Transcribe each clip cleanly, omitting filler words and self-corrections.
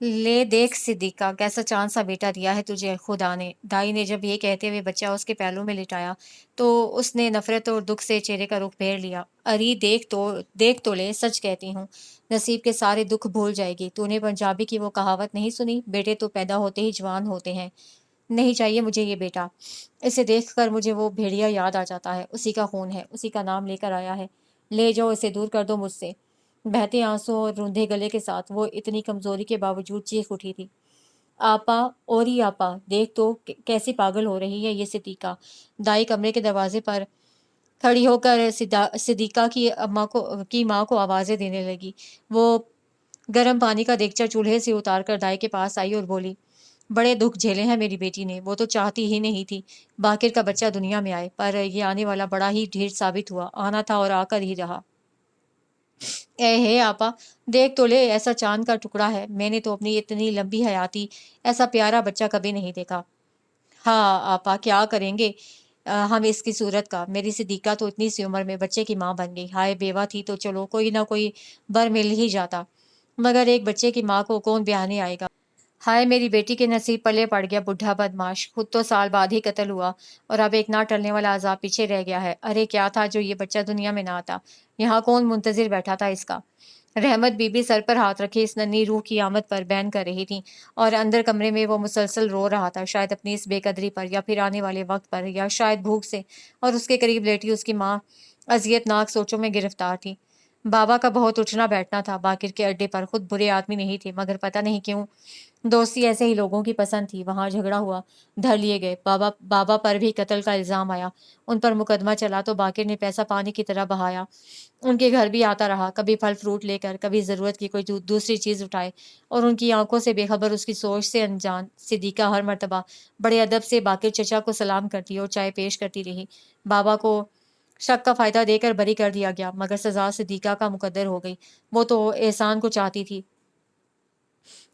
ले देख सिद्दीका, कैसा चाँद सा बेटा दिया है तुझे खुदा ने। दाई ने जब ये कहते हुए बच्चा उसके पहलू में लिटाया, तो उसने नफ़रत और दुःख से चेहरे का रुख फेर लिया। अरे देख तो ले, सच कहती हूँ, नसीब के सारे दुःख भूल जाएगी। तूने पंजाबी की वो कहावत नहीं सुनी, बेटे तो पैदा होते ही जवान होते हैं। नहीं चाहिए मुझे ये बेटा। इसे देखकर मुझे वो भेड़िया याद आ जाता है, उसी का खून है, उसी का नाम लेकर आया है। ले जाओ, इसे दूर कर दो मुझसे। बहते आंसुओं और रूंधे गले के साथ वो इतनी कमजोरी के बावजूद चीख उठी थी। आपा, ओरी आपा, देख तो कैसी पागल हो रही है ये सिद्दीका। दाई कमरे के दरवाजे पर खड़ी होकर सिद्दीका की माँ को आवाजें देने लगी। वो गर्म पानी का देगचा चूल्हे से उतार कर दाई के पास आई और बोली, बड़े दुख झेले हैं मेरी बेटी ने। वो तो चाहती ही नहीं थी बाकिर का बच्चा दुनिया में आए, पर ये आने वाला बड़ा ही ढेर साबित हुआ। आना था और आकर ही रहा। ए हे आपा, देख तो ले, ऐसा चांद का टुकड़ा है। मैंने तो अपनी इतनी लंबी हयाती ऐसा प्यारा बच्चा कभी नहीं देखा। हाँ आपा, क्या करेंगे हम इसकी सूरत का। मेरी सिद्दीका तो इतनी सी उम्र में बच्चे की माँ बन गई। हाय, बेवा थी तो चलो कोई ना कोई बर मिल ही जाता, मगर एक बच्चे की माँ को कौन ब्याहने आएगा। हाय, मेरी बेटी के नसीब पल्ले पड़ गया बुढ़ा बदमाश। खुद तो साल बाद ही कत्ल हुआ और अब एक ना टलने वाला अजाब पीछे रह गया है। अरे क्या था जो ये बच्चा दुनिया में ना आता। यहाँ कौन मुंतजिर बैठा था इसका। रहमत बीबी सर पर हाथ रखे इस नन्ही रूह की आमद पर बैन कर रही थी और अंदर कमरे में वो मुसलसल रो रहा था, शायद अपनी इस बेकदरी पर, या फिर आने वाले वक्त पर, या शायद भूख से। और उसके करीब लेटी उसकी माँ अजियतनाक सोचों में गिरफ्तार थी। बाबा का बहुत उठना बैठना था बाकिर के अड्डे पर। खुद बुरे आदमी नहीं थे, मगर पता नहीं क्यों दोस्ती ऐसे ही लोगों की पसंद थी। वहां झगड़ा हुआ, धर लिए गए। बाबा बाबा पर भी कत्ल का इल्जाम आया। उन पर मुकदमा चला तो बाकिर ने पैसा पानी की तरह बहाया। उनके घर भी आता रहा, कभी फल फ्रूट लेकर, कभी ज़रूरत की कोई दूसरी चीज़ उठाए। और उनकी आंखों से बेखबर, उसकी सोच से अनजान सिद्दीका हर मर्तबा बड़े अदब से बाकिर चचा को सलाम करती और चाय पेश करती रही। बाबा को शक का फायदा देकर बरी कर दिया गया, मगर सजा सिद्दीका का मुकद्दर हो गई। वो तो एहसान को चाहती थी।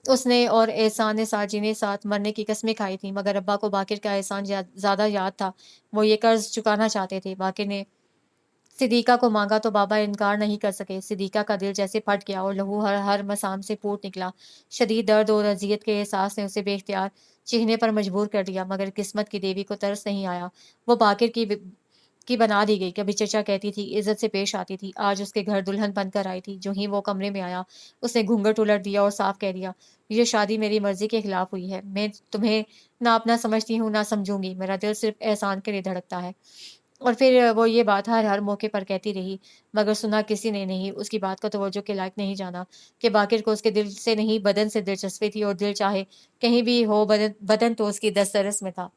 उसने और एहसान ने साजी ने साथ मरने की कस्में खाई थी, मगर अब्बा को बाकिर का एहसान ज्यादा याद था। वो ये कर्ज चुकाना चाहते थे। बाकिर ने सिद्दीका को मांगा तो बाबा इनकार नहीं कर सके। सिद्दीका का दिल जैसे फट गया और लहू हर हर मसाम से फूट निकला। शदीद दर्द और अजियत के एहसास ने उसे बेख्तियार चीखने पर मजबूर कर दिया, मगर किस्मत की देवी को तरस नहीं आया। वो बाकिर की बना दी गई। कभी चचा कहती थी, इज्जत से पेश आती थी। आज उसके घर दुल्हन बनकर आई थी। जो ही वो कमरे में आया, उसने घूंघट उलट दिया और साफ कह दिया, ये शादी मेरी मर्जी के खिलाफ हुई है। मैं तुम्हें ना अपना समझती हूँ ना समझूंगी। मेरा दिल सिर्फ एहसान के लिए धड़कता है। और फिर वो ये बात हर हर मौके पर कहती रही, मगर सुना किसी ने नहीं। उसकी बात को तवज्जो के लायक नहीं जाना कि बाकिर को उसके दिल से नहीं बदन से दिलचस्पी थी, और दिल चाहे कहीं भी हो, बदन बदन तो उसकी दस्तरस में था।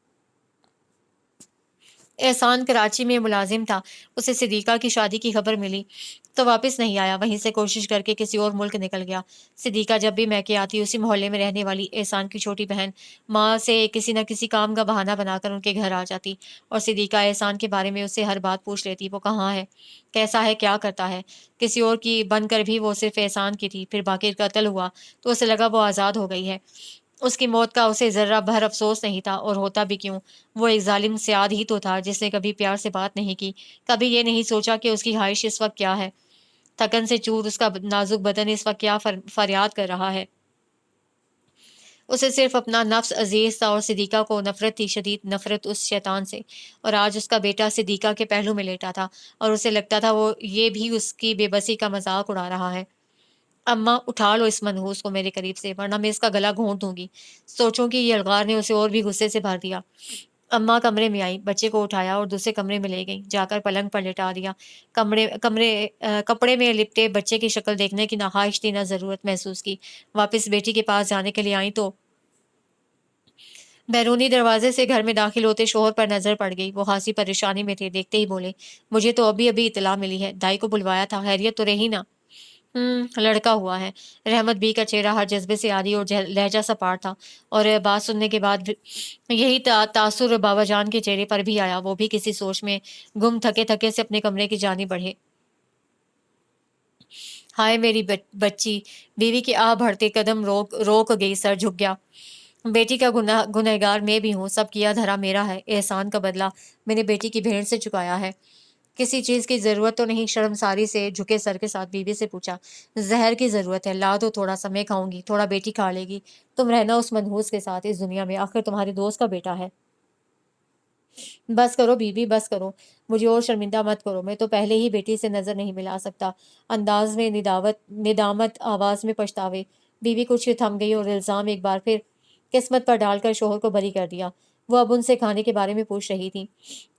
एहसान कराची में मुलाजिम था। उसे सिद्दीका की शादी की खबर मिली तो वापस नहीं आया। वहीं से कोशिश करके किसी और मुल्क निकल गया। सिद्दीका जब भी मैके आती, उसी मोहल्ले में रहने वाली एहसान की छोटी बहन माँ से किसी न किसी काम का बहाना बनाकर उनके घर आ जाती, और सिद्दीका एहसान के बारे में उससे हर बात पूछ लेती। वो कहाँ है, कैसा है, क्या करता है। किसी और की बनकर भी वो सिर्फ एहसान की थी। फिर बाकिर कत्ल हुआ तो उसे लगा वो आज़ाद हो गई है। उसकी मौत का उसे जर्रा भर अफसोस नहीं था, और होता भी क्यों। वो एक जालिम सियाद ही तो था जिसने कभी प्यार से बात नहीं की, कभी ये नहीं सोचा कि उसकी ख्वाहिश इस वक्त क्या है। थकन से चूर उसका नाजुक बदन इस वक्त क्या फरियाद कर रहा है। उसे सिर्फ अपना नफ्स अजीज था, और सिद्दीका को नफरत थी, शदीद नफरत उस शैतान से। और आज उसका बेटा सिद्दीका के पहलू में लेटा था, और उसे लगता था वो ये भी उसकी बेबसी का मजाक उड़ा रहा है। अम्मा, उठा लो इस मनहूस को मेरे करीब से, वरना मैं इसका गला घोंट दूंगी। सोचों की ये अलगार ने उसे और भी गुस्से से भर दिया। अम्मा कमरे में आई, बच्चे को उठाया और दूसरे कमरे में ले गई। जाकर पलंग पर लिटा दिया। कपड़े में लिपटे बच्चे की शक्ल देखने की ना ख्वाहिश थी ना जरूरत महसूस की। वापस बेटी के पास जाने के लिए आई तो बैरूनी दरवाजे से घर में दाखिल होते शोहर पर नजर पड़ गई। वो खासी परेशानी में थे। देखते ही बोले, मुझे तो अभी अभी इतला मिली है, दाई को बुलवाया था, खैरियत तो रही ना। लड़का हुआ है। रहमत बी का चेहरा हर जज्बे से आदी और लहजा सा पार था, और बात सुनने के बाद यही तासुर बाबा जान के चेहरे पर भी आया। वो भी किसी सोच में गुम थके थके से अपने कमरे की जानी बढ़े। हाय मेरी बच्ची, बीवी की आह भरते कदम रोक रोक गई, सर झुक गया। बेटी का गुनहगार मैं भी हूँ, सब किया धरा मेरा है। एहसान का बदला मैंने बेटी की भेंट से चुकाया है। किसी चीज़ की ज़रूरत तो नहीं? शर्मसारी से झुके सर के साथ बीवी से पूछा। ज़हर की ज़रूरत है, ला दो थोड़ा सा, मैं खाऊँगी, थोड़ा बेटी खा लेगी। तुम रहना उस मनहूस के साथ इस दुनिया में, आखिर तुम्हारे दोस्त का बेटा है। बस करो बीबी, बस करो। मुझे और शर्मिंदा मत करो, मैं तो पहले ही बेटी से नज़र नहीं मिला सकता। अंदाज़ में निदामत, आवाज़ में पछतावे। बीवी कुछ थम गई और इल्ज़ाम एक बार फिर किस्मत पर डालकर शोहर को बरी कर दिया। वो अब उनसे खाने के बारे में पूछ रही थी।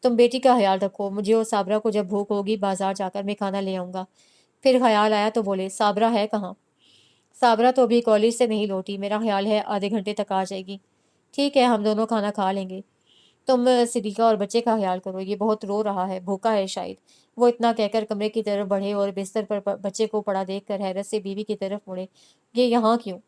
तुम बेटी का ख्याल रखो, मुझे और साबरा को जब भूख होगी बाज़ार जाकर मैं खाना ले आऊँगा। फिर ख़याल आया तो बोले, साबरा है कहाँ? साबरा तो अभी कॉलेज से नहीं लौटी, मेरा ख्याल है आधे घंटे तक आ जाएगी। ठीक है, हम दोनों खाना खा लेंगे। तुम सिद्दीक़ा और बच्चे का ख्याल करो, ये बहुत रो रहा है, भूखा है शायद। वो इतना कहकर कमरे की तरफ बढ़े और बिस्तर पर बच्चे को पड़ा देखकर हैरत से बीवी की तरफ मुड़े। ये यहाँ क्यों?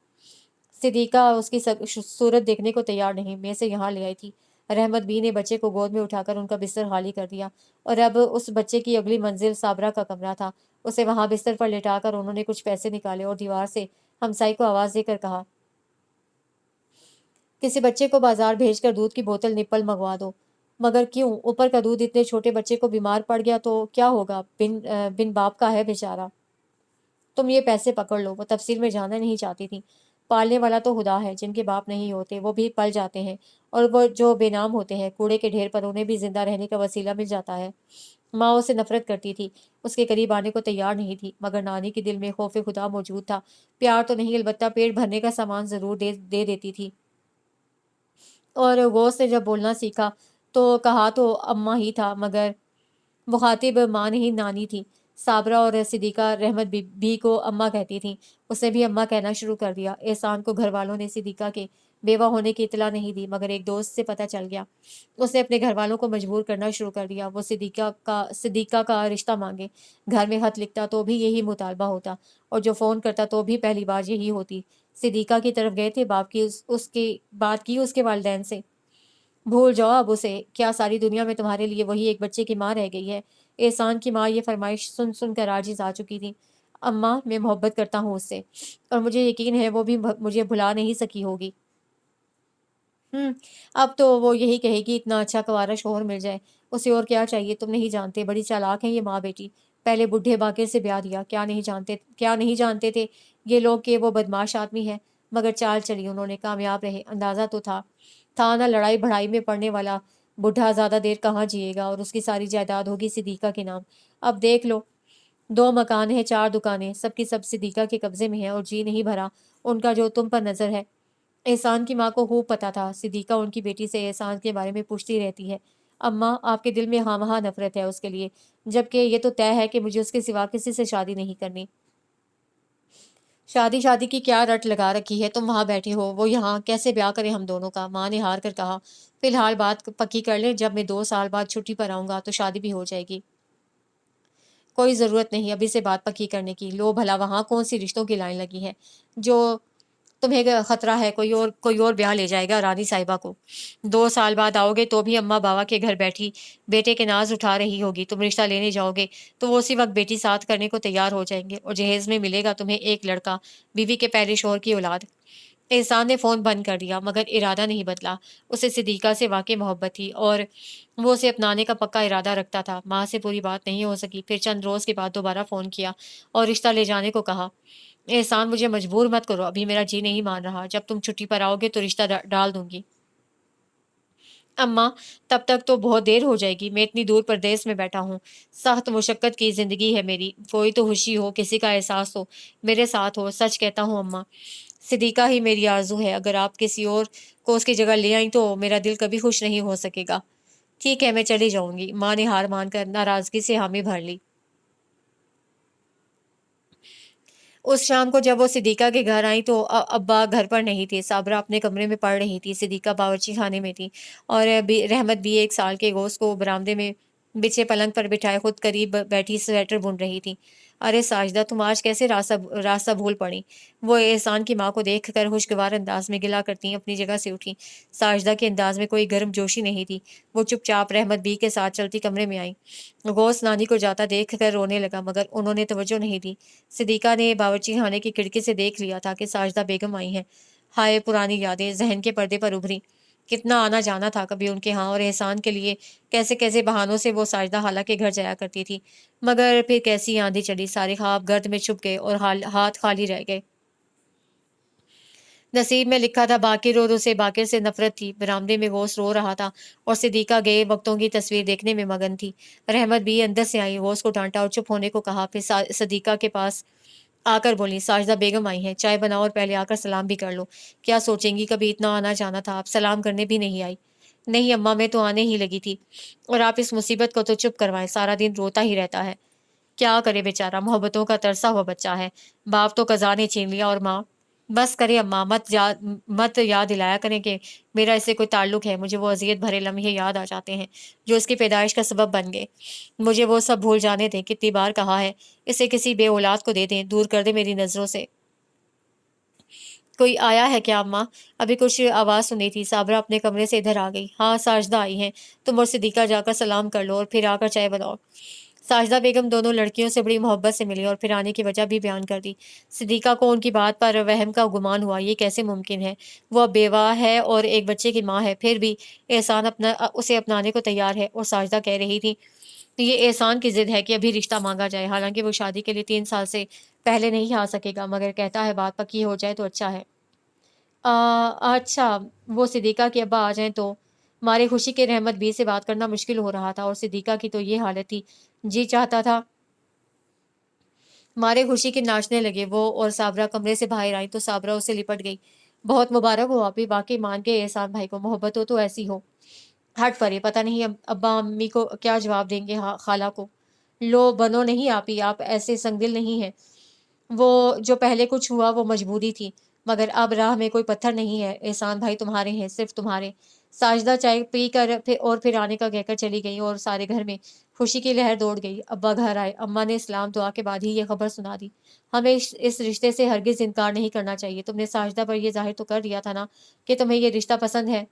सिद्दीक़ा उसकी सूरत देखने को तैयार नहीं, मैं से यहाँ ले आई थी। रहमत बी ने बच्चे को गोद में उठाकर उनका बिस्तर खाली कर दिया और अब उस बच्चे की अगली मंजिल साबरा का कमरा था। उसे वहां बिस्तर पर लेटाकर उन्होंने कुछ पैसे निकाले और दीवार से हमसाई को आवाज देकर कहा, किसी बच्चे को बाजार भेजकर दूध की बोतल निप्पल मंगवा दो। मगर क्यों? ऊपर का दूध इतने छोटे बच्चे को बीमार पड़ गया तो क्या होगा? बिन बाप का है बेचारा। तुम ये पैसे पकड़ लो। वो तफसील में जानना नहीं चाहती थी। पालने वाला तो खुदा है, जिनके बाप नहीं होते वो भी पल जाते हैं, और वो जो बेनाम होते हैं कूड़े के ढेर पर उन्हें भी जिंदा रहने का वसीला मिल जाता है। माँ उसे नफरत करती थी, उसके करीब आने को तैयार नहीं थी, मगर नानी के दिल में खौफ खुदा मौजूद था। प्यार तो नहीं, अलबत्ता पेट भरने का सामान जरूर दे देती थी। और वो उसने जब बोलना सीखा तो कहा तो अम्मा ही था, मगर मुखातिब माँ नहीं नानी थी। साबरा और सिद्दीक़ा रहमत बी को अम्मा कहती थीं। उसने भी अम्मा कहना शुरू कर दिया। एहसान को घर वालों ने सिद्दीक़ा के बेवा होने की इतला नहीं दी, मगर एक दोस्त से पता चल गया। उसने अपने घर वालों को मजबूर करना शुरू कर दिया। वो सिद्दीक़ा का रिश्ता मांगे। घर में खत लिखता तो भी यही मुतालबा होता, और जो फ़ोन करता तो भी पहली बात यही होती। सिद्दीक़ा की तरफ गए थे, बाप की उसकी बात की उसके वालिदैन से। भूल जाओ अब उसे, क्या सारी दुनिया में तुम्हारे लिए वही एक बच्चे की माँ रह गई है? एहसान की माँ ये फरमाइश सुन सुन कर आजिज़ आ चुकी थी। अम्मा, मैं मोहब्बत करता हूँ उससे, और मुझे यकीन है वो भी मुझे भुला नहीं सकी होगी। अब तो वो यही कहेगी इतना अच्छा कुंवारा शौहर मिल जाए, उसे और क्या चाहिए? तुम नहीं जानते, बड़ी चालाक है ये माँ बेटी। पहले बुढ़े बाके से ब्याह दिया, क्या नहीं जानते थे ये लोग कि वो बदमाश आदमी है, मगर चाल चली उन्होंने, कामयाब रहे। अंदाजा तो था ना लड़ाई भड़ाई में पड़ने वाला बुढ़ा ज़्यादा देर कहाँ जिएगा, और उसकी सारी जायदाद होगी सिद्दीक़ा के नाम। अब देख लो, 2 मकान हैं, 4 दुकानें, सबकी सब सिद्दीक़ा के कब्ज़े में है, और जी नहीं भरा उनका जो तुम पर नज़र है। एहसान की माँ को खूब पता था, सिद्दीक़ा उनकी बेटी से एहसान के बारे में पूछती रहती है। अम्मा, आपके दिल में हाँ नफ़रत है उसके लिए, जबकि ये तो तय है कि मुझे उसके सिवा किसी से शादी नहीं करनी। शादी शादी की क्या रट लगा रखी है? तुम वहाँ बैठे हो, वो यहाँ, कैसे ब्याह करें हम दोनों का? माँ ने हार कर कहा, फिलहाल बात पक्की कर लें, जब मैं 2 साल बाद छुट्टी पर आऊँगा तो शादी भी हो जाएगी। कोई ज़रूरत नहीं अभी से बात पक्की करने की। लो भला वहाँ कौन सी रिश्तों की लाइन लगी है जो तुम्हें खतरा है कोई और ब्याह ले जाएगा रानी साहिबा को। 2 साल बाद आओगे तो भी अम्मा बाबा के घर बैठी बेटे के नाज उठा रही होगी। तुम रिश्ता लेने जाओगे तो वो उसी वक्त बेटी साथ करने को तैयार हो जाएंगे, और जहेज में मिलेगा तुम्हें एक लड़का, बीवी के पहले शोहर की औलाद। एहसान ने फ़ोन बंद कर दिया, मगर इरादा नहीं बदला। उसे सिद्दीक़ा से वाकई मोहब्बत थी, और वो उसे अपनाने का पक्का इरादा रखता था। माँ से पूरी बात नहीं हो सकी। फिर चंद रोज़ के बाद दोबारा फ़ोन किया और रिश्ता ले जाने को कहा। एहसान, मुझे मजबूर मत करो, अभी मेरा जी नहीं मान रहा। जब तुम छुट्टी पर आओगे तो रिश्ता डाल दूंगी। अम्मा, तब तक तो बहुत देर हो जाएगी। मैं इतनी दूर परदेश में बैठा हूँ, सख्त मुशक्कत की ज़िंदगी है मेरी। कोई तो खुशी हो, किसी का एहसास हो, मेरे साथ हो। सच कहता हूँ अम्मा, सिद्दीक़ा ही मेरी आरज़ू है। अगर आप किसी और को उसकी जगह ले आई तो मेरा दिल कभी खुश नहीं हो सकेगा। ठीक है, मैं चली जाऊंगी। माँ ने हार मानकर नाराज़गी से हामी भर ली। उस शाम को जब वो सिद्दीक़ा के घर आई तो अब्बा घर पर नहीं थे। साबरा अपने कमरे में पढ़ रही थी, सिद्दीक़ा बावर्ची खाने में थी, और रहमत भी 1 साल के गोश्त को बरामदे में बिछे पलंग पर बिठाए खुद करीब बैठी स्वेटर बुन रही थी। अरे साजिदा, तुम आज कैसे रास्ता भूल पड़ी? वो एहसान की माँ को देख कर खुशगवार अंदाज में गिला करती अपनी जगह से उठी। साजिदा के अंदाज में कोई गर्म जोशी नहीं थी। वो चुपचाप रहमत बी के साथ चलती कमरे में आई। गौस नानी को जाता देख कर रोने लगा, मगर उन्होंने तवज्जो नहीं दी। सिद्दीक़ा ने बावर्ची खाने की खिड़की से देख लिया था कि साजिदा बेगम आई हैं। हाय, पुरानी यादें जहन के पर्दे पर उभरी। کتنا آنا جانا تھا کبھی ان کے ہاں، اور احسان کے لیے کیسے کیسے بہانوں سے وہ ساجدہ خالہ کے گھر جایا کرتی تھی۔ مگر پھر کیسی آندھی چلی، سارے خواب گرد میں چھپ گئے اور ہاتھ خالی رہ گئے۔ نصیب میں لکھا تھا باقر، اور اسے باقر سے نفرت تھی۔ برآمدے میں غوث رو رہا تھا اور صدیقہ گئے وقتوں کی تصویر دیکھنے میں مگن تھی۔ رحمت بھی اندر سے آئی، غوث کو ڈانٹا اور چپ ہونے کو کہا، پھر صدیقہ کے پاس آ کر بولی، ساجدہ بیگم آئی ہیں، چائے بناؤ اور پہلے آ کر سلام بھی کر لو۔ کیا سوچیں گی، کبھی اتنا آنا جانا تھا، اب سلام کرنے بھی نہیں آئی؟ نہیں اماں، میں تو آنے ہی لگی تھی، اور آپ اس مصیبت کو تو چپ کروائیں، سارا دن روتا ہی رہتا ہے۔ کیا کرے بیچارہ، محبتوں کا ترسا ہوا بچہ ہے، باپ تو قضا نے چھین لیا، اور ماں بس کرے اماں، مت یاد دلایا کریں کہ میرا اس سے کوئی تعلق ہے۔ مجھے وہ اذیت بھرے لمحے یاد آ جاتے ہیں جو اس کی پیدائش کا سبب بن گئے۔ مجھے وہ سب بھول جانے دیں، کتنی بار کہا ہے اسے کسی بے اولاد کو دے دیں، دور کر دے میری نظروں سے۔ کوئی آیا ہے کیا اماں؟ ابھی کچھ آواز سنی تھی، صابرہ اپنے کمرے سے ادھر آ گئی۔ ہاں ساجدہ آئی ہیں، تم اور صدیقہ جا کر سلام کر لو اور پھر آ کر چائے بناؤ۔ ساجدہ بیگم دونوں لڑکیوں سے بڑی محبت سے ملی اور پھر آنے کی وجہ بھی بیان کر دی۔ صدیقہ کو ان کی بات پر وہم کا گمان ہوا، یہ کیسے ممکن ہے؟ وہ اب بیوہ ہے اور ایک بچے کی ماں ہے، پھر بھی احسان اسے اپنانے کو تیار ہے، اور ساجدہ کہہ رہی تھی یہ احسان کی ضد ہے کہ ابھی رشتہ مانگا جائے، حالانکہ وہ شادی کے لیے 3 سال سے پہلے نہیں آ سکے گا، مگر کہتا ہے بات پکی ہو جائے تو اچھا ہے۔ اچھا، وہ صدیقہ کے ابا آ جائیں تو؟ مارے خوشی کے رحمت بی سے بات کرنا مشکل ہو رہا تھا، اور صدیقہ کی تو یہ حالت تھی، جی چاہتا تھا مارے خوشی کے ناچنے لگے۔ وہ اور صابرہ کمرے سے باہر آئی تو صابرہ اسے لپٹ گئی۔ بہت مبارک ہو آپ، واقعی مان کے احسان بھائی کو محبت ہو تو ایسی ہو۔ ہٹ پڑے، پتہ نہیں ابا امی کو کیا جواب دیں گے، خالہ کو۔ لو بنو نہیں آپ ہی، آپ ایسے سنگ دل نہیں ہیں۔ وہ جو پہلے کچھ ہوا وہ مجبوری تھی، مگر اب راہ میں کوئی پتھر نہیں ہے، احسان بھائی تمہارے ہیں، صرف تمہارے۔ ساجدہ چائے پی کر پھر آنے کا کہہ کر چلی گئی، اور سارے گھر میں خوشی کی لہر دوڑ گئی۔ ابا گھر آئے، اماں نے اسلام دعا کے بعد ہی یہ خبر سنا دی۔ ہمیں اس رشتے سے ہرگز انکار نہیں کرنا چاہیے، تم نے ساجدہ پر یہ ظاہر تو کر دیا تھا نا کہ تمہیں یہ رشتہ پسند ہے۔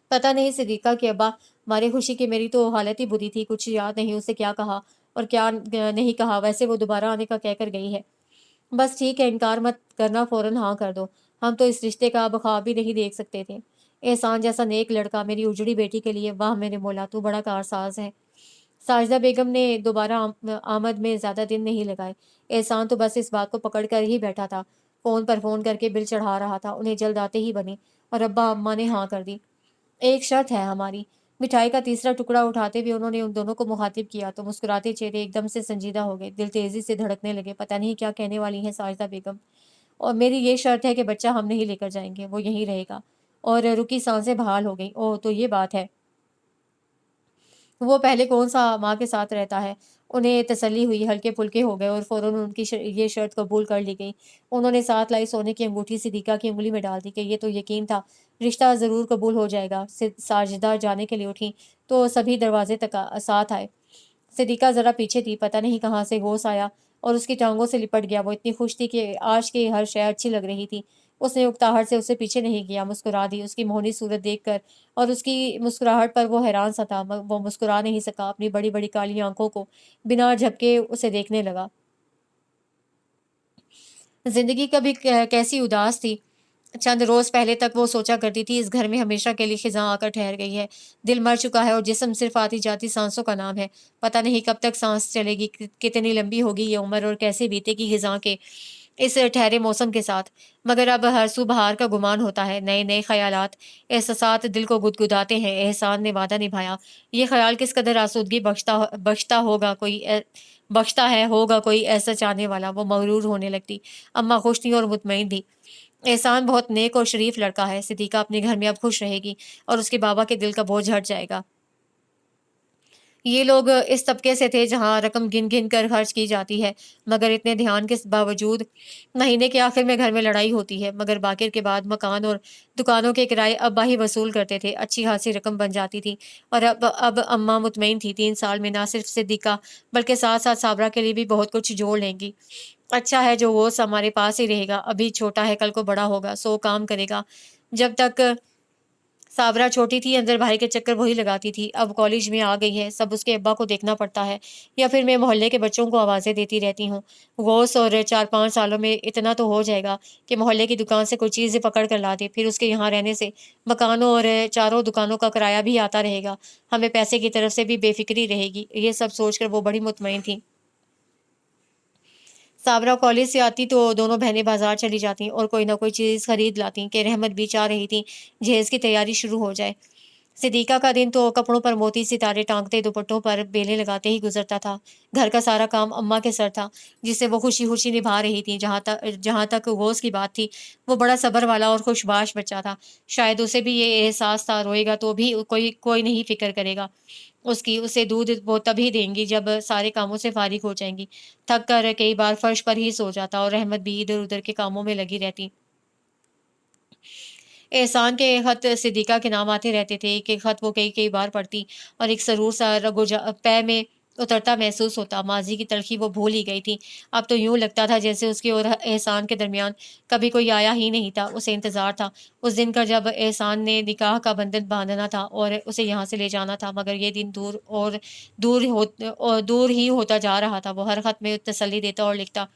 پتہ نہیں صدیقہ کے ابا مارے خوشی کی میری تو حالت ہی بری تھی، کچھ یاد نہیں اسے کیا کہا اور کیا نہیں کہا، ویسے وہ دوبارہ آنے کا کہہ کر گئی ہے۔ بس ٹھیک ہے، انکار مت کرنا، فوراً ہاں کر دو، ہم تو اس رشتے کا اب خواب بھی نہیں دیکھ سکتے تھے۔ احسان جیسا نیک لڑکا میری اجڑی بیٹی کے لیے، واہ میرے مولا، تو بڑا کارساز ہے۔ ساجدہ بیگم نے دوبارہ آمد میں زیادہ دن نہیں لگائے۔ احسان تو بس اس بات کو پکڑ کر ہی بیٹھا تھا، فون پر فون کر کے بل چڑھا رہا تھا، انہیں جلد آتے ہی بنے، اور ابا اماں نے ہاں کر دی۔ ایک شرط ہے ہماری۔ مٹھائی کا تیسرا ٹکڑا اٹھاتے ہوئے انہوں نے ان دونوں کو مخاطب کیا تو مسکراتے چہرے ایک دم سے سنجیدہ ہو گئے، دل تیزی سے دھڑکنے لگے، پتہ نہیں کیا کہنے والی ہیں ساجدہ بیگم۔ اور میری یہ شرط ہے کہ بچہ ہم نہیں لے کر جائیں گے، وہ یہیں رہے گا۔ اور رکی سانسیں بحال ہو گئیں۔ اوہ تو یہ بات ہے، وہ پہلے کون سا ماں کے ساتھ رہتا ہے؟ انہیں تسلی ہوئی، ہلکے پھلکے ہو گئے، اور فوراً ان کی یہ شرط قبول کر لی گئی۔ انہوں نے ساتھ لائی سونے کی انگوٹھی صدیقہ کی انگلی میں ڈال دی کہ یہ تو یقین تھا رشتہ ضرور قبول ہو جائے گا۔ ساجدہ جانے کے لیے اٹھی تو سبھی دروازے تک ساتھ آئے۔ صدیقہ ذرا پیچھے تھی، پتہ نہیں کہاں سے ہوش آیا اور اس کی ٹانگوں سے لپٹ گیا۔ وہ اتنی خوش تھی کہ آج کی ہر شے اچھی لگ رہی تھی۔ اس نے اکتاہٹ سے اسے پیچھے نہیں کیا، مسکرا دی اس کی موہنی صورت دیکھ کر، اور اس کی مسکراہٹ پر وہ حیران سا تھا، وہ مسکرا نہیں سکا، اپنی بڑی بڑی کالی آنکھوں کو بنا جھپکے اسے دیکھنے لگا۔ زندگی کبھی کیسی اداس تھی، چند روز پہلے تک وہ سوچا کرتی تھی اس گھر میں ہمیشہ کے لیے خزاں آ کر ٹھہر گئی ہے، دل مر چکا ہے اور جسم صرف آتی جاتی سانسوں کا نام ہے، پتہ نہیں کب تک سانس چلے گی، کتنی لمبی ہوگی یہ عمر، اور کیسے بیتے گی خزاں کے اس ٹھہرے موسم کے ساتھ۔ مگر اب ہر سو بہار کا گمان ہوتا ہے، نئے نئے خیالات، احساسات دل کو گدگداتے ہیں۔ احسان نے وعدہ نبھایا، یہ خیال کس قدر آسودگی بخشتا ہے، ہوگا کوئی ایسا چاہنے والا، وہ مغرور ہونے لگتی۔ اماں خوش تھیں اور مطمئن تھی، احسان بہت نیک اور شریف لڑکا ہے، صدیقہ اپنے گھر میں اب خوش رہے گی اور اس کے بابا کے دل کا بوجھ ہٹ جائے گا۔ یہ لوگ اس طبقے سے تھے جہاں رقم گن گن کر خرچ کی جاتی ہے، مگر اتنے دھیان کے باوجود مہینے کے آخر میں گھر میں لڑائی ہوتی ہے۔ مگر باقر کے بعد مکان اور دکانوں کے کرائے ابا ہی وصول کرتے تھے، اچھی خاصی رقم بن جاتی تھی، اور اب اماں مطمئن تھی 3 سال میں نہ صرف صدیقہ بلکہ ساتھ ساتھ صابرہ کے لیے بھی بہت کچھ جوڑ لیں گی۔ اچھا ہے جو وہ ہمارے پاس ہی رہے گا، ابھی چھوٹا ہے، کل کو بڑا ہوگا، 100 کام کرے گا۔ جب تک साबरा छोटी थी, अंदर बाहर के चक्कर वही लगाती थी। अब कॉलेज में आ गई है, सब उसके अब्बा को देखना पड़ता है, या फिर मैं मोहल्ले के बच्चों को आवाज़ें देती रहती हूँ। गौस और 4-5 सालों में इतना तो हो जाएगा कि मोहल्ले की दुकान से कोई चीज़ें पकड़ कर ला दे। फिर उसके यहाँ रहने से मकानों और चारों दुकानों का किराया भी आता रहेगा। हमें पैसे की तरफ से भी बेफ़िक्री रहेगी। ये सब सोचकर वो बड़ी मुतमईन थी। साबरा कॉलेज से आती तो दोनों बहनें बाजार चली जातीं और कोई ना कोई चीज़ खरीद लातीं कि रहमत भी चाह रही थी जहेज़ की तैयारी शुरू हो जाए। सिद्दीक़ा का दिन तो कपड़ों पर मोती सितारे टांगते, दुपट्टों पर बेलें लगाते ही गुजरता था। घर का सारा काम अम्मा के सर था, जिसे वो खुशी-खुशी निभा रही थी। जहाँ तक गौस की बात थी, वो बड़ा सब्र वाला और खुशबाश बच्चा था। शायद उसे भी ये एहसास था, रोएगा तो भी कोई कोई नहीं फ़िक्र करेगा उसकी। उसे दूध वो तभी देंगी जब सारे कामों से फ़ारिग हो जाएँगी। थक कर कई बार फर्श पर ही सो जाता और रहमत भी इधर-उधर के कामों में लगी रहती। एहसान के खत सिद्दीक़ा के नाम आते रहते थे। एक-एक खत वो कई-कई बार पढ़ती और एक सरूर सा पै में उतरता महसूस होता। माज़ी की तलख़ी वो भूल ही गई थी। अब तो यूँ लगता था जैसे उसके और एहसान के दरमियान कभी कोई आया ही नहीं था। उसे इंतज़ार था उस दिन का जब एहसान ने निकाह का बंधन बाँधना था और उसे यहाँ से ले जाना था। मगर ये दिन दूर ही होता जा रहा था। वो हर खत में तसल्ली देता और लिखता,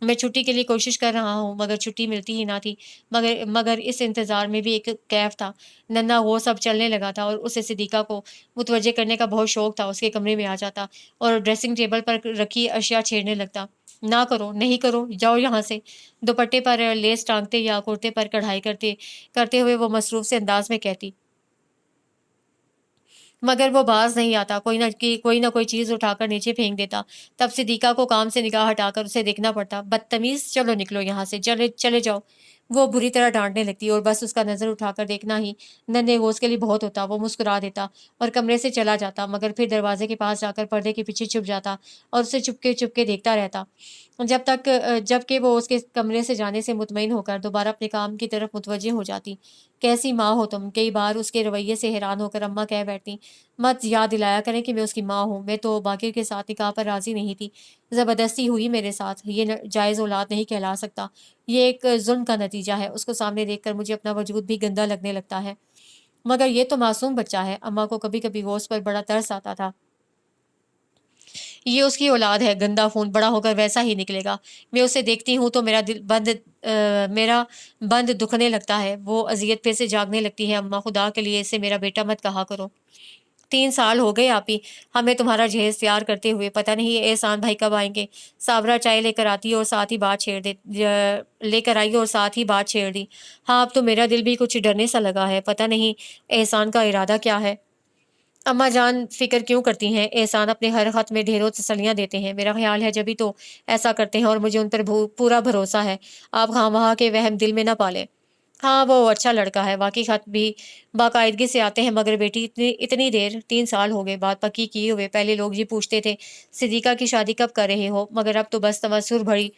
मैं छुट्टी के लिए कोशिश कर रहा हूँ, मगर छुट्टी मिलती ही ना थी। मगर इस इंतज़ार में भी एक कैफ़ था। नन्हा वो सब चलने लगा था और उसे सिद्दीक़ा को मुतवज्जे करने का बहुत शौक था। उसके कमरे में आ जाता और ड्रेसिंग टेबल पर रखी अशिया छेड़ने लगता। ना करो, नहीं करो, जाओ यहाँ से। दुपट्टे पर लेस टाँगते या कुर्ते पर कढ़ाई करते करते हुए वो मसरूफ़ से अंदाज़ में कहती। मगर वो बाज़ नहीं आता, कोई ना कोई चीज़ उठाकर नीचे फेंक देता। तब सिद्दीक़ा को काम से निगाह हटाकर उसे देखना पड़ता। बदतमीज़, चलो निकलो यहाँ से, चले चले जाओ। वो बुरी तरह डाँटने लगती और बस उसका नज़र उठाकर देखना ही नन्हे वो उसके लिए बहुत होता। वो मुस्कुरा देता और कमरे से चला जाता, मगर फिर दरवाज़े के पास जाकर पर्दे के पीछे छुप जाता और उसे चुपके-चुपके देखता रहता। जबकि वो उसके कमरे से जाने से मुतमईन होकर दोबारा अपने काम की तरफ मुतवज्जे हो जाती। कैसी माँ हो तुम? कई बार उसके रवैये से हैरान होकर अम्मा कह बैठतीं, मत याद दिलाया करें कि मैं उसकी माँ हूँ। मैं तो बाकिर के साथ निकाह पर राज़ी नहीं थी। ज़बरदस्ती हुई मेरे साथ। ये जायज़ औलाद नहीं कहला सकता। ये एक ज़ुल्म का नतीजा है। उसको सामने देखकर मुझे अपना वजूद भी गंदा लगने लगता है। मगर ये तो मासूम बच्चा है। अम्मा को कभी-कभी वो उस पर बड़ा तरस आता था। ये उसकी औलाद है, गंदा खून बड़ा होकर वैसा ही निकलेगा। मैं उसे देखती हूँ तो मेरा बंद दुखने लगता है। वो अज़ियत फिर से जागने लगती है। अम्मा, खुदा के लिए इसे मेरा बेटा मत कहा करो। 3 साल हो गए आपी, हमें तुम्हारा जहेज़ तैयार करते हुए। पता नहीं एहसान भाई कब आएँगे। साबरा चाय लेकर आई और साथ ही बात छेड़ दी। हाँ, अब तो मेरा दिल भी कुछ डरने सा लगा है। पता नहीं एहसान का इरादा क्या है। अम्मा जान फ़िक्र क्यों करती हैं? एहसान अपने हर ख़त में ढेरों तसल्लियाँ देते हैं। मेरा ख़्याल है जभी तो ऐसा करते हैं और मुझे उन पर पूरा भरोसा है। आप ख़ामख़ाह के वहम दिल में ना पालें। हाँ, वो अच्छा लड़का है। बाकी ख़त भी बाकायदगी से आते हैं, मगर बेटी इतनी इतनी देर 3 साल हो गए बात पक्की किए हुए। पहले लोग ये पूछते थे, सिद्दीक़ा की शादी कब कर रहे हो? मगर अब तो बस तमस्सुर भरी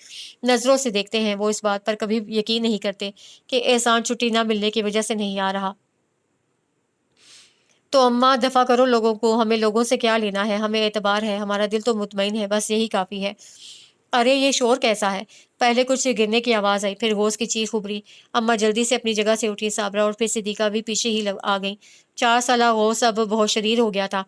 नज़रों से देखते हैं। वो इस बात पर कभी यकीन नहीं करते कि एहसान छुट्टी ना मिलने की वजह से नहीं आ रहा। तो अम्मा दफ़ा करो लोगों को, हमें लोगों से क्या लेना है, हमें एतबार है, हमारा दिल तो मुतमईन है, बस यही काफ़ी है। अरे ये शोर कैसा है? पहले कुछ गिरने की आवाज़ आई, फिर घोष की चीख उभरी। अम्मा जल्दी से अपनी जगह से उठी, साबरा और फिर सिद्दीक़ा भी पीछे ही आ गईं। 4 साला घोष अब बहुत शरीर हो गया था।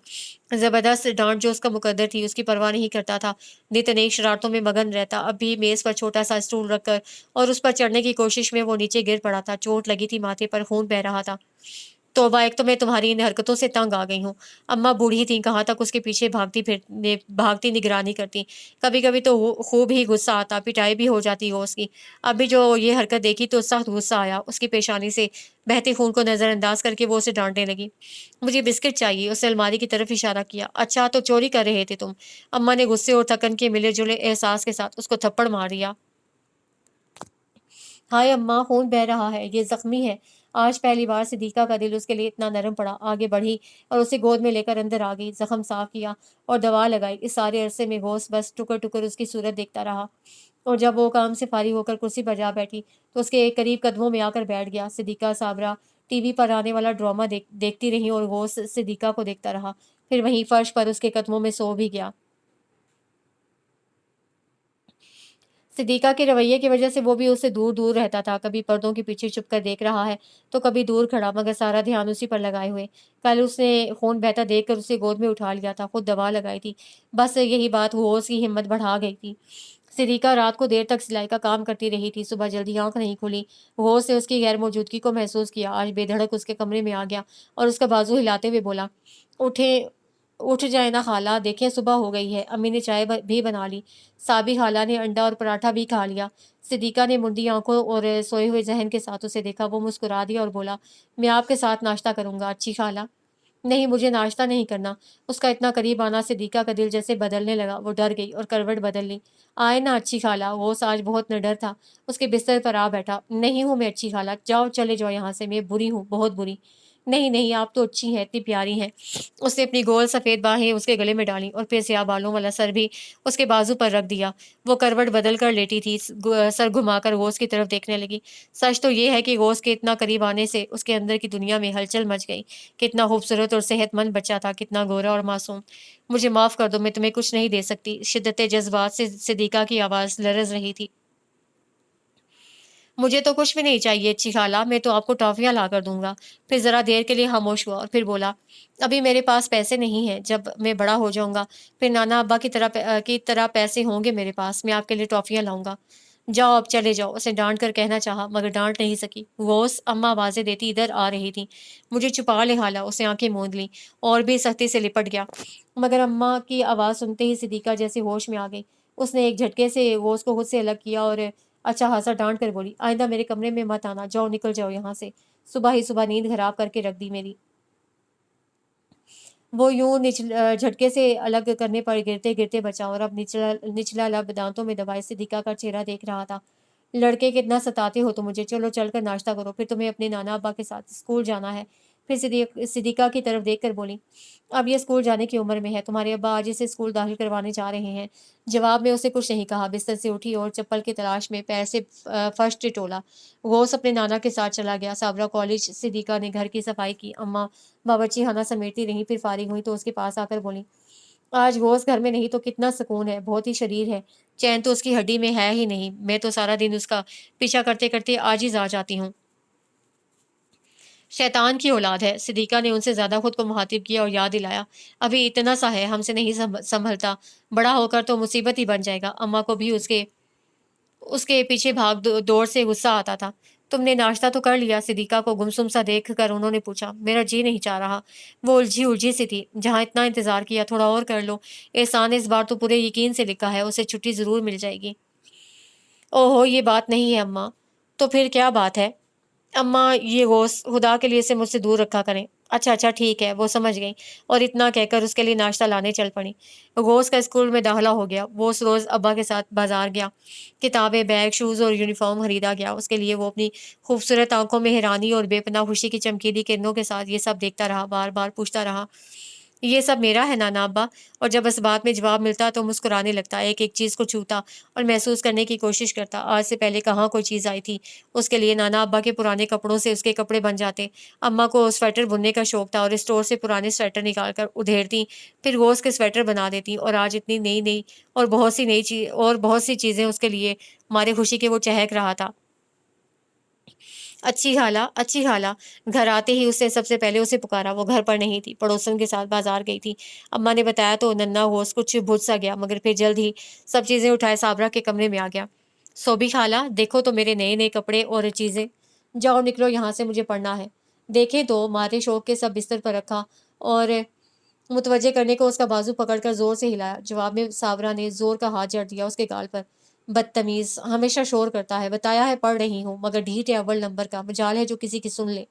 ज़बरदस्त डांट जो उसका मुकद्दर थी, उसकी परवाह नहीं करता था। नित नई शरारतों में मगन रहता। अब भी मेज़ पर छोटा सा स्टूल रखकर और उस पर चढ़ने की कोशिश में वो नीचे गिर पड़ा था। चोट लगी थी माथे पर, खून बह रहा था। तौबा! एक तो मैं तुम्हारी इन हरकतों से तंग आ गई हूँ। अम्मा बूढ़ी थीं, कहाँ तक उसके पीछे भागती निगरानी करतीं। कभी-कभी तो वो खूब ही गुस्सा आता, पिटाई भी हो जाती हो उसकी। अभी जो ये हरकत देखी तो सख्त गुस्सा आया। उसकी पेशानी से बहते खून को नज़रअंदाज करके वो उसे डाँटने लगी। मुझे बिस्किट चाहिए, उसने अलमारी की तरफ इशारा किया। अच्छा, तो चोरी कर रहे थे तुम? अम्मा ने गुस्से और थकन के मिले-जुले एहसास के साथ उसको थप्पड़ मार दिया। हाय अम्मा, खून बह रहा है, ये ज़ख्मी है। आज पहली बार सिद्दीक़ा का दिल उसके लिए इतना नरम पड़ा। आगे बढ़ी और उसे गोद में लेकर अंदर आ गई। ज़ख्म साफ़ किया और दवा लगाई। इस सारे अरसे में घोष बस टुकर-टुकर उसकी सूरत देखता रहा और जब वो काम से फ़ारिग होकर कुर्सी पर जा बैठी, तो उसके करीब कदमों में आकर बैठ गया। सिद्दीक़ा साबरा टीवी पर आने वाला ड्रामा देखती रही और घोष सिद्दीक़ा को देखता रहा। फिर वहीं फ़र्श पर उसके कदमों में सो भी गया। सिद्दीक़ा के रवैये की वजह से वो भी उससे दूर-दूर रहता था, कभी पर्दों के पीछे छुप कर देख रहा है, तो कभी दूर खड़ा मगर सारा ध्यान उसी पर लगाए हुए। कल उसने खून बहता देखकर उसे गोद में उठा लिया था, खुद दवा लगाई थी। बस यही बात होश की हिम्मत बढ़ा गई थी। सिद्दीक़ा रात को देर तक सिलाई का काम करती रही थी, सुबह जल्दी आँख नहीं खुली। होश से उसकी गैर मौजूदगी को महसूस किया, आज बेधड़क उसके कमरे में आ गया और उसका बाजू हिलाते हुए बोला, "उठें, उठ जाए ना खाला, देखें सुबह हो गई है।" अम्मी ने चाय भी बना ली। साबी खाला ने अंडा और पराठा भी खा लिया। सिद्दीक़ा ने मुंदी आंखों और सोए हुए ज़हन के साथ उसे देखा। वो मुस्कुरा दिया और बोला, "मैं आपके साथ नाश्ता करूँगा, अच्छी खाला।" "नहीं, मुझे नाश्ता नहीं करना।" उसका इतना करीब आना सिद्दीक़ा का दिल जैसे बदलने लगा। वो डर गई और करवट बदल ली। "आए ना अच्छी खाला।" वो आज बहुत निडर था। उसके बिस्तर पर आ बैठा। "नहीं हूँ मैं अच्छी खाला, जाओ चले जाओ यहाँ से, मैं बुरी हूँ, बहुत बुरी।" "नहीं, नहीं, आप तो अच्छी हैं, इतनी प्यारी हैं।" उसने अपनी गोल सफ़ेद बाहें उसके गले में डालीं और फिर स्याह बालों वाला सर भी उसके बाजू पर रख दिया। वो करवट बदल कर लेटी थी, सर घुमाकर गौस की तरफ देखने लगी। सच तो ये है कि गौस के इतना करीब आने से उसके अंदर की दुनिया में हलचल मच गई। कितना खूबसूरत और सेहतमंद बच्चा था, कितना गोरा और मासूम। "मुझे माफ़ कर दो, मैं तुम्हें कुछ नहीं दे सकती।" शिद्दत जज़्बात से सिद्दीक़ा की आवाज़ लरज़ रही थी। "मुझे तो कुछ भी नहीं चाहिए अच्छी खाला, मैं तो आपको टॉफ़ियाँ लाकर दूँगा।" फिर ज़रा देर के लिए खामोश हुआ और फिर बोला, "अभी मेरे पास पैसे नहीं हैं, जब मैं बड़ा हो जाऊँगा, फिर नाना अब्बा की तरह पैसे होंगे मेरे पास, मैं आपके लिए टॉफ़ियाँ लाऊँगा। जाओ अब चले जाओ।" उसे डाँट कर कहना चाहा, मगर डाँट नहीं सकी। "गौस" अम्मा आवाज़ें देती इधर आ रही थीं। "मुझे छुपा ले खाला।" उसने आँखें मूंद लीं और भी सख्ती से लिपट गया। मगर अम्मा की आवाज़ सुनते ही सिद्दीक़ा जैसे होश में आ गई। उसने एक झटके से गौस को खुद से अलग किया और अच्छा खासा डाँट कर बोली, "आइंदा मेरे कमरे में मत आना, जाओ निकल जाओ यहाँ से। सुबह ही सुबह नींद खराब करके रख दी मेरी।" वो यूँ झटके से अलग करने पर गिरते-गिरते बचा और अब निचला निचला लब दाँतों में दबाए सिद्दीक़ा का चेहरा देख रहा था। "लड़के कितना सताते हो तुम मुझे, चलो चलकर नाश्ता करो, फिर तुम्हें अपने नाना अब्बा के साथ स्कूल जाना है।" फिर सिद्दीक़ा की तरफ देखकर बोली, "अब ये स्कूल जाने की उम्र में है, तुम्हारे अब्बा आज इसे स्कूल दाखिल करवाने जा रहे हैं।" जवाब में उसे कुछ नहीं कहा, बिस्तर से उठी और चप्पल की तलाश में पैर से फर्श टटोला। गौस अपने नाना के साथ चला गया। साबरा कॉलेज, सिद्दीक़ा ने घर की सफाई की। अम्मा बावर्चीखाना समेटती रहीं, फिर फारिग हुई तो उसके पास आकर बोलीं, "आज गौस घर में नहीं तो कितना सुकून है, बहुत ही शरीर है। चैन तो उसकी हड्डी में है ही नहीं। मैं तो सारा दिन उसका पीछा करते-करते आजिज़ आ जाती हूँ। शैतान की औलाद है।" सिद्दीक़ा ने उनसे ज़्यादा खुद को मुखातिब किया और याद दिलाया, "अभी इतना सा है, हमसे नहीं संभलता, बड़ा होकर तो मुसीबत ही बन जाएगा।" अम्मा को भी उसके उसके पीछे दौड़ से गुस्सा आता था। "तुमने नाश्ता तो कर लिया?" सिद्दीक़ा को गुमसुम सा देख कर उन्होंने पूछा। "मेरा जी नहीं चाह रहा।" वो उलझी-उलझी सी थी। "जहाँ इतना इंतज़ार किया, थोड़ा और कर लो। एहसान इस बार तो पूरे यकीन से लिखा है, उसे छुट्टी ज़रूर मिल जाएगी।" "ओहो! ये बात नहीं है अम्मा।" "तो फिर क्या बात है?" "अम्मा, ये गौस खुदा के लिए इसे मुझसे दूर रखा करें।" "अच्छा, अच्छा, ठीक है।" वो समझ गईं और इतना कहकर उसके लिए नाश्ता लाने चल पड़ीं। गौस का स्कूल में दाखिला हो गया। वो उस रोज़ अब्बा के साथ बाज़ार गया। किताबें, बैग, शूज़ और यूनिफ़ॉर्म खरीदा गया। उसके लिए वो अपनी खूबसूरत आँखों में हैरानी और बेपनाह खुशी की चमकीली किरणों के साथ ये सब देखता रहा, बार-बार पूछता रहा, "ये सब मेरा है नाना अब्बा?" और जब इस बात में जवाब मिलता तो मुस्कुराने लगता, एक-एक चीज़ को छूता और महसूस करने की कोशिश करता। आज से पहले कहाँ कोई चीज़ आई थी उसके लिए। नाना अब्बा के पुराने कपड़ों से उसके कपड़े बन जाते। अम्मा को स्वेटर बुनने का शौक था और स्टोर से पुराने स्वेटर निकाल कर उधेड़ती, फिर वो उसके स्वेटर बना देती और आज इतनी नई-नई और बहुत सी चीज़ें उसके लिए मारे खुशी के वो चहक रहा था। "अच्छी खाला, अच्छी खाला।" घर आते ही उसने सबसे पहले उसे पुकारा। वो घर पर नहीं थी, पड़ोसन के साथ बाज़ार गई थी। अम्मा ने बताया तो नन्हा होश कुछ बुझ सा गया, मगर फिर जल्द ही सब चीज़ें उठाए साबरा के कमरे में आ गया। "सोबी खाला, देखो तो मेरे नए-नए कपड़े और चीज़ें। जाओ निकलो यहाँ से, मुझे पढ़ना है।" देखें तो मारे शौक के सब बिस्तर पर रखा और मुतवज्जे करने को उसका बाजू पकड़कर ज़ोर से हिलाया। जवाब में साबरा ने ज़ोर का हाथ जड़ दिया उसके गाल पर। "बदतमीज़, हमेशा शोर करता है, बताया है पढ़ रही हूँ, मगर ढीठ है अव्वल नंबर का, मजाल है जो किसी की सुन ले।"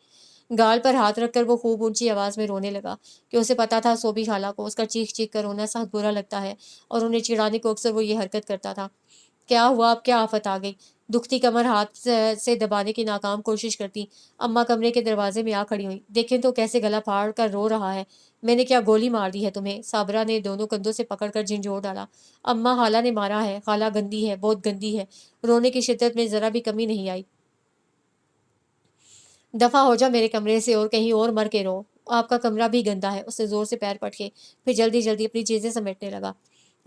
गाल पर हाथ रखकर वो खूब ऊँची आवाज़ में रोने लगा कि उसे पता था सोबी खाला को उसका चीख-चीख कर रोना सख्त बुरा लगता है और उन्हें चिढ़ाने को अक्सर वो ये हरकत करता था। क्या हुआ, अब क्या आफ़त आ गई? दुखती कमर हाथ से दबाने की नाकाम कोशिश करती, अम्मा कमरे के दरवाजे में आ खड़ी हुई। "देखें तो कैसे गला फाड़ कर रो रहा है। मैंने क्या गोली मार दी है तुम्हें?" साबरा ने दोनों कंधों से पकड़कर झिंझोर डाला। "अम्मा, खाला ने मारा है। खाला गंदी है, बहुत गंदी है।" रोने की शिद्दत में ज़रा भी कमी नहीं आई। "दफ़ा हो जा मेरे कमरे से और कहीं और मर के रो। आपका कमरा भी गंदा है।" उसने ज़ोर से पैर पटके, फिर जल्दी-जल्दी अपनी चीज़ें समेटने लगा।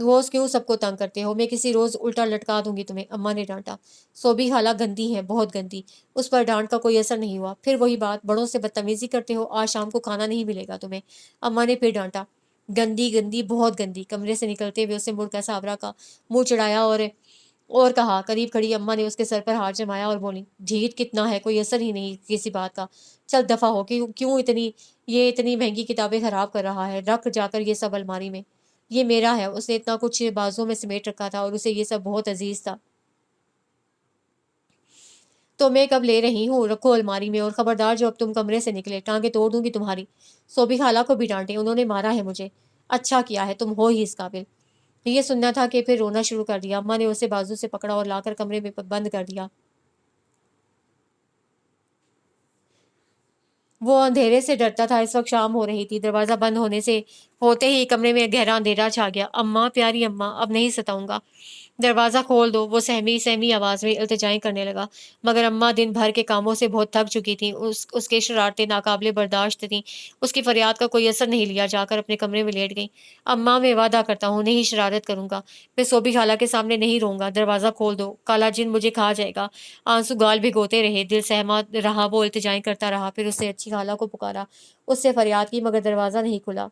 रोज क्यों सबको तंग करते हो, मैं किसी रोज उल्टा लटका दूंगी तुम्हें, अम्मा ने डांटा। सोबी खाला गंदी है, बहुत गंदी। उस पर डांट का कोई असर नहीं हुआ। फिर वही बात, बड़ों से बदतमीजी करते हो, आज शाम को खाना नहीं मिलेगा तुम्हें, अम्मा ने फिर डांटा। गंदी गंदी बहुत गंदी। कमरे से निकलते हुए उसने मुड़कर साबरा का मुंह चढ़ाया और कहा। करीब खड़ी अम्मा ने उसके सर पर हाथ जमाया और बोली, ढीठ कितना है, कोई असर ही नहीं किसी बात का। चल दफा हो, क्यों क्यों इतनी महंगी किताबें खराब कर रहा है, रख जाकर ये सब अलमारी में। ये मेरा है। उसने इतना कुछ बाजुओं में समेट रखा था और उसे ये सब बहुत अजीज था। तो मैं कब ले रही हूँ, रखो अलमारी में, और खबरदार जो अब तुम कमरे से निकले टांगे तोड़ दूंगी तुम्हारी। सोबी खाला को भी डांटे, उन्होंने मारा है मुझे। अच्छा किया है, तुम हो ही इस काबिल। ये सुनना था कि फिर रोना शुरू कर दिया। अम्मा ने उसे बाजू से पकड़ा और लाकर कमरे में बंद कर दिया। वो अंधेरे से डरता था। इस वक्त शाम हो रही थी। दरवाजा बंद होते ही कमरे में गहरा अंधेरा छा गया। अम्मा, प्यारी अम्मा, अब नहीं सताऊंगा, दरवाज़ा खोल दो, वो सहमी सहमी आवाज़ में इल्तिजाएं करने लगा। मगर अम्मा दिन भर के कामों से बहुत थक चुकी थीं। उसके शरारतें नाकाबिले बर्दाश्त थीं। उसकी फरियाद का कोई असर नहीं लिया। जाकर अपने कमरे में लेट गई। अम्मा, मैं वादा करता हूँ नहीं शरारत करूंगा, मैं सोबी खाला के सामने नहीं रोऊंगा, दरवाज़ा खोल दो, काला जिन मुझे खा जाएगा। आंसू गाल भिगोते रहे, दिल सहमा रहा, वो इल्तिजाएं करता रहा। फिर उसने अच्छी खाला को पुकारा, उससे फरियाद की, मगर दरवाज़ा नहीं खुला।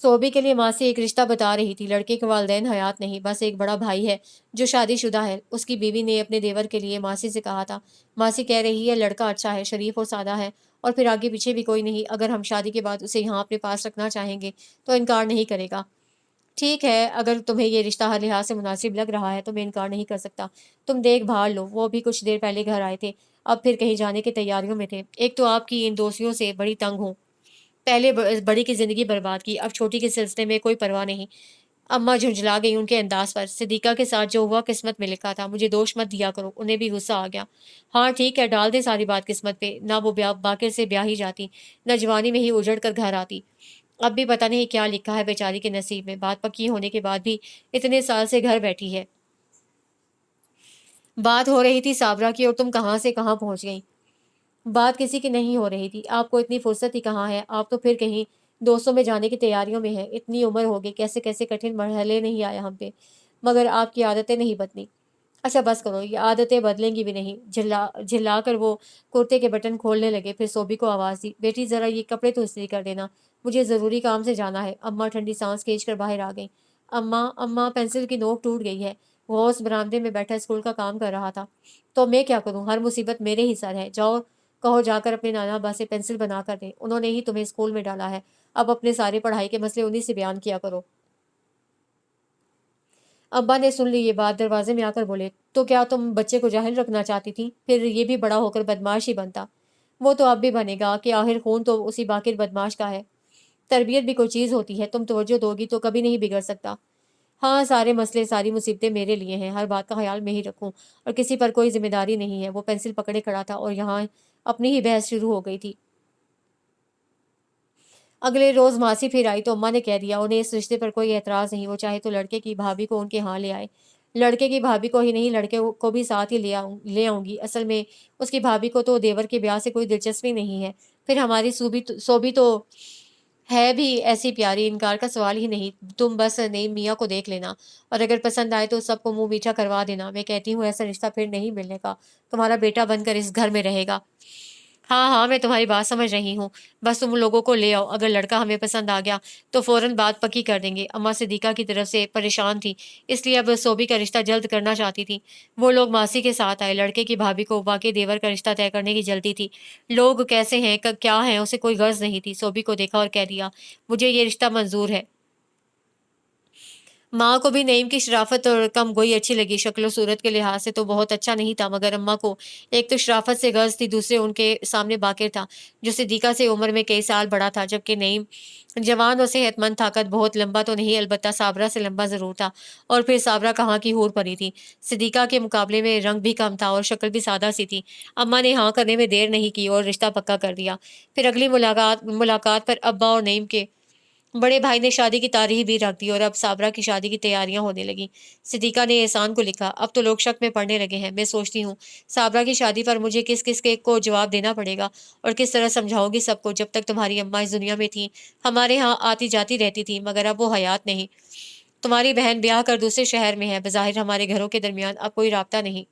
सोबी के लिए मासी एक रिश्ता बता रही थी। लड़के के वालिदैन हयात नहीं, बस एक बड़ा भाई है जो शादीशुदा है। उसकी बीवी ने अपने देवर के लिए मासी से कहा था। मासी कह रही है लड़का अच्छा है, शरीफ और सादा है, और फिर आगे पीछे भी कोई नहीं। अगर हम शादी के बाद उसे यहाँ अपने पास रखना चाहेंगे तो इनकार नहीं करेगा। ठीक है, अगर तुम्हें ये रिश्ता हर लिहाज से मुनासिब लग रहा है तो मैं इनकार नहीं कर सकता। तुम देख भाल लो, वो भी कुछ देर पहले घर आए थे, अब फिर कहीं जाने की तैयारियों में थे। एक तो आपकी इन दोस्तियों से बड़ी तंग हूँ। पहले बड़ी की ज़िंदगी बर्बाद की, अब छोटी के सिलसिले में कोई परवाह नहीं। अम्मा झुंझला गई उनके अंदाज पर। सिद्दीक़ा के साथ जो हुआ किस्मत में लिखा था, मुझे दोष मत दिया करो। उन्हें भी गुस्सा आ गया। हाँ ठीक है, डाल दे सारी बात किस्मत पे। ना वो बाकिर से ब्याह ही जाती, न जवानी में ही उजड़ कर घर आती। अब भी पता नहीं क्या लिखा है बेचारी के नसीब में। बात पक्की होने के बाद भी इतने साल से घर बैठी है। बात हो रही थी साबरा की, और तुम कहाँ से कहाँ पहुंच गई। बात किसी की नहीं हो रही थी। आपको इतनी फुर्सत ही कहाँ है, आप तो फिर कहीं दोस्तों में जाने की तैयारियों में हैं। इतनी उम्र हो गई, कैसे कैसे कठिन मरहले नहीं आए हम पे, मगर आपकी आदतें नहीं बदली। अच्छा बस करो, ये आदतें बदलेंगी भी नहीं। झिल्ला झिल्ला कर वो कुर्ते के बटन खोलने लगे। फिर सोबी को आवाज़ दी, बेटी ज़रा ये कपड़े तो इस्त्री कर देना, मुझे ज़रूरी काम से जाना है। अम्मा ठंडी सांस खींच कर बाहर आ गई। अम्मा अम्मा, पेंसिल की नोक टूट गई है। वो उस बरामदे में बैठा स्कूल का काम कर रहा था। तो मैं क्या करूं, हर मुसीबत मेरे ही सर है। जाओ, कहो जाकर अपने नाना अब्बा से पेंसिल बना कर दें, उन्होंने ही तुम्हें स्कूल में डाला है। अब अपने सारे पढ़ाई के मसले उन्हीं से बयान किया करो। अब्बा ने सुन ली ये बात, दरवाजे में आकर बोले, तो क्या तुम बच्चे को जाहिल रखना चाहती थी, फिर ये भी बड़ा होकर बदमाश ही बनता। वो तो अब भी बनेगा कि आखिर खून तो उसी बाकिर बदमाश का है। तरबियत भी कोई चीज़ होती है, तुम तवज्जो दोगी तो कभी नहीं बिगड़ सकता। हाँ, सारे मसले सारी मुसीबतें मेरे लिए हैं, हर बात का ख्याल मैं ही रखूं, और किसी पर कोई जिम्मेदारी नहीं है। वो पेंसिल पकड़े खड़ा था और यहाँ अपनी ही बहस शुरू हो गई थी। अगले रोज मासी फिर आई तो अम्मा ने कह दिया उन्हें इस रिश्ते पर कोई एतराज नहीं, वो चाहे तो लड़के की भाभी को उनके यहाँ ले आए। लड़के की भाभी को ही नहीं, को भी साथ ही ले आऊंगी। असल में उसकी भाभी को तो देवर के ब्याह से कोई दिलचस्पी नहीं है। फिर हमारी सोबी तो है भी ऐसी प्यारी, इनकार का सवाल ही नहीं। तुम बस नईम मियाँ को देख लेना, और अगर पसंद आए तो सबको मुंह मीठा करवा देना। मैं कहती हूँ ऐसा रिश्ता फिर नहीं मिलने का, तुम्हारा बेटा बनकर इस घर में रहेगा। हाँ हाँ, मैं तुम्हारी बात समझ रही हूँ, बस तुम लोगों को ले आओ। अगर लड़का हमें पसंद आ गया तो फौरन बात पक्की कर देंगे। अम्मा सिद्दीक़ा की तरफ से परेशान थी, इसलिए अब सोबी का रिश्ता जल्द करना चाहती थी। वो लोग मासी के साथ आए। लड़के की भाभी को वाकई देवर का रिश्ता तय करने की जल्दी थी। लोग कैसे हैं, क्या हैं, उसे कोई गर्ज नहीं थी। सोबी को देखा और कह दिया, मुझे ये रिश्ता मंजूर है। माँ को भी नईम की शराफत और कम गोई अच्छी लगी। शक्ल सूरत के लिहाज से तो बहुत अच्छा नहीं था, मगर अम्मा को एक तो शराफत से गर्ज थी, दूसरे उनके सामने बाकिर था जो सिद्दीक़ा से उम्र में कई साल बड़ा था, जबकि नईम जवान और सेहतमंद था। कद बहुत लंबा तो नहीं, अलबत्ता साबरा से लंबा जरूर था। और फिर साबरा कहाँ की हूर परी थी। सिद्दीक़ा के मुकाबले में रंग भी कम था और शक्ल भी सादा सी थी। अम्मा ने हाँ करने में देर नहीं की और रिश्ता पक्का कर दिया। फिर अगली मुलाकात मुलाकात पर अब्बा और नईम के बड़े भाई ने शादी की तारीख भी रख दी और अब साबरा की शादी की तैयारियां होने लगी। सिद्दीका ने एहसान को लिखा, अब तो लोग शक में पड़ने लगे हैं। मैं सोचती हूँ साबरा की शादी पर मुझे किस किस के को जवाब देना पड़ेगा और किस तरह समझाऊंगी सबको। जब तक तुम्हारी अम्मा इस दुनिया में थी हमारे यहाँ आती जाती रहती थी, मगर अब वो हयात नहीं। तुम्हारी बहन ब्याह कर दूसरे शहर में है, बज़ाहिर हमारे घरों के दरमियान अब कोई राब्ता नहीं।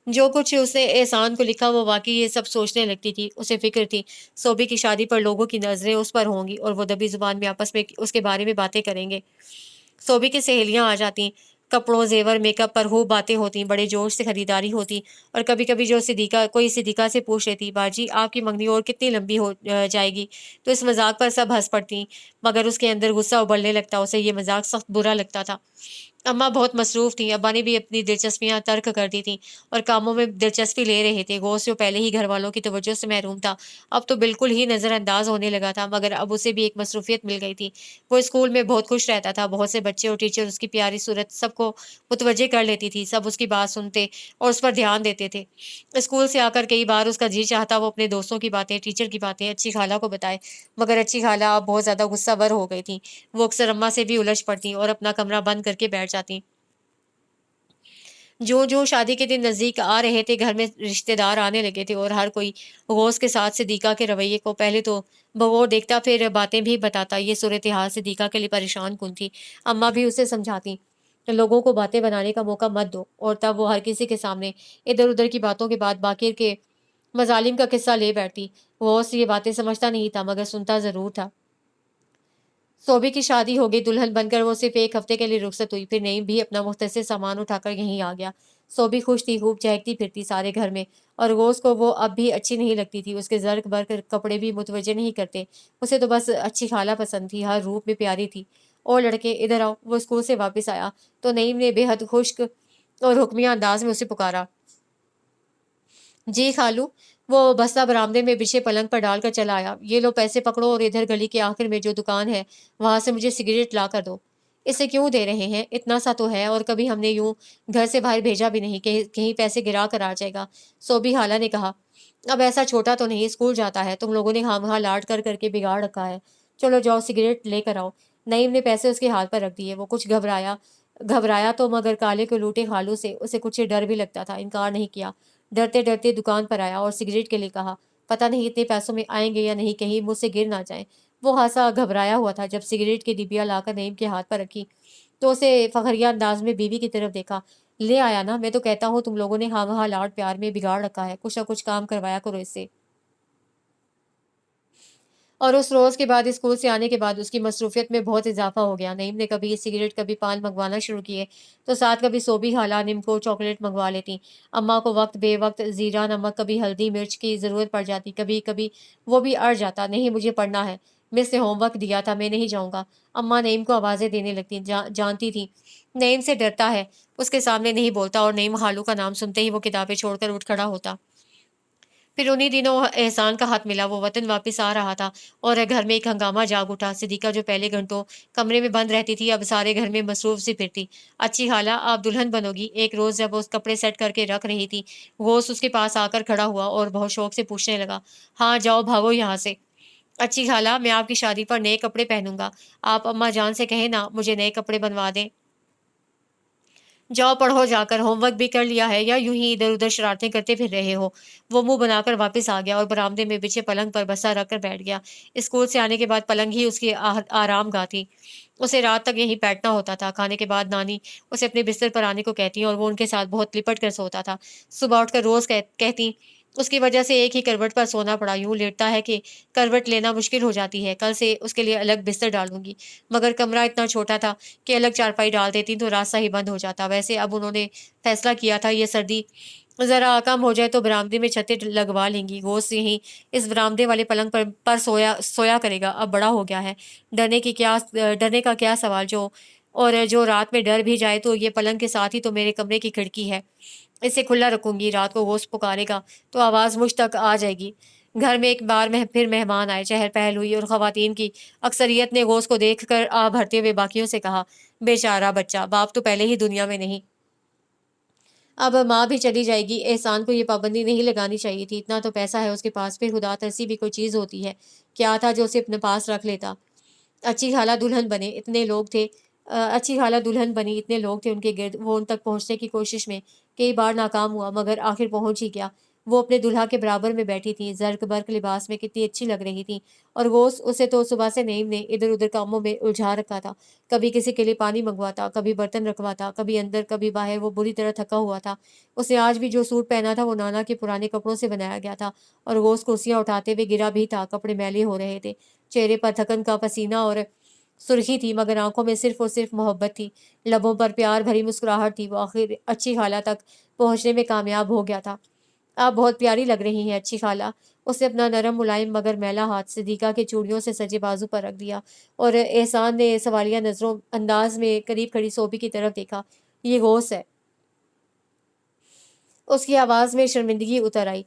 जो कुछ उसने एहसान को लिखा वो वाकई ये सब सोचने लगती थी। उसे फिक्र थी सोबी की शादी पर लोगों की नजरें उस पर होंगी और वो दबी जुबान में आपस में उसके बारे में बातें करेंगे। सोबी की सहेलियां आ जाती, कपड़ों जेवर मेकअप पर खूब बातें होती, बड़े जोश से खरीदारी होती। और कभी कभी जो सिद्दीका से पूछ लेती, बाजी आपकी मंगनी और कितनी लंबी हो जाएगी, तो इस मजाक पर सब हंस पड़ती। मगर उसके अंदर गुस्सा उबलने लगता, उसे ये मजाक सख्त बुरा लगता था। अम्मा बहुत मसरूफ थी, अब्बा ने भी अपनी दिलचस्पियां तर्क कर दी थी और कामों में दिलचस्पी ले रहे थे। गौस जो पहले ही घर वालों की तवज्जो से महरूम था, अब तो बिल्कुल ही नज़रअंदाज होने लगा था। मगर अब उसे भी एक मसरूफियत मिल गई थी। वो स्कूल में बहुत खुश रहता था, बहुत से बच्चे और टीचर उसकी प्यारी सूरत सबको मुतवज्जे कर लेती थी। सब उसकी बात सुनते और उस पर ध्यान देते थे। स्कूल से आकर कई बार उसका जी चाहता वो अपने दोस्तों की बातें, टीचर की बातें अच्छी खाला को बताए, मगर अच्छी खाला अब बहुत ज़्यादा गुस्सा वर हो गई थी। वो अक्सर अम्मा से भी उलझ पड़ती और अपना कमरा बंद करके बैठ जाती। जो जो शादी के दिन नज़दीक आ रहे थे, घर में रिश्तेदार आने लगे थे और हर कोई गौस के साथ सिद्दीका के रवैये को पहले तो बगौर देखता, फिर बातें भी बताता। ये सूरत हाल सिद्दीका के लिए परेशान कुन थी। अम्मा भी उसे समझाती, लोगों को बातें बनाने का मौका मत दो। और तब वो हर किसी के सामने इधर उधर की बातों के बाद बाकिर के मजालिम का किस्सा ले बैठती। गौस ये बातें समझता नहीं था, मगर सुनता जरूर था। सोबी की शादी हो गई, दुल्हन बनकर वो सिर्फ एक हफ्ते के लिए रुखसत हुई। फिर नईम भी अपना मुख्तसर सामान उठाकर यहीं आ गया। सोबी खुश थी, खूब चहकती फिरती सारे घर में। और रोज को वो अब भी अच्छी नहीं लगती थी। उसके जर्क बर्क कपड़े भी मुतवज्जे नहीं करते। उसे तो बस अच्छी खाला पसंद थी, हर रूप में प्यारी थी। और लड़के इधर आओ। वो स्कूल से वापस आया तो नईम ने बेहद खुश्क और हुक्मिया अंदाज में उसे पुकारा, जी खालू। वो बस्ता बरामदे में बिछे पलंग पर डालकर चला आया। ये लो पैसे पकड़ो और इधर गली के आखिर में जो दुकान है वहां से मुझे सिगरेट ला कर दो। इसे क्यों दे रहे हैं, इतना सा तो है, और कभी हमने यूं घर से बाहर भेजा भी नहीं कि कहीं पैसे गिरा कर आ जाएगा। सोबी हाला ने कहा, अब ऐसा छोटा तो नहीं, स्कूल जाता है, तुम लोगों ने खामखा लाड कर करके बिगाड़ रखा है। चलो जाओ सिगरेट लेकर आओ। नईम ने पैसे उसके हाथ पर रख दिए। वो कुछ घबराया घबराया तो, मगर काले को लूटे खालू से उसे कुछ डर भी लगता था। इनकार नहीं किया। डरते डरते दुकान पर आया और सिगरेट के लिए कहा, पता नहीं इतने पैसों में आएंगे या नहीं, कहीं मुझसे गिर ना जाए। वो हासा घबराया हुआ था। जब सिगरेट की डिबिया लाकर नईम के हाथ पर रखी तो उसे फखरिया अंदाज में बीवी की तरफ देखा। ले आया ना, मैं तो कहता हूँ तुम लोगों ने खामखा लाड प्यार में बिगाड़ रखा है, कुछ ना कुछ काम करवाया करो इससे। और उस रोज के बाद स्कूल से आने के बाद उसकी मसरूफियत में बहुत इजाफा हो गया। नईम ने कभी सिगरेट कभी पान मंगवाना शुरू किए तो साथ कभी सोबी हाला निम को चॉकलेट मंगवा लेती। अम्मा को वक्त बेवक्त जीरा नमक कभी हल्दी मिर्च की जरूरत पड़ जाती। कभी कभी वो भी अड़ जाता, नहीं मुझे पढ़ना है, मिस ने होमवर्क दिया था, मैं नहीं जाऊंगा। अम्मा नईम को आवाजें देने लगती। जानती थी नईम से डरता है, उसके सामने नहीं बोलता, और नईम खालू का नाम सुनते ही वो किताबें छोड़कर उठ खड़ा होता। फिर उन्हीं दिनों एहसान का हाथ मिला। वो वतन वापस आ रहा था और घर में एक हंगामा जाग उठा। सिद्दीका जो पहले घंटों कमरे में बंद रहती थी, अब सारे घर में मसरूफ सी फिरती। अच्छी खाला आप दुल्हन बनोगी। एक रोज जब वो कपड़े सेट करके रख रही थी, गोश उसके पास आकर खड़ा हुआ और बहुत शौक से पूछने लगा, हाँ जाओ भागो यहाँ से। अच्छी खाला मैं आपकी शादी पर नए कपड़े पहनूंगा, आप अम्मा जान से कहें ना मुझे नए कपड़े बनवा दें। जाओ पढ़ो जाकर, होमवर्क भी कर लिया है या यूं ही इधर उधर शरारतें करते फिर रहे हो। वो मुंह बनाकर वापस आ गया और बरामदे में बिछे पलंग पर बसा रखकर बैठ गया। स्कूल से आने के बाद पलंग ही उसकी आराम गाह थी। उसे रात तक यहीं बैठना होता था। खाने के बाद नानी उसे अपने बिस्तर पर आने को कहती और वो उनके साथ बहुत लिपट कर सोता था। सुबह उठकर रोज कहती उसकी वजह से एक ही करवट पर सोना पड़ा, यूं लेटता है कि करवट लेना मुश्किल हो जाती है। कल से उसके लिए अलग बिस्तर डालूंगी। मगर कमरा इतना छोटा था कि अलग चारपाई डाल देती तो रास्ता ही बंद हो जाता। वैसे अब उन्होंने फैसला किया था ये सर्दी जरा कम हो जाए तो बरामदे में छतें लगवा लेंगी। गोश्त यहीं इस बरामदे वाले पलंग पर सोया सोया करेगा। अब बड़ा हो गया है, डरने का क्या सवाल। जो रात में डर भी जाए तो ये पलंग के साथ ही तो मेरे कमरे की खिड़की है, इसे खुला रखूंगी। रात को गोश्त पुकारेगा तो आवाज मुझ तक आ जाएगी। घर में एक बार फिर मेहमान आए। चहल पहल हुई और खवातीन की अक्सरियत ने गोश्त को देखकर आ भरते हुए बाकियों से कहा, बेचारा बच्चा, बाप तो पहले ही दुनिया में नहीं। اب ماں بھی چلی جائے گی، احسان کو یہ پابندی نہیں لگانی چاہیے تھی، اتنا تو پیسہ ہے اس کے پاس، پھر خدا ترسی بھی کوئی چیز ہوتی ہے، کیا تھا جو اسے اپنے پاس رکھ لیتا۔ اچھی خالہ دلہن بنے اتنے لوگ تھے اچھی خالہ دلہن بنی اتنے لوگ تھے ان کے گرد، وہ ان تک پہنچنے کی کوشش میں کئی بار ناکام ہوا، مگر آخر پہنچ ہی گیا۔ وہ اپنے دلہا کے برابر میں بیٹھی تھی، زرق برق لباس میں کتنی اچھی لگ رہی تھی، اور وہ اسے تو صبح سے نعیم نے ادھر ادھر کاموں میں الجھا رکھا تھا، کبھی کسی کے لیے پانی منگواتا، کبھی برتن رکھواتا، کبھی اندر کبھی باہر، وہ بری طرح تھکا ہوا تھا۔ اس نے آج بھی جو سوٹ پہنا تھا وہ نانا کے پرانے کپڑوں سے بنایا گیا تھا، اور وہ اس کرسیاں اٹھاتے ہوئے گرا بھی تھا، کپڑے میلے ہو رہے تھے، چہرے پر تھکن کا پسینہ اور سرخی تھی، مگر آنکھوں میں صرف اور صرف محبت تھی، لبوں پر پیار بھری مسکراہٹ تھی۔ وہ آخر اچھی خالہ تک پہنچنے میں کامیاب ہو گیا تھا۔ آپ بہت پیاری لگ رہی ہیں اچھی خالہ۔ اس نے اپنا نرم ملائم مگر میلا ہاتھ صدیقہ کے چوڑیوں سے سجے بازو پر رکھ دیا، اور احسان نے سوالیہ نظروں انداز میں قریب کھڑی صوبی کی طرف دیکھا۔ یہ غوث ہے۔ اس کی آواز میں شرمندگی اتر آئی۔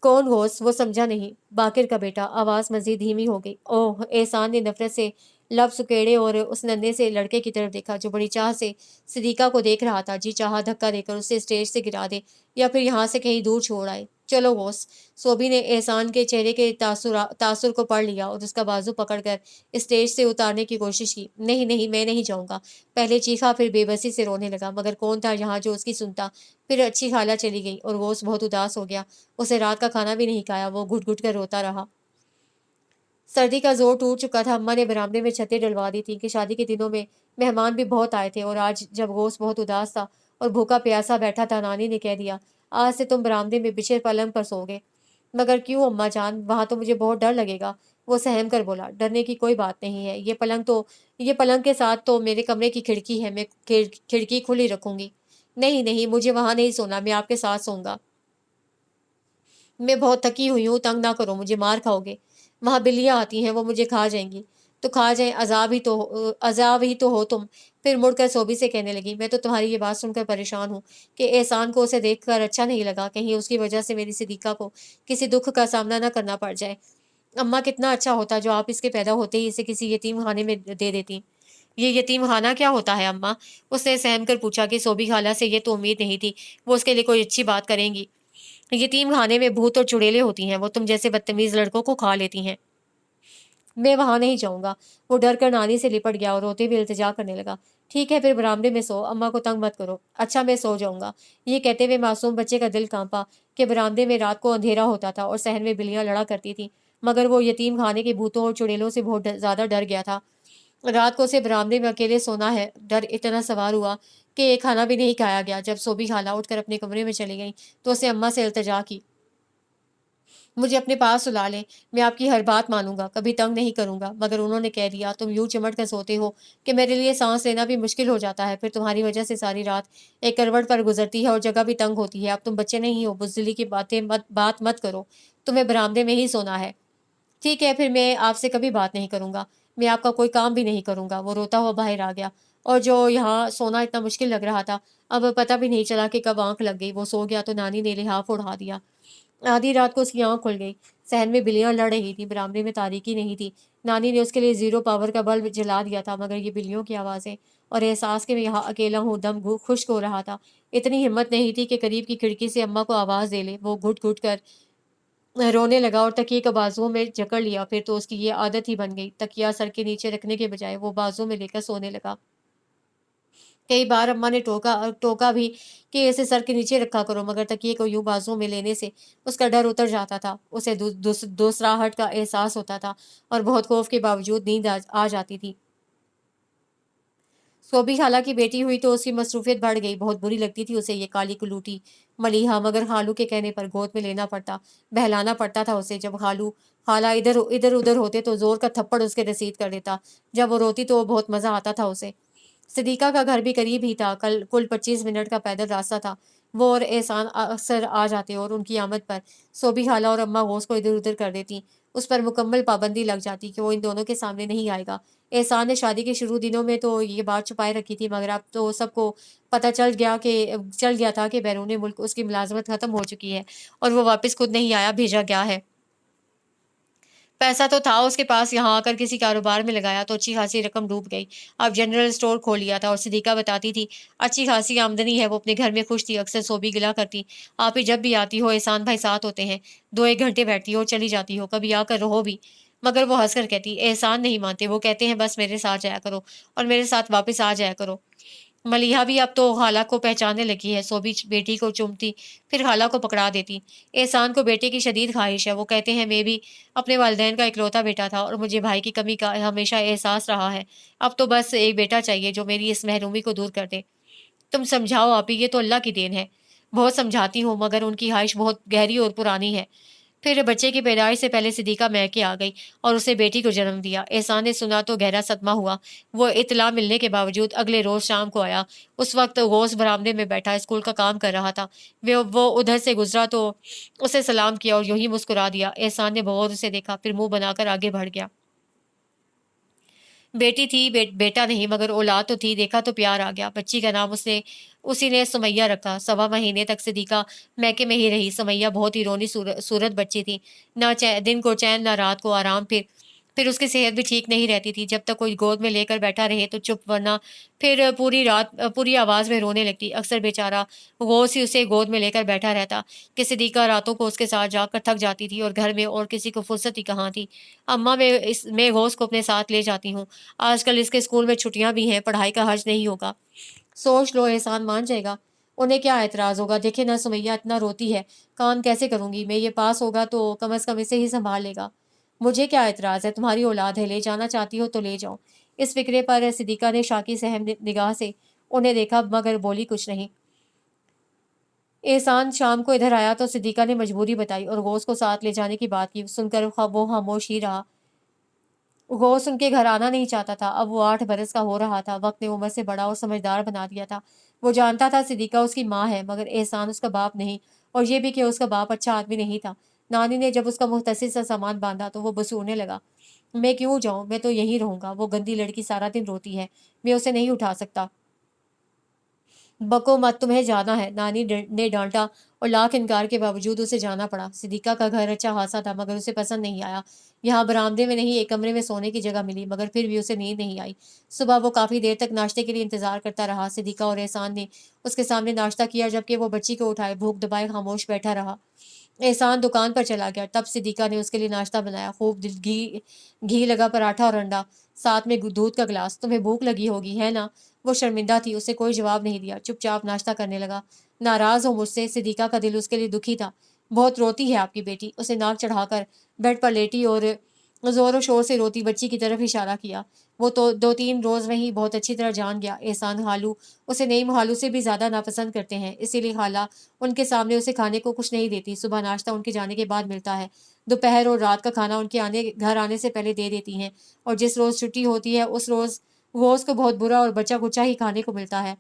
کون غوث؟ وہ سمجھا نہیں۔ باقر کا بیٹا۔ آواز مزید دھیمی ہو گئی۔ اوہ! احسان نے نفرت سے لب سکیڑے اور اس ننھے سے لڑکے کی طرف دیکھا جو بڑی چاہ سے صدیقہ کو دیکھ رہا تھا۔ جی چاہا دھکا دے کر اسے اسٹیج سے گرا دے یا پھر یہاں سے کہیں دور چھوڑ آئے۔ چلو غوث۔ صوبی نے احسان کے چہرے کے تاثر کو پڑھ لیا اور اس کا بازو پکڑ کر اسٹیج سے اتارنے کی کوشش کی۔ نہیں نہیں، میں نہیں جاؤں گا۔ پہلے چیخا، پھر بے بسی سے رونے لگا، مگر کون تھا یہاں جو اس کی سنتا۔ پھر اچھی خالہ چلی گئی اور غوث بہت اداس ہو گیا۔ اسے رات کا کھانا بھی نہیں کھایا، وہ گھٹ گھٹ کر روتا رہا۔ سردی کا زور ٹوٹ چکا تھا۔ اماں نے برآمدے میں چھتیں ڈلوا دی تھیں کہ شادی کے دنوں میں مہمان بھی بہت آئے تھے، اور آج جب غوث بہت اداس تھا اور بھوکا پیاسا بیٹھا تھا، نانی نے کہہ دیا، آج سے تم برآمدے میں بچھے پلنگ پر سو گے۔ مگر کیوں اماں جان؟ وہاں تو مجھے بہت ڈر لگے گا۔ وہ سہم کر بولا، ڈرنے کی کوئی بات نہیں ہے، یہ پلنگ کے ساتھ تو میرے کمرے کی کھڑکی ہے، میں کھڑکی کھلی رکھوں گی۔ نہیں نہیں، مجھے وہاں نہیں سونا، میں آپ کے ساتھ سوں گا۔ میں بہت تھکی ہوئی ہوں، تنگ نہ کرو مجھے، مار کھاؤ گے۔ وہاں بلیاں آتی ہیں، وہ مجھے کھا جائیں گی۔ تو کھا جائیں، عذاب ہی تو ہو تم۔ پھر مڑ کر صوبی سے کہنے لگی، میں تو تمہاری یہ بات سن کر پریشان ہوں کہ احسان کو اسے دیکھ کر اچھا نہیں لگا، کہیں اس کی وجہ سے میری صدیقہ کو کسی دکھ کا سامنا نہ کرنا پڑ جائے۔ اماں کتنا اچھا ہوتا جو آپ اس کے پیدا ہوتے ہی اسے کسی یتیم خانے میں دے دیتی۔ یہ یتیم خانہ کیا ہوتا ہے اماں؟ اس نے سہم کر پوچھا کہ صوبی خالہ سے یہ تو امید نہیں تھی وہ اس کے لیے کوئی اچھی بات کریں گی۔ یتیم خانے میں بھوت اور چڑیلیں ہوتی ہیں، وہ تم جیسے بدتمیز لڑکوں کو کھا لیتی ہیں۔ میں وہاں نہیں جاؤں گا۔ وہ ڈر کر نانی سے لپٹ گیا اور روتے ہوئے التجا کرنے لگا، ٹھیک ہے پھر برآمدے میں سو، اماں کو تنگ مت کرو۔ اچھا میں سو جاؤں گا۔ یہ کہتے ہوئے معصوم بچے کا دل کانپا کہ برآمدے میں رات کو اندھیرا ہوتا تھا اور صحن میں بلیاں لڑا کرتی تھیں، مگر وہ یتیم خانے کے بھوتوں اور چڑیلوں سے بہت زیادہ ڈر گیا تھا۔ رات کو اسے برآمدے میں اکیلے سونا ہے۔ ڈر اتنا سوار ہوا کہ کھانا بھی نہیں کھایا گیا۔ جب صوبی خالہ اٹھ کر اپنے کمرے میں چلی گئیں تو اسے اماں سے التجا کی، مجھے اپنے پاس سلا لیں، میں آپ کی ہر بات مانوں گا، کبھی تنگ نہیں کروں گا۔ مگر انہوں نے کہہ دیا، تم یوں چمٹ کر سوتے ہو کہ میرے لیے سانس لینا بھی مشکل ہو جاتا ہے، پھر تمہاری وجہ سے ساری رات ایک کروٹ پر گزرتی ہے اور جگہ بھی تنگ ہوتی ہے۔ اب تم بچے نہیں ہو، بزدلی کی بات مت کرو، تمہیں برآمدے میں ہی سونا ہے۔ ٹھیک ہے پھر میں آپ سے کبھی بات نہیں کروں گا، میں آپ کا کوئی کام بھی نہیں کروں گا۔ وہ روتا ہوا باہر آ گیا، اور جو یہاں سونا اتنا مشکل لگ رہا تھا اب پتہ بھی نہیں چلا کہ کب آنکھ لگ گئی۔ وہ سو گیا تو نانی نے لحاف اڑا دیا۔ آدھی رات کو اس کی آنکھ کھل گئی۔ صحن میں بلیاں لڑ رہی تھی، برآمدے میں تاریکی نہیں تھی۔ نانی نے اس کے لیے 0 پاور کا بلب جلا دیا تھا، مگر یہ بلیوں کی آوازیں اور احساس کہ میں یہاں اکیلا ہوں دم خشک ہو رہا تھا۔ اتنی ہمت نہیں تھی کہ قریب کی کھڑکی سے اماں کو آواز دے لے۔ وہ گھٹ گھٹ کر رونے لگا اور تکیے کو بازوؤں میں جکڑ لیا۔ پھر تو اس کی یہ عادت ہی بن گئی، تکیہ سر کے نیچے رکھنے کے بجائے وہ بازو میں لے کر سونے لگا۔ کئی بار اماں نے ٹوکا بھی کہ اسے سر کے نیچے رکھا کرو، مگر تکیے کو یوں بازو میں لینے سے اس کا ڈر اتر جاتا تھا۔ اسے دوسراہٹ کا احساس ہوتا تھا اور بہت خوف کے باوجود نیند آ جاتی تھی۔ صوبی خالہ کی بیٹی ہوئی تو اس کی مصروفیت بڑھ گئی، بہت بری لگتی تھی اسے یہ کالی کلوٹی ملیحہ، مگر خالو کے کہنے پر گود میں لینا پڑتا، بہلانا پڑتا تھا اسے۔ جب خالہ ادھر ادھر ہوتے تو زور کا تھپڑ اس کے رسید کر دیتا، جب وہ روتی تو بہت مزہ آتا تھا اسے۔ صدیقہ کا گھر بھی قریب ہی تھا، کل 25 منٹ کا پیدل راستہ تھا۔ وہ اور احسان اکثر آ جاتے اور ان کی آمد پر صوبی خالہ اور اماں غوث کو ادھر ادھر کر دیتی۔ اس پر مکمل پابندی لگ جاتی کہ وہ ان دونوں کے سامنے نہیں آئے گا۔ احسان نے شادی کے شروع دنوں میں تو یہ بات چھپائے رکھی تھی، مگر اب تو سب کو پتہ چل گیا تھا کہ بیرون ملک اس کی ملازمت ختم ہو چکی ہے اور وہ واپس خود نہیں آیا، بھیجا گیا ہے۔ पैसा तो था उसके पास, यहाँ आकर किसी कारोबार में लगाया तो अच्छी खासी रकम डूब गई। अब जनरल स्टोर खोल लिया था और सिद्दीक़ा बताती थी अच्छी खासी आमदनी है, वो अपने घर में खुश थी। अक्सर सोबी गिला करती, आप ही जब भी आती हो एहसान भाई साथ होते हैं, 2-1 घंटे बैठती हो चली जाती हो, कभी आकर रहो भी। मगर वो हंसकर कहती, एहसान नहीं मानते, वो कहते हैं बस मेरे साथ जाया करो और मेरे साथ वापस आ जाया करो। मलिहा भी अब तो खाला को पहचानने लगी है। सोबी बेटी को चूमती, फिर खाला को पकड़ा देती। एहसान को बेटे की शदीद ख्वाहिश है। वो कहते हैं मैं भी अपने वालिदैन का इकलौता बेटा था और मुझे भाई की कमी का हमेशा एहसास रहा है। अब तो बस एक बेटा चाहिए जो मेरी इस महरूमी को दूर कर दे। तुम समझाओ आपी, ये तो अल्लाह की देन है। बहुत समझाती हूँ मगर उनकी ख्वाहिश बहुत गहरी और पुरानी है। फिर बच्चे की पैदाइश से पहले सिद्दीक़ा मैके आ गई और उसे बेटी को जन्म दिया। एहसान ने सुना तो गहरा सदमा हुआ। वो इत्तला मिलने के बावजूद अगले रोज शाम को आया। उस वक्त गौस बरामदे में बैठा स्कूल का काम कर रहा था। वो उधर से गुजरा तो उसे सलाम किया और यूं ही मुस्कुरा दिया। एहसान ने बगौर उसे देखा, फिर मुंह बनाकर आगे बढ़ गया। बेटी थी, बेटा नहीं, मगर औलाद तो थी। देखा तो प्यार आ गया। बच्ची का नाम उसी ने सुमैया रखा। 1.25 महीने तक सिद्दीक़ा मैके में ही रही। सुमैया बहुत ही रोनी सूरत बच्ची थी, ना दिन को चैन ना रात को आराम। फिर उसकी सेहत भी ठीक नहीं रहती थी। जब तक कोई गोद में लेकर बैठा रहे तो चुप, वरना फिर पूरी रात पूरी आवाज़ में रोने लगती। अक्सर बेचारा गौस ही उसे गोद में लेकर बैठा रहता कि सिद्दीक़ा रातों को उसके साथ जाकर थक जाती थी और घर में और किसी को फुर्सत ही कहाँ थी। अम्मा मैं गौस को अपने साथ ले जाती हूँ। आजकल इसके स्कूल में छुट्टियां भी हैं, पढ़ाई का हर्ज नहीं होगा। सोच लो, एहसान मान जाएगा। उन्हें क्या एतराज़ होगा? देखे ना सुमैया इतना रोती है, काम कैसे करूंगी मैं? ये पास होगा तो कम से कम इसे ही संभाल लेगा। मुझे क्या एतराज़ है? तुम्हारी औलाद है, ले जाना चाहती हो तो ले जाओ। इस फिक्रे पर सिद्दीक़ा ने शाकी सहम निगाह से उन्हें देखा मगर बोली कुछ नहीं। एहसान शाम को इधर आया तो सिद्दीक़ा ने मजबूरी बताई और गौस को साथ ले जाने की बात की। सुनकर वो खामोश ही रहा। गौस उनके घर आना नहीं चाहता था। अब वो 8 बरस का हो रहा था। वक्त ने उम्र से बड़ा और समझदार बना दिया था। वो जानता था सिद्दीक़ा उसकी माँ है, मगर एहसान उसका बाप नहीं, और ये भी कि उसका बाप अच्छा आदमी नहीं था। नानी ने जब उसका मुख्तसर सा सामान बांधा तो वो बसूरने लगा, मैं क्यों जाऊं, मैं तो यहीं रहूंगा। वो गंदी लड़की सारा दिन रोती है, मैं उसे नहीं उठा सकता। बको मत, तुम्हें जाना है, नानी ने डांटा और लाख इनकार के बावजूद उसे जाना पड़ा। सिद्दीक़ा का घर अच्छा खासा था मगर उसे पसंद नहीं आया। यहाँ बरामदे में नहीं, एक कमरे में सोने की जगह मिली, मगर फिर भी उसे नींद नहीं आई। सुबह वो काफ़ी देर तक नाश्ते के लिए इंतजार करता रहा। सिद्दीक़ा और एहसान ने उसके सामने नाश्ता किया जबकि वो बच्ची को उठाए भूख दबाए खामोश बैठा रहा। एहसान दुकान पर चला गया। तब सिद्दीक़ा ने उसके लिए नाश्ता बनाया, खूब घी घी लगा पराठा और अंडा, साथ में दूध का गिलास। तुम्हें भूख लगी होगी है ना? वो शर्मिंदा थी, उसे कोई जवाब नहीं दिया, चुपचाप नाश्ता करने लगा। नाराज हो मुझसे? सिद्दीक़ा का दिल उसके लिए दुखी था। बहुत रोती है आपकी बेटी। उसे नाक चढ़ाकर बेड पर लेटी और जोरों शोर से रोती बच्ची की तरफ इशारा किया। वो तो 2-3 रोज वहीं बहुत अच्छी तरह जान गया। एहसान खालू उसे नई मोहालू से भी ज्यादा नापसंद करते हैं, इसीलिए खाला उनके सामने उसे खाने को कुछ नहीं देती। सुबह नाश्ता उनके जाने के बाद मिलता है, दोपहर और रात का खाना उनके घर आने से पहले दे देती हैं, और जिस रोज छुट्टी होती है उस रोज वो उसको बहुत बुरा और बचा कुचा ही खाने को मिलता है।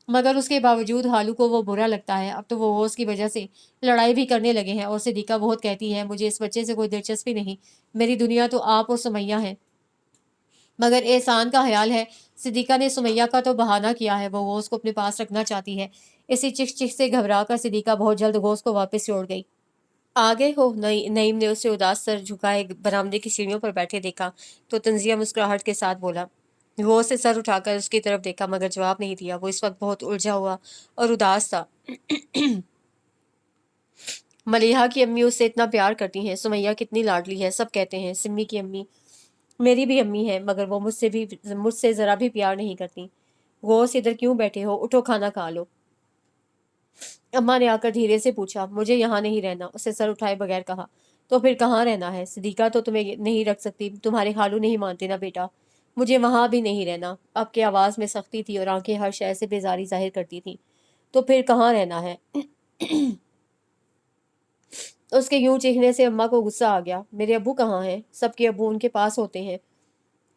मगर उसके बावजूद हालू को वो बुरा लगता है। अब तो वो उसकी वजह से लड़ाई भी करने लगे हैं, और सिद्दीक़ा बहुत कहती है मुझे इस बच्चे से कोई दिलचस्पी नहीं, मेरी दुनिया तो आप और सुमैया है। मगर एहसान का ख्याल है सिद्दीक़ा ने सुमैया का तो बहाना किया है, वो उसको अपने पास रखना चाहती है। इसी चिक चिक से घबरा कर सिद्दीक़ा बहुत जल्द गोश्त को वापस छोड़ गई। आ गए हो? नईम ने उसे उदास सर झुकाए बरामदे की सीढ़ियों पर बैठे देखा तो तंजिया मुस्कुराहट के साथ बोला। वो से सर उठाकर उसकी तरफ देखा मगर जवाब नहीं दिया। वो इस वक्त बहुत उलझा हुआ और उदास था। मलिहा की अम्मी उससे इतना प्यार करती हैं, सुमैया कितनी लाडली है, सब कहते हैं। सिम्मी की अम्मी मेरी भी अम्मी है, मगर वो मुझसे जरा भी प्यार नहीं करती। वो से इधर क्यों बैठे हो, उठो खाना खा लो। अम्मा ने आकर धीरे से पूछा। मुझे यहाँ नहीं रहना, उसे सर उठाए बगैर कहा। तो फिर कहाँ रहना है? सिद्दीक़ा तो तुम्हें नहीं रख सकती, तुम्हारे खालू नहीं मानते ना बेटा। मुझे वहाँ भी नहीं रहना। अब की आवाज़ में सख्ती थी और आंखें हर शय से बेजारी जाहिर करती थी। तो फिर कहाँ रहना है? उसके यूं चीखने से अम्मा को गुस्सा आ गया। मेरे अब्बू कहाँ हैं? सबके अब्बू उनके पास होते हैं,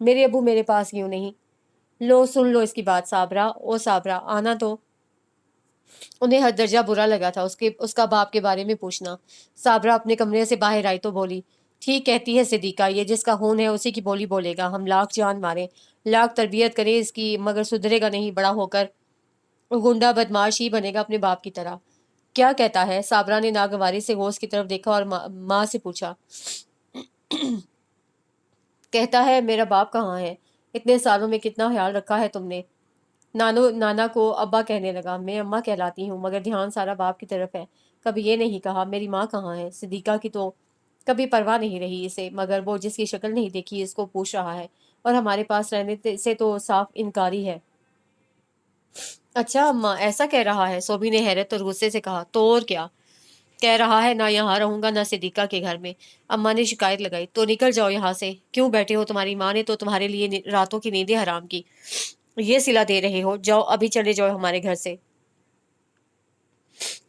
मेरे अब्बू मेरे पास क्यों नहीं? लो सुन लो इसकी बात। साबरा, ओ साबरा, आना तो। उन्हें हर दर्जा बुरा लगा था उसका बाप के बारे में पूछना। साबरा अपने कमरे से बाहर आई तो बोली, ठीक कहती है सिद्दीक़ा, ये जिसका खून है उसी की बोली बोलेगा। हम लाख जान मारे, लाख तरबियत करें इसकी, मगर सुधरेगा नहीं। बड़ा होकर गुंडा बदमाश ही बनेगा अपने बाप की तरह। क्या कहता है? साबरा ने नागवारी से गोश्त की तरफ देखा और माँ से पूछा। کہتا ہے میرا باپ کہاں ہے، اتنے سالوں میں کتنا خیال رکھا ہے تم نے۔ نانا کو ابا کہنے لگا، میں اماں کہلاتی ہوں مگر دھیان سارا باپ کی طرف ہے، کبھی یہ نہیں کہا میری ماں کہاں ہے۔ صدیقہ کی تو کبھی پرواہ نہیں رہی اسے، مگر وہ جس کی شکل نہیں دیکھی اس کو پوچھ رہا ہے، اور ہمارے پاس رہنے سے تو صاف انکاری ہے۔ اچھا اماں ایسا کہہ رہا ہے، سوبی نے حیرت اور غصے سے کہا، تو اور کیا کہہ رہا ہے، نہ یہاں رہوں گا نہ صدیقہ کے گھر میں۔ اماں نے شکایت لگائی، تو نکل جاؤ یہاں سے، کیوں بیٹھے ہو، تمہاری ماں نے تو تمہارے لیے راتوں کی نیندیں حرام کی، یہ صلہ دے رہے ہو، جاؤ ابھی چلے جاؤ ہمارے گھر سے۔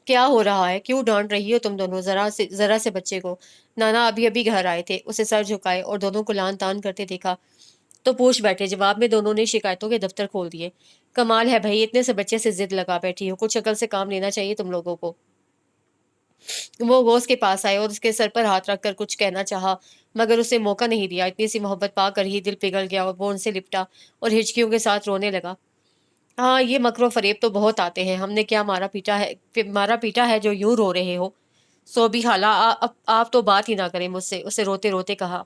کیا ہو رہا ہے، کیوں ڈانٹ رہی ہو تم دونوں، ذرا سے بچے کو۔ نانا ابھی ابھی گھر آئے تھے، اسے سر جھکائے اور دونوں کو لان تان کرتے دیکھا تو پوچھ بیٹھے۔ جواب میں دونوں نے شکایتوں کے دفتر کھول دیے۔ کمال ہے بھائی، اتنے سے بچے سے ضد لگا بیٹھی ہو، کچھ عقل سے کام لینا چاہیے تم لوگوں کو۔ وہ غوث کے پاس آئے اور اس کے سر پر ہاتھ رکھ کر کچھ کہنا چاہا، مگر اسے موقع نہیں دیا۔ اتنی سی محبت پا کر ہی دل پگھل گیا اور وہ ان سے لپٹا اور ہچکیوں کے ساتھ رونے لگا۔ ہاں یہ مکر و فریب تو بہت آتے ہیں، ہم نے کیا مارا پیٹا ہے جو یوں رو رہے ہو۔ صوبی خالہ آپ تو بات ہی نہ کریں مجھ سے، اسے روتے روتے کہا۔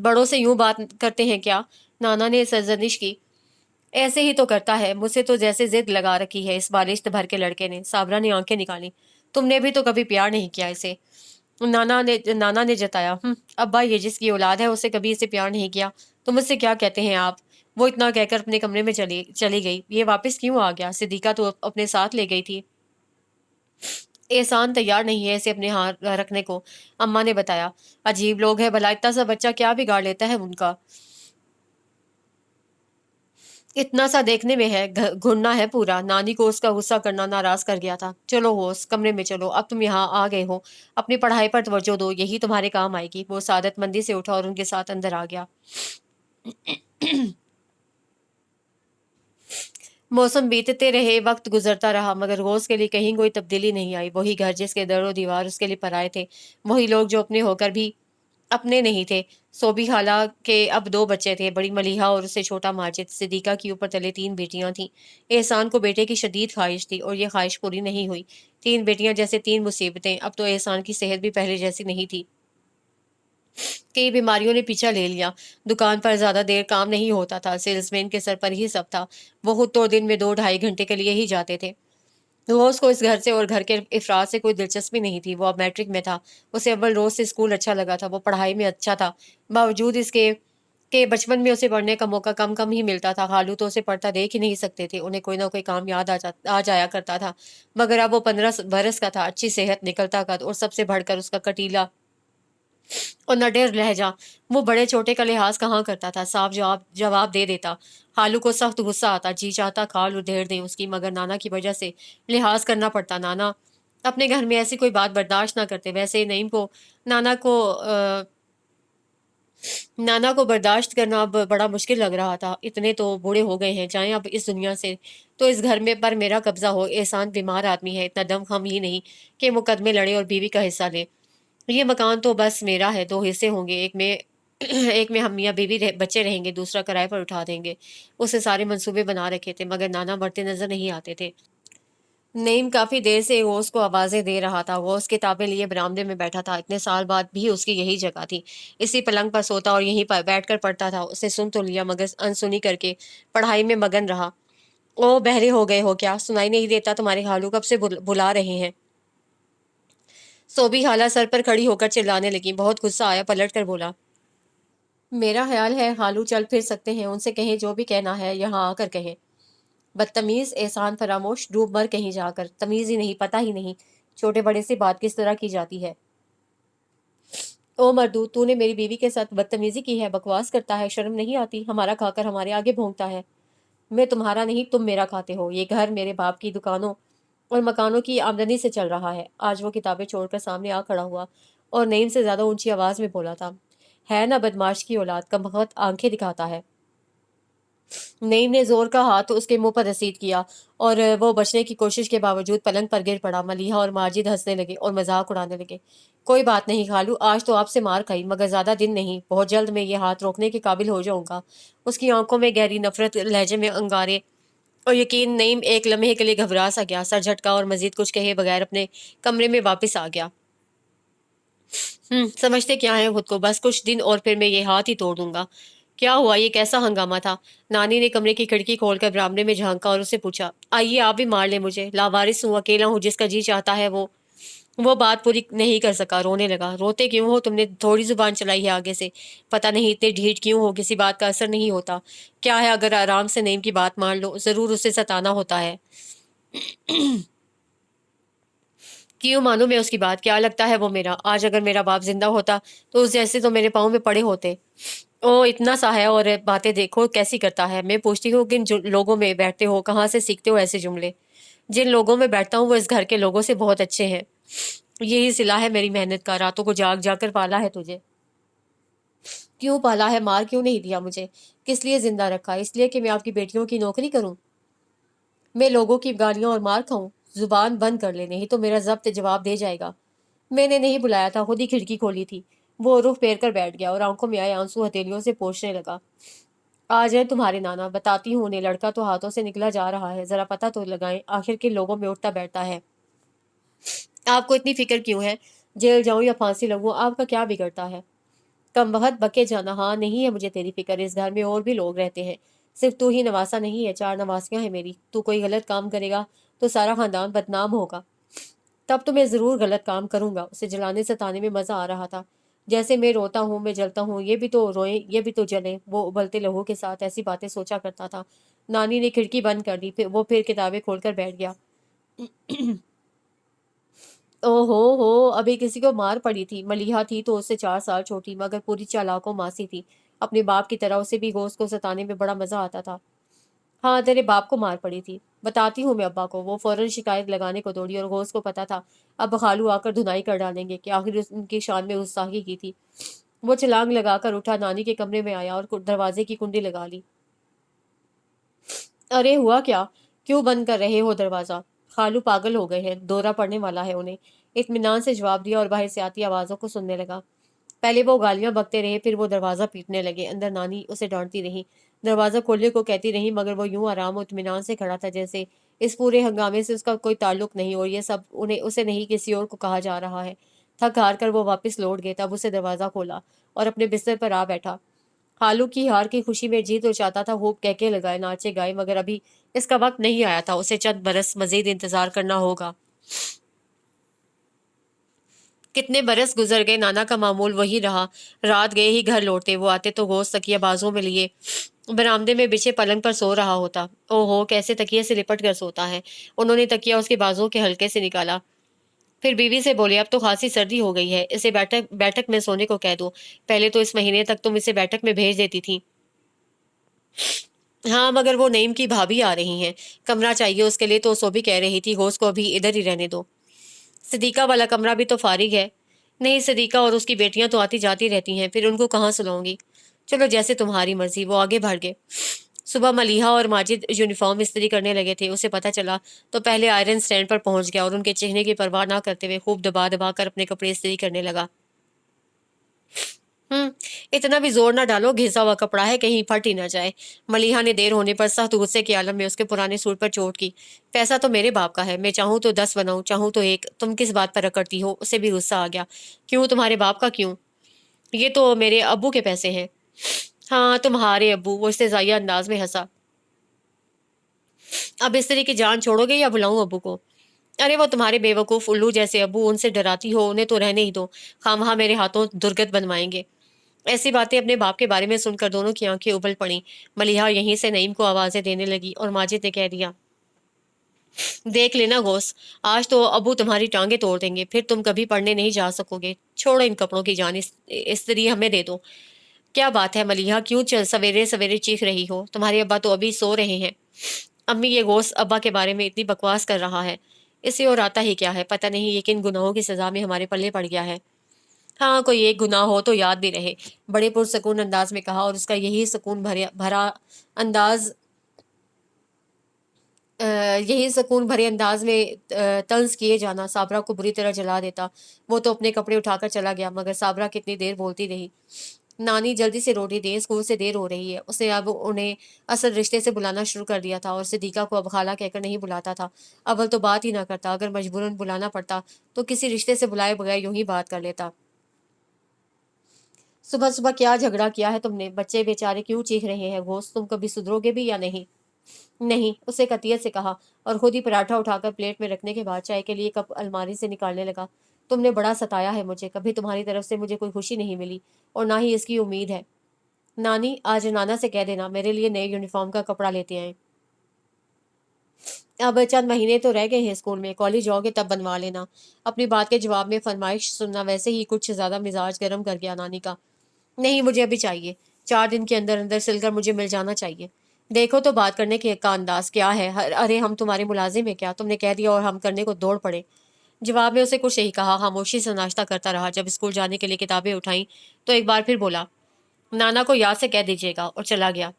بڑوں سے یوں بات کرتے ہیں کیا؟ نانا نے سرزنش کی۔ ایسے ہی تو کرتا ہے، مجھ سے تو جیسے ضد لگا رکھی ہے اس بالشت بھر کے لڑکے نے۔ صابرہ نے آنکھیں نکالی۔ تم نے بھی تو کبھی پیار نہیں کیا اسے۔ نانا نے جتایا، ابا یہ جس کی اولاد ہے اسے کبھی اسے پیار نہیں کیا، تو مجھ سے کیا کہتے ہیں آپ؟ وہ اتنا کہہ کر اپنے کمرے میں چلی گئی۔ یہ واپس کیوں آ گیا؟ صدیقہ تو اپنے ساتھ لے گئی تھی۔ احسان تیار نہیں ہے اسے اپنے ہاں رکھنے کو، اماں نے بتایا۔ عجیب لوگ ہے بھلا، اتنا سا بچہ کیا بگاڑ لیتا ہے ان کا؟ اتنا سا دیکھنے میں ہے، گھننا ہے پورا۔ نانی کو اس کا غصہ کرنا ناراض کر گیا تھا۔ چلو ہوس کمرے میں چلو، اب تم یہاں آ گئے ہو، اپنی پڑھائی پر توجہ دو، یہی تمہارے کام آئے گی۔ وہ سعادت مندی سے اٹھا اور ان کے ساتھ اندر آ گیا۔ موسم بیتتے رہے، وقت گزرتا رہا، مگر غوث کے لیے کہیں کوئی تبدیلی نہیں آئی۔ وہی گھر جس کے در و دیوار اس کے لیے پرائے تھے، وہی لوگ جو اپنے ہو کر بھی اپنے نہیں تھے۔ صوبی خالہ کے اب 2 بچے تھے، بڑی ملیحہ اور اسے چھوٹا ماجد۔ صدیقہ کی اوپر تلے 3 بیٹیاں تھیں۔ احسان کو بیٹے کی شدید خواہش تھی اور یہ خواہش پوری نہیں ہوئی۔ 3 بیٹیاں جیسے 3 مصیبتیں۔ اب تو احسان کی صحت بھی پہلے جیسی نہیں تھی، کئی بیماریوں نے پیچھا لے لیا۔ دکان پر زیادہ دیر کام نہیں ہوتا تھا، سیلز مین کے سر پر ہی سب تھا۔ وہ خود تو دن میں 2-2.5 گھنٹے کے لیے ہی جاتے تھے۔ روز کو اس گھر سے اور گھر کے افراد سے کوئی دلچسپی نہیں تھی۔ وہ اب میٹرک میں تھا، اسے اول روز سے اسکول اچھا لگا تھا، وہ پڑھائی میں اچھا تھا، باوجود اس کے کہ بچپن میں اسے پڑھنے کا موقع کم ہی ملتا تھا۔ خالو تو اسے پڑھتا دیکھ ہی نہیں سکتے تھے، انہیں کوئی نہ کوئی کام یاد آ جایا کرتا تھا۔ مگر اب وہ 15 برس کا تھا، اچھی صحت، نکلتا قد، اور سب سے بڑھ کر اس کا کٹیلا اور نڈر لہجہ۔ وہ بڑے چھوٹے کا لحاظ کہاں کرتا تھا، صاف جواب دے دیتا۔ خالو کو سخت غصہ آتا، جی چاہتا کھال ادھیڑ دیں اس کی، مگر نانا کی وجہ سے لحاظ کرنا پڑتا۔ نانا اپنے گھر میں ایسی کوئی بات برداشت نہ کرتے۔ ویسے نعیم کو نانا کو برداشت کرنا اب بڑا مشکل لگ رہا تھا۔ اتنے تو بوڑھے ہو گئے ہیں، جائیں اب اس دنیا سے تو اس گھر میں پر میرا قبضہ ہو۔ احسان بیمار آدمی ہے، اتنا دم خم ہی نہیں کہ مقدمے لڑے اور بیوی کا حصہ لے۔ یہ مکان تو بس میرا ہے، 2 حصے ہوں گے، ایک میں ہم میاں بیوی بچے رہیں گے، دوسرا کرائے پر اٹھا دیں گے۔ اسے سارے منصوبے بنا رکھے تھے، مگر نانا مرتے نظر نہیں آتے تھے۔ نعیم کافی دیر سے غوث کو آوازیں دے رہا تھا۔ غوث کتابیں لیے برآمدے میں بیٹھا تھا، اتنے سال بعد بھی اس کی یہی جگہ تھی، اسی پلنگ پر سوتا اور یہیں پر بیٹھ کر پڑھتا تھا۔ اسے سن تو لیا مگر انسنی کر کے پڑھائی میں مگن رہا۔ او بہرے ہو گئے ہو کیا؟ سنائی نہیں دیتا؟ تمہارے خالو کب سے بلا رہے ہیں؟ صوبی خالہ سر پر کھڑی ہو کر چلانے لگی۔ بہت غصہ آیا، پلٹ کر بولا، میرا خیال ہے خالو چل پھر سکتے ہیں، ان سے کہیں جو بھی کہنا ہے یہاں آ کر کہیں۔ بدتمیز، احسان فراموش، ڈوب مر کہیں جا کر، تمیز ہی نہیں، پتہ ہی نہیں چھوٹے بڑے سے بات کس طرح کی جاتی ہے۔ او مردو، تو نے میری بیوی کے ساتھ بدتمیزی کی ہے، بکواس کرتا ہے، شرم نہیں آتی؟ ہمارا کھا کر ہمارے آگے بھونکتا ہے۔ میں تمہارا نہیں، تم میرا کھاتے ہو۔ یہ گھر میرے باپ کی دکانوں اور مکانوں کی آمدنی سے چل رہا ہے۔ آج وہ کتابیں چھوڑ کر سامنے آ کھڑا ہوا اور نعیم سے زیادہ اونچی آواز میں بولا تھا، ہے نا بدماش کی اولاد، کمبخت آنکھیں دکھاتا ہے۔ نعیم نے زور کا ہاتھ اس کے منہ پر رسید کیا اور وہ بچنے کی کوشش کے باوجود پلنگ پر گر پڑا۔ ملیحہ اور ماجد ہنسنے لگے اور مذاق اڑانے لگے۔ کوئی بات نہیں خالو، آج تو آپ سے مار کھائی، مگر زیادہ دن نہیں، بہت جلد میں یہ ہاتھ روکنے کے قابل ہو جاؤں گا۔ اس کی آنکھوں میں گہری نفرت، لہجے میں انگارے اور یقین۔ نعیم ایک لمحے کے لیے گھبرا سا گیا، سر جھٹکا اور مزید کچھ کہے بغیر اپنے کمرے میں واپس آ گیا۔ समझते क्या है खुद को, बस कुछ दिन और फिर मैं ये हाथ ही तोड़ दूंगा। क्या हुआ, ये कैसा हंगामा था? नानी ने कमरे की खिड़की खोलकर बरामदे में झांका और उससे पूछा, आइए आप भी मार ले मुझे, लावारिस हूँ, अकेला हूँ, जिसका जी चाहता है वो बात पूरी नहीं कर सका, रोने लगा। रोते क्यों हो? तुमने थोड़ी जुबान चलाई है आगे से। पता नहीं इतने ढीठ क्यों हो, किसी बात का असर नहीं होता। क्या है, अगर आराम से नईम की बात मान लो, जरूर उसे सताना होता है। क्यों मानूं मैं उसकी बात? क्या लगता है वो मेरा? आज अगर मेरा बाप जिंदा होता तो उस जैसे तो मेरे पाँव में पड़े होते। ओ इतना सा है, और बातें देखो कैसी करता है। मैं पूछती हूँ किन लोगों में बैठते हो, कहाँ से सीखते हो ऐसे जुमले? जिन लोगों में बैठता हूँ वो इस घर के लोगों से बहुत अच्छे हैं। यही सिला है मेरी मेहनत का, रातों को जाग जाकर पाला है तुझे। क्यों पाला है? मार क्यों नहीं दिया मुझे? किस लिए जिंदा रखा? इसलिए कि मैं आपकी बेटियों की नौकरी करूं? मैं लोगों की गालियां और मार खाऊं? जुबान बंद कर ले, नहीं तो मेरा जब्त जवाब दे जाएगा। मैंने नहीं बुलाया था, खुद ही खिड़की खोली थी। वो रुख फेर कर बैठ गया और आंखों में आए आंसू हथेलियों से पोंछने लगा। आज है तुम्हारे नाना, बताती हूँ उन्हें। लड़का तो हाथों से निकला जा रहा है, जरा पता तो लगाएं आखिर किन लोगों में उठता बैठता है। आपको इतनी फिक्र क्यों है? जेल जाऊं या फांसी लगूं, आपका क्या बिगड़ता है? कम बहुत बके जाना। हाँ, नहीं है मुझे तेरी फिक्र। इस घर में और भी लोग रहते हैं, सिर्फ तू ही नवासा नहीं है, 4 नवासियां हैं मेरी। तू कोई गलत काम करेगा तो सारा खानदान बदनाम होगा। तब तो मैं जरूर गलत काम करूंगा। उसे जलाने सताने में मजा आ रहा था। जैसे मैं रोता हूँ, मैं जलता हूँ, ये भी तो रोए, ये भी तो जले। वो उबलते लहू के साथ ऐसी बातें सोचा करता था। नानी ने खिड़की बंद कर दी, फिर किताबें खोलकर बैठ गया। ओहो हो, अभी किसी को मार पड़ी थी। मलीहा थी तो उससे 4 साल छोटी, मगर पूरी चालाको मासी थी। अपने बाप की तरह उसे भी गोश्त को सताने में बड़ा मजा आता था। हाँ, तेरे बाप को मार पड़ी थी, बताती हूँ मैं अब्बा को। वो फौरन शिकायत लगाने को दौड़ी, और गोश्त को पता था अब खालू आकर धुनाई कर डालेंगे कि आखिर उनकी शान में गुस्ताखी की थी। वो छलांग लगाकर उठा, नानी के कमरे में आया और दरवाजे की कुंडी लगा ली। अरे हुआ क्या? क्यों बंद कर रहे हो दरवाजा? खालू पागल हो गए हैं, दौरा पड़ने वाला है उन्हें। इत्मीनान से जवाब दिया और बाहर से आती आवाजों को सुनने लगा। पहले वो गालियां बकते रहे, फिर वो दरवाजा पीटने लगे। अंदर नानी उसे डांटती रही, दरवाजा खोलने को कहती रही, मगर वो यूं आराम और इत्मीनान से खड़ा था जैसे इस पूरे हंगामे से उसका कोई ताल्लुक नहीं, और ये सब उन्हें उसे नहीं किसी और को कहा जा रहा है। थक हार कर वो वापस लौट गए। तब उसे दरवाजा खोला और अपने बिस्तर पर आ बैठा। खालू की हार की खुशी में जी तो चाहता था खूब कहके लगाए, नाचे गाए, मगर अभी इसका वक्त नहीं आया था। उसे चंद बरस मजीद इंतजार करना होगा। कितने बरस गुजर गए, नाना का मामूल वही रहा। रात गए ही घर लौटते। वो आते तो गोश्त तकिया बाजों में लिए बरामदे में बिछे पलंग पर सो रहा होता। ओहो, कैसे तकिए से लिपट कर सोता है। उन्होंने तकिया उसके बाजों के हल्के से निकाला। फिर बीवी से बोले, अब तो खासी सर्दी हो गई है, इसे बैठक बैठक में सोने को कह दो। पहले तो इस महीने तक तुम इसे बैठक में भेज देती थी। हाँ, मगर वो नईम की भाभी आ रही हैं, कमरा चाहिए उसके लिए, तो सो भी कह रही थी गोश्त को अभी इधर ही रहने दो। सदीका वाला कमरा भी तो फारिग है। नहीं, सदीका और उसकी बेटियां तो आती जाती रहती हैं, फिर उनको कहाँ सुलाऊंगी। चलो जैसे तुम्हारी मर्जी। वो आगे बढ़ गए। सुबह मलीहा और माजिद यूनिफॉर्म इस्त्री करने लगे थे। उसे पता चला तो पहले आयरन स्टैंड पर पहुंच गया और उनके चेहरे की परवाह ना करते हुए खूब दबा दबा कर अपने कपड़े इस्त्री करने लगा। हम्म इतना भी जोर ना डालो, घिसा हुआ कपड़ा है, कहीं फट ही ना जाए। मलीहा ने देर होने पर सख्त गुस्से के आलम में उसके पुराने सूट पर चोट की। पैसा तो मेरे बाप का है, मैं चाहूं तो 10 बनाऊं, चाहूं तो एक। तुम किस बात पर अकड़ती हो? उसे भी गुस्सा आ गया। क्यों, तुम्हारे बाप का क्यों? ये तो मेरे अब्बू के पैसे हैं। हाँ, तुम्हारे अब्बू? वो इस्तेज़ाइया अंदाज में हंसा। अब इस तरह की जान छोड़ोगे या बुलाऊं अब्बू को? अरे वो तुम्हारे बेवकूफ उल्लू जैसे अब्बू, उनसे डराती हो, उन्हें तो रहने ही दो। खामखा मेरे हाथों दुर्गत बनवाएंगे। ऐसी बातें अपने बाप के बारे में सुनकर दोनों की आंखें उबल पड़ी। मलिहा यहीं से नईम को आवाजें देने लगी और माजिद ने कह दिया, देख लेना गोस, आज तो अबू तुम्हारी टांगे तोड़ देंगे, फिर तुम कभी पढ़ने नहीं जा सकोगे। छोड़ो इन कपड़ों की जान, इस्त्री हमें दे दो। क्या बात है मलिहा, क्यों सवेरे सवेरे चीख रही हो? तुम्हारे अब्बा तो अभी सो रहे हैं। अम्मी, ये गोस अब्बा के बारे में इतनी बकवास कर रहा है, इसे और आता ही क्या है? पता नहीं ये किन गुनाहों की सजा में हमारे पल्ले पड़ गया है। हाँ, कोई एक गुनाह हो तो याद भी रहे, बड़े पुरसकून अंदाज में कहा, और उसका यही सुकून भरा अंदाज यही सुकून भरे अंदाज में तंज किए जाना साबरा को बुरी तरह जला देता। वो तो अपने कपड़े उठाकर चला गया, मगर साबरा कितनी देर बोलती रही, नानी जल्दी से रोटी दे, स्कूल से देर हो रही है। उसने अब उन्हें असल रिश्ते से बुलाना शुरू कर दिया था, और सिद्दीका को अब खाला कहकर नहीं बुलाता था। अव्वल तो बात ही ना करता, अगर मजबूरन बुलाना पड़ता तो किसी रिश्ते से बुलाए बगैर यूं ही बात कर लेता। सुबह सुबह क्या झगड़ा किया है तुमने? बच्चे बेचारे क्यों चीख रहे हैं? घोष, तुम कभी सुधरोगे भी या नहीं? नहीं, उसने कतियत से कहा और खुद ही पराठा उठाकर प्लेट में रखने के बाद चाय के लिए कप अलमारी से निकालने लगा। तुमने बड़ा सताया है मुझे, कभी तुम्हारी तरफ से मुझे कोई खुशी नहीं मिली और ना ही इसकी उम्मीद है। नानी, आज नाना से कह देना मेरे लिए नए यूनिफॉर्म का कपड़ा लेते आए। अब चंद महीने तो रह गए हैं स्कूल में, कॉलेज जाओगे तब बनवा लेना। अपनी बात के जवाब में फरमाइश सुनना वैसे ही कुछ ज्यादा मिजाज गर्म कर गया नानी का। नहीं, मुझे अभी चाहिए। 4 दिन के अंदर अंदर सिलकर मुझे मिल जाना चाहिए। देखो तो बात करने के का अंदाज क्या है। अरे हम तुम्हारे मुलाजिम हैं क्या? तुमने कह दिया और हम करने को दौड़ पड़े। जवाब में उसे कुछ नहीं कहा, खामोशी से नाश्ता करता रहा। जब स्कूल जाने के लिए किताबें उठाई तो एक बार फिर बोला, नाना को याद से कह दीजिएगा, और चला गया।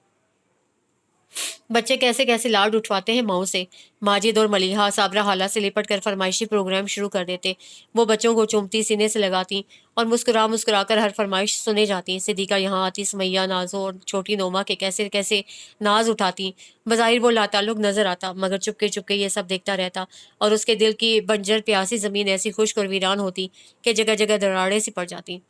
बच्चे कैसे कैसे लाड उठवाते हैं माओ से। माजिद और मलिहा साबरा हाला से लिपट कर फरमाइशी प्रोग्राम शुरू कर देते। वो बच्चों को चूमती, सीने से लगाती और मुस्कुरा मुस्कुरा कर हर फरमाइश सुने जाती। सिद्दीका यहाँ आती, सुमैया, नाजो और छोटी नोमा के कैसे कैसे नाज उठाती। बज़ाहिर वो लाताल्लुक नजर आता, मगर चुपके चुपके ये सब देखता रहता और उसके दिल की बंजर प्यासी जमीन ऐसी खुश्क और वीरान होती कि जगह जगह दरारें सी पड़ जाती।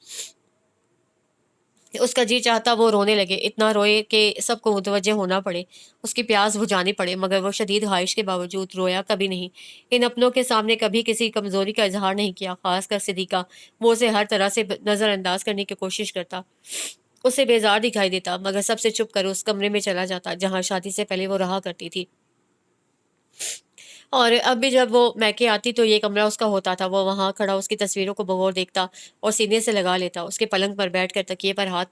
उसका जी चाहता वो रोने लगे, इतना रोए कि सबको मुतवज्जे होना पड़े, उसकी प्यास बुझानी पड़े, मगर वो शदीद ख्वाहिश के बावजूद रोया कभी नहीं। इन अपनों के सामने कभी किसी कमजोरी का इजहार नहीं किया, खासकर सिद्दीका। वो उसे हर तरह से नजरअंदाज करने की कोशिश करता, उसे बेजार दिखाई देता, मगर सबसे चुप कर उस कमरे में चला जाता जहाँ शादी से पहले वो रहा करती थी। और अब भी जब वो मैके आती तो ये कमरा उसका होता था। वो वहाँ खड़ा उसकी तस्वीरों को बगौर देखता और सीने से लगा लेता, उसके पलंग पर बैठकर तकिए पर हाथ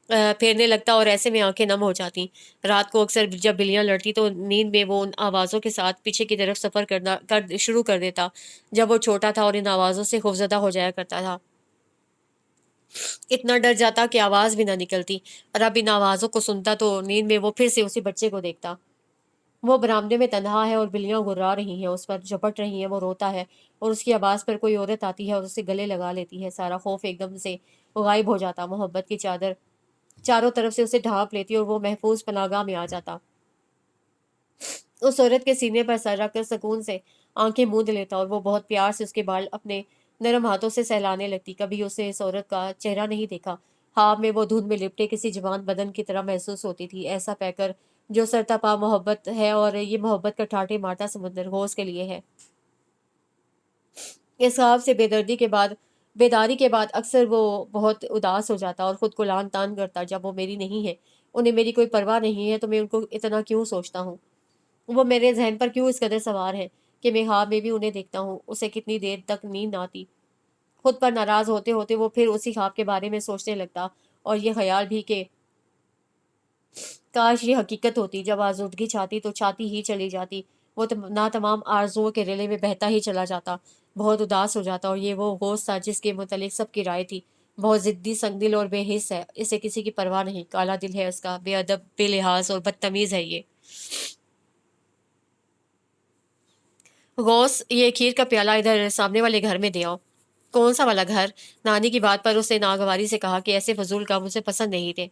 फेरने लगता और ऐसे में आंखें नम हो जाती। रात को अक्सर जब बिल्लियां लड़ती तो नींद में वो उन आवाज़ों के साथ पीछे की तरफ सफ़र करना कर शुरू कर देता। जब वो छोटा था और इन आवाज़ों से खौफजदा हो जाया करता था, इतना डर जाता कि आवाज़ भी ना निकलती। और अब इन आवाज़ों को सुनता तो नींद में वो फिर से उसी बच्चे को देखता। वो बरामदे में तन्हा है और बिल्लियां गुर्रा रही हैं, उस पर झपट रही हैं। वो रोता है और उसकी आवाज़ पर कोई औरत आती है और उसे गले लगा लेती है। सारा खौफ एकदम से गायब हो जाता, मोहब्बत की चादर चारों तरफ से उसे ढांप लेती और वो महफूज पनागाह में आ जाता। उस औरत के सीने पर सर रखकर सुकून से आंखें मूंद लेता और वो बहुत प्यार से उसके बाल अपने नरम हाथों से सहलाने लगती। कभी उसे इस औरत का चेहरा नहीं देखा। ख्वाब में वो धुंध में लिपटे किसी जवान बदन की तरह महसूस होती थी, ऐसा पैकर जो सरतापा मोहब्बत है, और ये मोहब्बत का ठाटे मारता समुंदर वो उसके लिए है। इस ख्वाब से बेदारी के बाद अक्सर वो बहुत उदास हो जाता और खुद को लान तान करता। जब वो मेरी नहीं है, उन्हें मेरी कोई परवाह नहीं है, तो मैं उनको इतना क्यों सोचता हूँ? वो मेरे ज़हन पर क्यों इस कदर सवार है कि मैं ख्वाब में भी उन्हें देखता हूँ? उसे कितनी देर तक नींद आती। खुद पर नाराज़ होते होते वो फिर उसी ख्वाब के बारे में सोचने लगता, और ये ख्याल भी कि काश ये हकीकत होती। जब आज़ूदगी छाती तो छाती ही चली जाती। वो ना तमाम आरज़ुओं के रिले में बहता ही चला जाता, बहुत उदास हो जाता। और ये वो गोश्त था जिसके मुतालिक सबकी राय थी। बहुत ज़िद्दी, संगदिल और बेहिस है, इसे किसी की परवाह नहीं। काला दिल है उसका, बेअदब, बेलिहाज और बदतमीज़ है ये। गौस, ये खीर का प्याला इधर सामने वाले घर में दे आओ। कौन सा वाला घर? नानी की बात पर उसने नागवारी से कहा कि ऐसे फजूल काम उसे पसंद नहीं थे।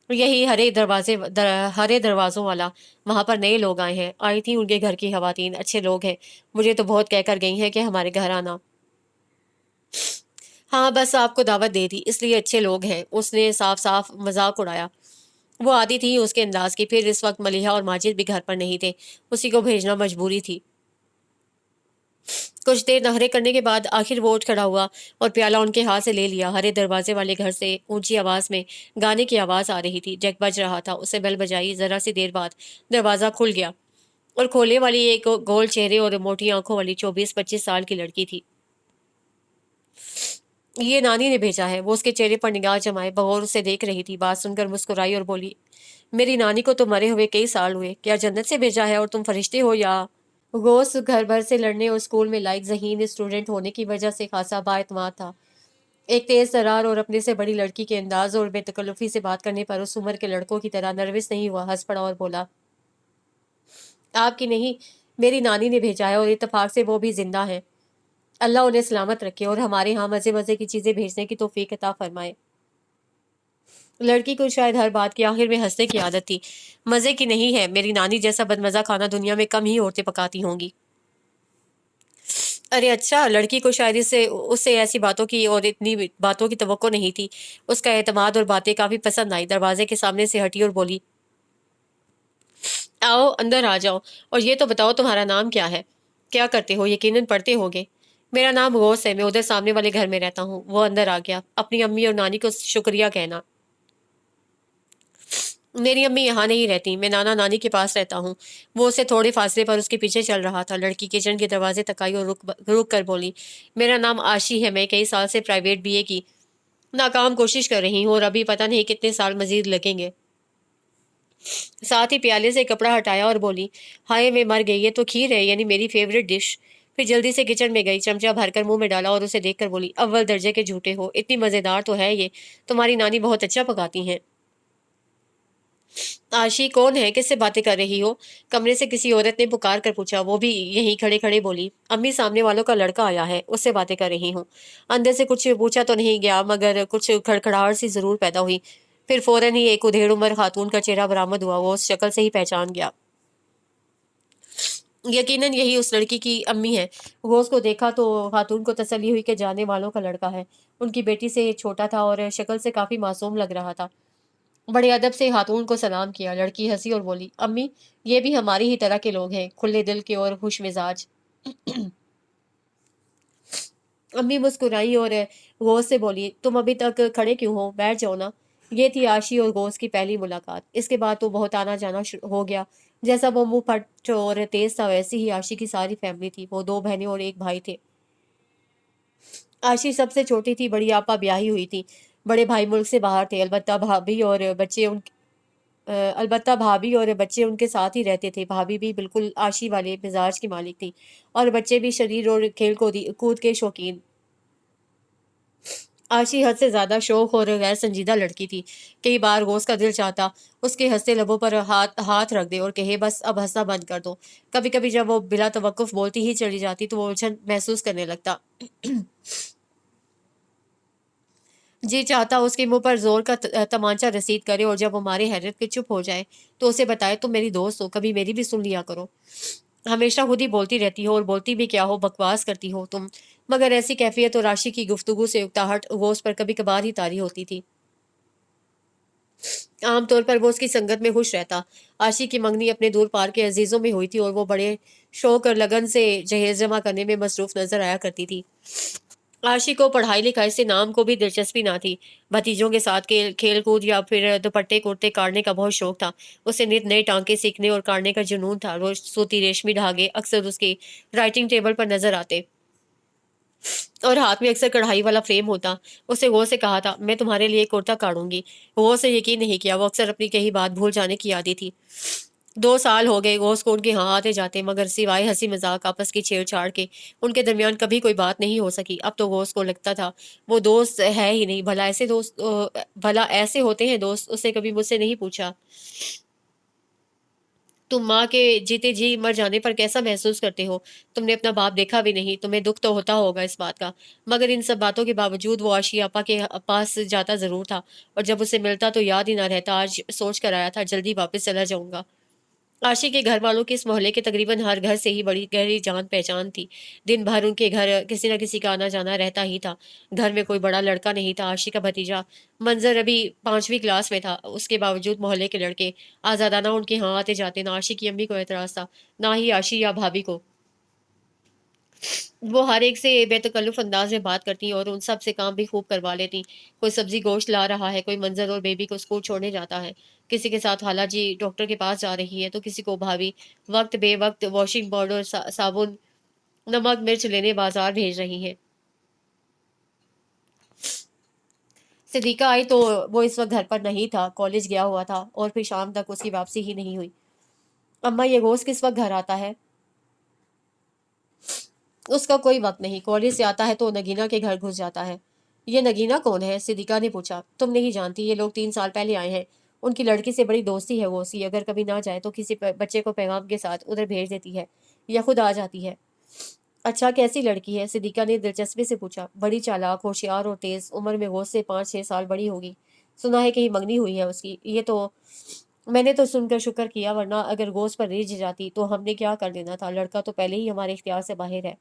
यही हरे दरवाजों वाला। वहां पर नए लोग आए हैं, आई थी उनके घर की खवातीन, अच्छे लोग हैं। मुझे तो बहुत कहकर गई हैं कि हमारे घर आना। हाँ, बस आपको दावत दे दी, इसलिए अच्छे लोग हैं। उसने साफ साफ मजाक उड़ाया। वो आती थी उसके अंदाज की। फिर इस वक्त मलिहा और माजिद भी घर पर नहीं थे, उसी को भेजना मजबूरी थी। कुछ देर नखरे करने के बाद आखिर वो उठ खड़ा हुआ और प्याला उनके हाथ से ले लिया। हरे दरवाजे वाले घर से ऊंची आवाज में गाने की आवाज आ रही थी। जग बज रहा था, उसे बेल बजाई। जरा सी देर बाद दरवाजा खुल गया और खोले वाली एक गोल चेहरे और मोटी आंखों वाली 24-25 साल की लड़की थी। ये नानी ने भेजा है। वो उसके चेहरे पर निगाह जमाए बगौर उसे देख रही थी। बात सुनकर मुस्कुराई और बोली, मेरी नानी को तो मरे हुए कई साल हुए। क्या जन्नत से भेजा है और तुम फरिश्ते हो या? गोस घर भर से लड़ने और स्कूल में लायक ज़हीन स्टूडेंट होने की वजह से खासा बाएतमाद था। एक तेज तर्रार और अपने से बड़ी लड़की के अंदाज और बेतकल्लुफ़ी से बात करने पर उस उम्र के लड़कों की तरह नर्वस नहीं हुआ। हंस पड़ा और बोला, आपकी नहीं, मेरी नानी ने भेजा है और इत्तेफाक से वो भी जिंदा है। अल्लाह उन्हें सलामत रखे और हमारे यहाँ मज़े मज़े की चीज़ें भेजने की तौफीक अता फरमाए। लड़की को शायद हर बात की आखिर में हंसने की आदत थी। मज़े की नहीं है, मेरी नानी जैसा बदमज़ा खाना दुनिया में कम ही औरतें पकाती होंगी। अरे अच्छा, लड़की को शायद इससे उससे ऐसी बातों की और इतनी बातों की तवक्को नहीं थी। उसका एतमाद और बातें काफी पसंद आई। दरवाजे के सामने से हटी और बोली, आओ अंदर आ जाओ, और ये तो बताओ तुम्हारा नाम क्या है? क्या करते हो? यकीनन पढ़ते होगे। मेरा नाम गौस है, मैं उधर सामने वाले घर में रहता हूँ। वो अंदर आ गया। अपनी अम्मी और नानी को शुक्रिया कहना। मेरी अम्मी यहाँ नहीं रहती, मैं नाना नानी के पास रहता हूँ। वो उसे थोड़े फासले पर उसके पीछे चल रहा था। लड़की किचन के दरवाजे तक आई और रुक कर बोली, मेरा नाम आशी है, मैं कई साल से प्राइवेट बीए की नाकाम कोशिश कर रही हूँ और अभी पता नहीं कितने साल मजीद लगेंगे। साथ ही प्याले से कपड़ा हटाया और बोली, हाय मैं मर गई, ये तो खीर है, यानी मेरी फेवरेट डिश। फिर जल्दी से किचन में गई, चमचा भरकर मुंह में डाला और उसे देखकर बोली, अव्वल दर्जे के झूठे हो, इतनी मजेदार तो है ये। तुम्हारी नानी बहुत अच्छा पकाती हैं। आशी कौन है, किससे बातें कर रही हो? कमरे से किसी औरत ने पुकार कर पूछा। वो भी यहीं खड़े खड़े बोली, अम्मी सामने वालों का लड़का आया है, उससे बातें कर रही हूँ। अंदर से कुछ पूछा तो नहीं गया, मगर कुछ खड़खड़ाहट सी जरूर पैदा हुई। फिर फौरन ही एक उधेड़ उम्र खातून का चेहरा बरामद हुआ। वो उस शक्ल से ही पहचान गया, यकीनन यही उस लड़की की अम्मी है। वो उसको देखा तो खातून को तसल्ली हुई कि जाने वालों का लड़का है। उनकी बेटी से छोटा था और शक्ल से काफी मासूम लग रहा था। बड़े अदब से खातून को सलाम किया। लड़की हंसी और बोली, अम्मी ये भी हमारी ही तरह के लोग हैं, खुले दिल के और खुश मिजाज। अम्मी मुस्कुराई और गौस से बोली, तुम अभी तक खड़े क्यों हो, बैठ जाओ ना। ये थी आशी और गौस की पहली मुलाकात। इसके बाद तो बहुत आना जाना हो गया। जैसा वो मुंह फट और तेज था, वैसी ही आशी की सारी फैमिली थी। वो दो बहनें और एक भाई थे। आशी सबसे छोटी थी। बड़ी आपा ब्याही हुई थी। बड़े भाई मुल्क से बाहर थे। अलबत्ता भाभी और बच्चे उनके साथ ही रहते थे। भाभी भी बिल्कुल आशी वाले मिजाज की मालिक थी, और बच्चे भी शरीर और खेल कूद के शौकीन। आशी हद से ज्यादा शौक और गैर संजीदा लड़की थी। कई बार गौस का दिल चाहता उसके हंसते लबों पर हाथ हाथ रख दे और कहे, बस अब हंसना बंद कर दो। कभी कभी जब वो बिला तवक्कुफ बोलती ही चली जाती तो वो उलझन महसूस करने लगता। जी चाहता उसके मुंह पर जोर का तमांचा रसीद करे, और जब हमारे हैरत के चुप हो जाए तो उसे बताए, तुम मेरी दोस्त हो, कभी मेरी भी सुन लिया करो। हमेशा खुद ही बोलती रहती हो, और बोलती भी क्या हो, बकवास करती हो तुम। मगर ऐसी कैफियत और राशि की गुफ्तगू से उकताहट वो उस पर कभी कभार ही तारी होती थी। आमतौर पर वो उसकी संगत में खुश रहता। आशी की मंगनी अपने दूर पार के अजीजों में हुई थी, और वो बड़े शौक और लगन से जहेज जमा करने में मसरूफ नजर आया करती थी। आशी को पढ़ाई लिखाई से नाम को भी दिलचस्पी ना थी। भतीजों के साथ खेल कूद या फिर दुपट्टे कुर्ते काटने का बहुत शौक था। उसे नित नए टांके सीखने और काटने का जुनून था। रोज सूती रेशमी धागे अक्सर उसके राइटिंग टेबल पर नजर आते, और हाथ में अक्सर कढ़ाई वाला फ्रेम होता। उसे वो से कहा था, मैं तुम्हारे लिए कुर्ता काटूंगी। वो से यकीन नहीं किया। वो अक्सर अपनी कही बात भूल जाने की आदी थी। 2 साल हो गए गोस को उनके यहाँ आते जाते, मगर सिवाय हंसी मजाक आपस की छेड़छाड़ के उनके दरमियान कभी कोई बात नहीं हो सकी। अब तो गोस को लगता था वो दोस्त है ही नहीं। भला ऐसे होते हैं दोस्त? उसने कभी मुझसे नहीं पूछा, तुम माँ के जीते जी मर जाने पर कैसा महसूस करते हो? तुमने अपना बाप देखा भी नहीं, तुम्हें दुख तो होता होगा इस बात का। मगर इन सब बातों के बावजूद वो आशी आपा के पास जाता जरूर था, और जब उसे मिलता तो याद ही ना रहता। आज सोच कर आया था जल्दी वापस चला जाऊंगा। आशी के घर वालों की इस मोहल्ले के तकरीबन हर घर से ही बड़ी गहरी जान पहचान थी। दिन भर उनके घर किसी न किसी का आना जाना रहता ही था। घर में कोई बड़ा लड़का नहीं था। आशी का भतीजा मंजर अभी 5वीं क्लास में था। उसके बावजूद मोहल्ले के लड़के आजादाना उनके यहाँ आते जाते। ना आशी की अम्मी को एतराज था, ना ही आशी या भाभी को। वो हर एक से बेतकल्लुफ अंदाज में बात करती और उन सब से काम भी खूब करवा लेती। कोई सब्जी गोश्त ला रहा है, कोई मंजर और बेबी को स्कूल छोड़ने जाता है, किसी के साथ खाला जी डॉक्टर के पास जा रही है, तो किसी को भाभी वक्त बेवक्त वॉशिंग पाउडर साबुन नमक मिर्च लेने बाजार भेज रही है। सिद्दीका आई तो वो इस वक्त घर पर नहीं था, कॉलेज गया हुआ था, और फिर शाम तक उसकी वापसी ही नहीं हुई। अम्मा ये गोश्त किस वक्त घर आता है? उसका कोई वक्त नहीं, कॉलेज से आता है तो नगीना के घर घुस जाता है। ये नगीना कौन है? सिद्दीका ने पूछा। तुम नहीं जानती, ये लोग 3 साल पहले आए हैं। उनकी लड़की से बड़ी दोस्ती है। वो उसी अगर कभी ना जाए तो किसी बच्चे को पैगाम के साथ उधर भेज देती है, या खुद आ जाती है। अच्छा, कैसी लड़की है? सिद्दीका ने दिलचस्पी से पूछा। बड़ी चालाक, होशियार और तेज। उम्र में वो से 5-6 साल बड़ी होगी। सुना है कहीं मंगनी हुई है उसकी। ये तो मैंने तो सुनकर शुक्र किया, वरना अगर गोश्त पर रीझ जाती तो हमने क्या कर लेना था। लड़का तो पहले ही हमारे इख्तियार से बाहर है।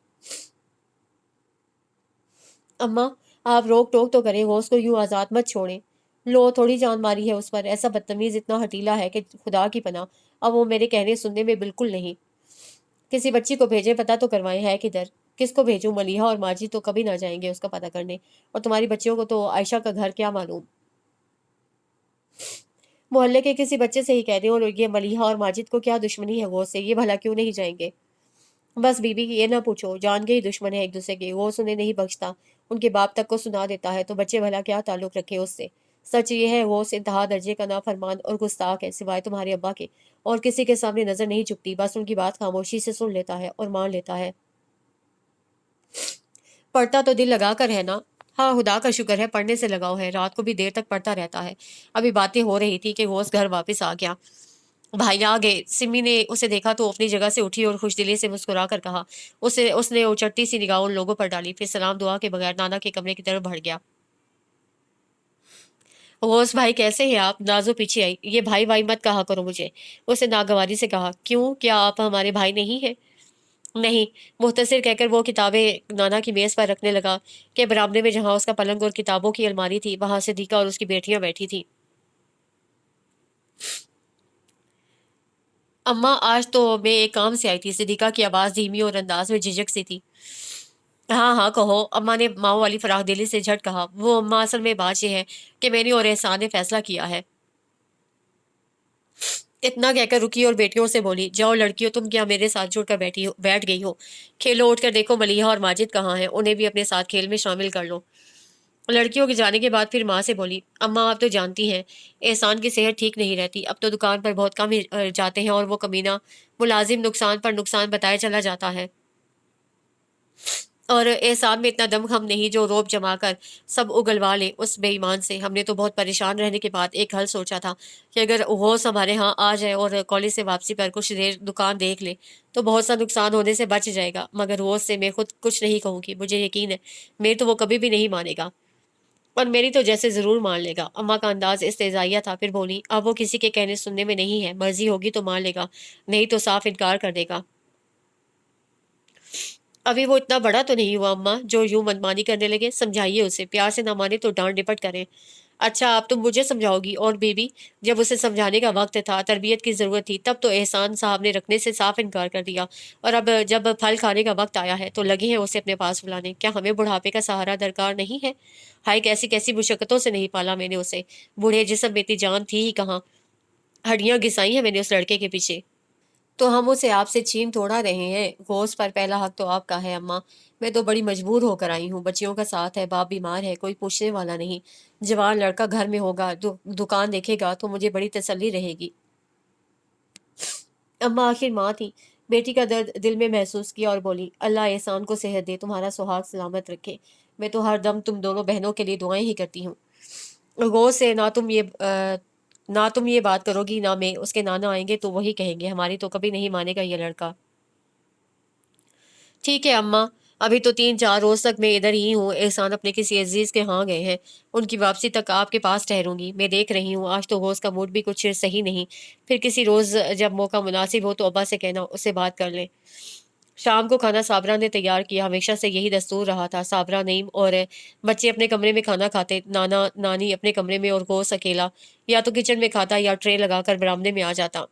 अम्मा, आप रोक टोक तो करें, वो उसको यूं आज़ाद मत छोड़ें। लो, थोड़ी जान मारी है उस पर, ऐसा बदतमीज इतना हटीला है कि खुदा की पनाह। अब वो मेरे कहने सुनने में बिल्कुल नहीं। किसी बच्ची को भेजें, पता तो करवाएं है किधर। किसको भेजूं? मलीहा और माजिद तो कभी ना जाएंगे उसका पता करने, और तुम्हारी बच्चियों को तो आयशा का घर क्या मालूम। मोहल्ले के किसी बच्चे से ही कह दें, और ये मलीहा और माजिद को क्या दुश्मनी है वो से, ये भला क्यों नहीं जाएंगे। बस बीबी, ये ना पूछो, जान के ही दुश्मन है एक दूसरे के, वो उन्हें नहीं बख्शता, उनके बाप तक को सुना देता है, तो बच्चे भला क्या ताल्लुक रखे उससे। सच ये है, वो उस इंतहा दर्जे का नाफरमान और गुस्ताख है, सिवाय तुम्हारे अब्बा के, और किसी के सामने नजर नहीं झुकती, बस उनकी बात खामोशी से सुन लेता है और मान लेता है। पढ़ता तो दिल लगा कर है ना? हाँ, खुदा का शुक्र है, पढ़ने से लगाव है, रात को भी देर तक पढ़ता रहता है। अभी बातें हो रही थी कि वो उस घर वापस आ गया। भाई आ गए। सिमी ने उसे देखा तो अपनी जगह से उठी और खुशदिली से मुस्कुरा कर कहा। उसे उसने उचटती सी निगाह उन लोगों पर डाली, फिर सलाम दुआ के बगैर नाना के कमरे की तरफ बढ़ गया। होश भाई, कैसे हैं आप? नाजो पीछे आई। ये भाई भाई मत कहा करो मुझे, उसने नागवारी से कहा। क्यों, क्या आप हमारे भाई नहीं हैं? नहीं, मुख्तसर कहकर वो किताबें नाना की मेज पर रखने लगा कि बरामदे में जहां उसका पलंग और किताबों की अलमारी थी, वहां सिद्दीका और उसकी बेटियां बैठी थी। अम्मा, आज तो मैं एक काम से आई थी। सिद्दीका की आवाज धीमी और अंदाज में झिझक सी थी। हाँ हाँ कहो, अम्मा ने माँ वाली फराख दिली से झट कहा। वो अम्मा, असल में बात यह है कि मैंने और एहसान ने फैसला किया है। इतना कहकर रुकी और बेटियों से बोली, जाओ लड़कियों, तुम क्या मेरे साथ जुड़कर बैठ गई हो? खेलो, उठकर देखो मलीहा और माजिद कहाँ हैं, उन्हें भी अपने साथ खेल में शामिल कर लो। लड़कियों के जाने के बाद फिर माँ से बोली, अम्मा आप तो जानती हैं एहसान की सेहत ठीक नहीं रहती, अब तो दुकान पर बहुत कम ही जाते हैं, और वो कमीना मुलाजिम नुकसान पर नुकसान बताए चला जाता है। और एहसान में इतना दमखम नहीं जो रोब जमा कर सब उगलवा ले उस बेईमान से। हमने तो बहुत परेशान रहने के बाद एक हल सोचा था कि अगर वो हमारे यहाँ आ जाए और कॉलेज से वापसी पर कुछ देर दुकान देख ले तो बहुत सा नुकसान होने से बच जाएगा। मगर वो से मैं खुद कुछ नहीं कहूँगी, मुझे यकीन है मेरे तो वो कभी भी नहीं मानेगा, और मेरी तो जैसे जरूर मान लेगा। अम्मा का अंदाज इस्तेजाइया था। फिर बोली, अब वो किसी के कहने सुनने में नहीं है, मर्जी होगी तो मान लेगा, नहीं तो साफ इनकार कर देगा। अभी वो इतना बड़ा तो नहीं हुआ अम्मा जो यूं मनमानी करने लगे, समझाइए उसे, प्यार से ना माने तो डांट डिपट करें। अच्छा, आप तुम मुझे समझाओगी? और बीबी, जब उसे समझाने का वक्त था, तरबियत की जरूरत थी, तब तो एहसान साहब ने रखने से साफ इनकार कर दिया, और अब जब फल खाने का वक्त आया है तो लगे हैं उसे अपने पास बुलाने। क्या हमें बुढ़ापे का सहारा दरकार नहीं है? हाय, कैसी कैसी मुशक्कतों से नहीं पाला मैंने उसे। बूढ़े जिस्म में इतनी जान थी ही कहाँ, हड्डियां घिसाई हैं मैंने उस लड़के के पीछे। तो हम उसे आपसे छीन थोड़ा रहे हैं, गोश्त पर पहला हक तो आपका है अम्मा। मैं तो बड़ी मजबूर होकर आई हूँ, बच्चियों का साथ है, बाप बीमार है, कोई पूछने वाला नहीं। जवान लड़का घर में होगा, दुकान देखेगा तो मुझे बड़ी तसल्ली रहेगी। अम्मा आखिर माँ थी, बेटी का दर्द दिल में महसूस किया और बोली, अल्लाह एहसान को सेहत दे, तुम्हारा सुहाग सलामत रखे। मैं तो हर दम तुम दोनों बहनों के लिए दुआएं ही करती हूँ। गौर से ना तुम ये बात करोगी ना मैं। उसके नाना आएंगे तो वही कहेंगे, हमारी तो कभी नहीं मानेगा ये लड़का। ठीक है अम्मा, अभी तो 3-4 रोज तक मैं इधर ही हूँ। एहसान अपने किसी अजीज के यहाँ गए हैं, उनकी वापसी तक आपके पास ठहरूंगी। मैं देख रही हूँ आज तो रोज का मूड भी कुछ सही नहीं। फिर किसी रोज जब मौका मुनासिब हो तो अब्बा से कहना उससे बात कर ले। शाम को खाना साबरा ने तैयार किया, हमेशा से यही दस्तूर रहा था। साबरा, नईम और बच्चे अपने कमरे में खाना खाते, नाना नानी अपने कमरे में, और गोस अकेला या तो किचन में खाता या ट्रे लगाकर बरामदे में आ जाता।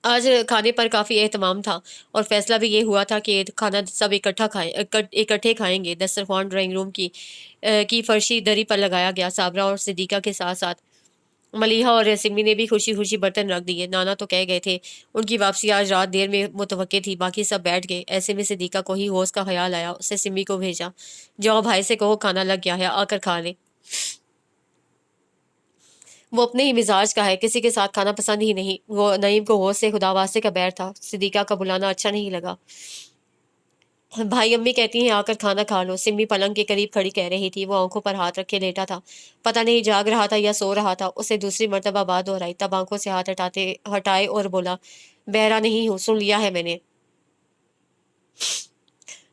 आज खाने पर काफी एहतमाम था, और फैसला भी ये हुआ था कि खाना सब इकट्ठे खाएंगे। दस्तरखान ड्राइंग रूम की फर्शी दरी पर लगाया गया। साबरा और सिद्दीका के साथ साथ मलीहा और सिमी ने भी खुशी खुशी बर्तन रख दिए। नाना तो कह गए थे उनकी वापसी आज रात देर में मुतवक्के थी। बाकी सब बैठ गए। ऐसे में सिद्दीका को ही होश का ख्याल आया। उससे सिमी को भेजा, जाओ भाई से कहो खाना लग गया है, आकर खा ले। वो अपने ही मिजाज का है, किसी के साथ खाना पसंद ही नहीं। वो नईम को होश से खुदावास्ते का बैर था, सिद्दीका का बुलाना अच्छा नहीं लगा। भाई, अम्मी कहती हैं आकर खाना खा लो। सिमी पलंग के करीब खड़ी कह रही थी। वो आंखों पर हाथ रखे लेटा था, पता नहीं जाग रहा था या सो रहा था। उसे दूसरी मर्तबा बात दोहराई, तब आंखों से हाथ हटाए और बोला, बहरा नहीं हूँ, सुन लिया है मैंने।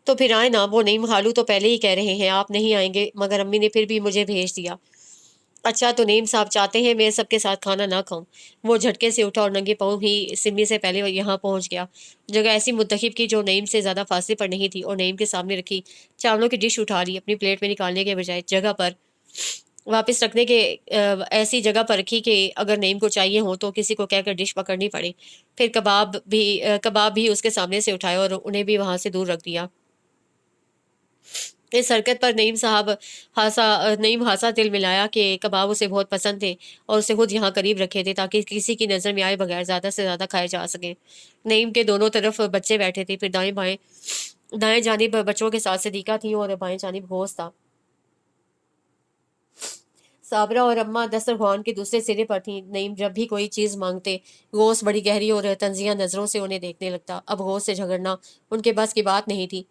तो फिर आए ना। वो नहीं, खालू तो पहले ही कह रहे हैं आप नहीं आएंगे, मगर अम्मी ने फिर भी मुझे भेज दिया। अच्छा तो नईम साहब चाहते हैं मैं सबके साथ खाना ना खाऊं। वो झटके से उठा और नंगे पाँव ही सिमी से पहले वो यहाँ पहुंच गया। जगह ऐसी मुंतखब की जो नईम से ज्यादा फासले पर नहीं थी और नईम के सामने रखी चावलों की डिश उठा ली, अपनी प्लेट में निकालने के बजाय जगह पर वापस रखने के ऐसी जगह पर रखी कि अगर नईम को चाहिए हो तो किसी को कहकर डिश पकड़नी पड़े। फिर कबाब भी उसके सामने से उठाए और उन्हें भी वहां से दूर रख दिया। इस हरकत पर नईम हासा तिल मिलाया कि कबाब उसे बहुत पसंद थे और उसे खुद यहाँ करीब रखे थे ताकि किसी की नज़र में आए बगैर ज़्यादा से ज़्यादा खाए जा सके। नईम के दोनों तरफ बच्चे बैठे थे, फिर दाएं जानिब बच्चों के साथ सदीका थी और बाएं जानिब घोष था। साबरा और अम्मा दस्तरखान के दूसरे सिरे पर थीं। नईम जब भी कोई चीज़ मांगते, गौस बड़ी गहरी और तंजिया नज़रों से उन्हें देखने लगता। अब गौस से झगड़ना उनके बस की बात नहीं थी।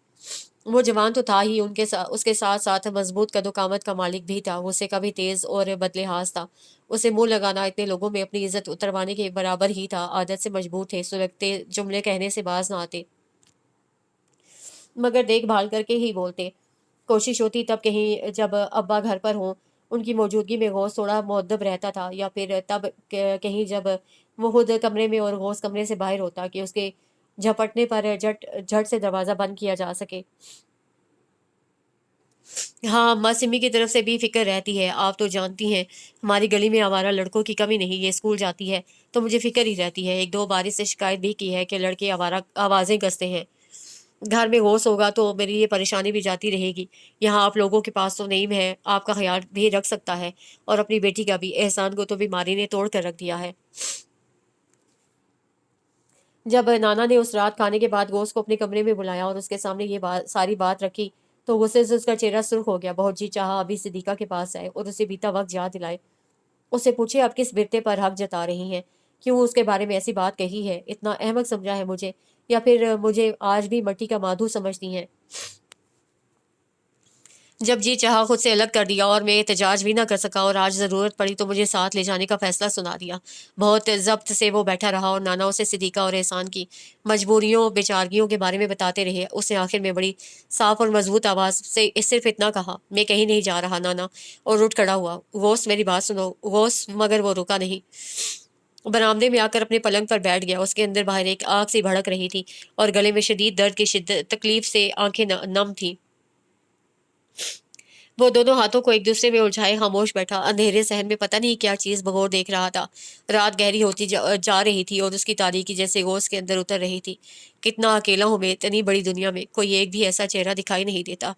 वो जवान तो था ही, उसके साथ साथ मजबूत कदोकामत का मालिक भी था। उससे कभी तेज और बदलेहाज था। उसे मुंह लगाना इतने लोगों में अपनी इज्जत उतरवाने के बराबर ही था। आदत से मजबूत थे, सुलगते जुमले कहने से बाज न आते, मगर देखभाल करके ही बोलते। कोशिश होती तब कहीं जब अब्बा घर पर हों, उनकी मौजूदगी में गौस थोड़ा मुअद्दब रहता था, या फिर तब कहीं जब वो खुद कमरे में और गौस कमरे से बाहर होता कि उसके झपटने पर झट झट से दरवाज़ा बंद किया जा सके। हाँ, अम्मा सिमी की तरफ से भी फ़िक्र रहती है। आप तो जानती हैं, हमारी गली में आवारा लड़कों की कमी नहीं। ये स्कूल जाती है, तो मुझे फ़िक्र ही रहती है। 1-2 बार इससे शिकायत भी की है कि लड़के आवारा आवाज़ें कसते हैं। घर में होश होगा तो मेरी ये परेशानी भी जाती रहेगी। यहाँ आप लोगों के पास तो नईम है, आपका ख़्याल भी रख सकता है और अपनी बेटी का भी। एहसान को तो बीमारी ने तोड़ कर रख दिया है। जब नाना ने उस रात खाने के बाद गोश्त को अपने कमरे में बुलाया और उसके सामने सारी बात रखी, तो गुस्से से उसका चेहरा सुर्ख हो गया। बहुत जी चाहा अभी सिद्दीका के पास जाए और उसे बीता वक्त याद दिलाए। उससे पूछे, आप किस बिरते पर हक जता रही हैं? क्यों उसके बारे में ऐसी बात कही है? इतना अहमक समझा है मुझे, या फिर मुझे आज भी मट्टी का माधु समझती हैं? जब जी चाहा खुद से अलग कर दिया और मैं एहतजाज भी ना कर सका, और आज ज़रूरत पड़ी तो मुझे साथ ले जाने का फैसला सुना दिया। बहुत ज़ब्त से वो बैठा रहा और नाना उसे सिद्दीका और एहसान की मजबूरियों बेचारगियों के बारे में बताते रहे। उसने आखिर में बड़ी साफ और मजबूत आवाज़ से सिर्फ इतना कहा, मैं कहीं नहीं जा रहा नाना, और उठ खड़ा हुआ। गौस, मेरी बात सुनो गौस। मगर वो रुका नहीं। बरामदे में आकर अपने पलंग पर बैठ गया। उसके अंदर बाहर एक आग सी भड़क रही थी और गले में शदीद दर्द की शिद्दत तकलीफ से आंखें नम थी। वो दोनों हाथों को एक दूसरे में उलझाए खामोश बैठा। अंधेरे सहन में पता नहीं क्या चीज भगोर देख रहा था। रात गहरी होती जा रही थी और उसकी तारीकी जैसे गोश्त के अंदर उतर रही थी। कितना अकेला हूं मैं इतनी बड़ी दुनिया में। कोई एक भी ऐसा चेहरा दिखाई नहीं देता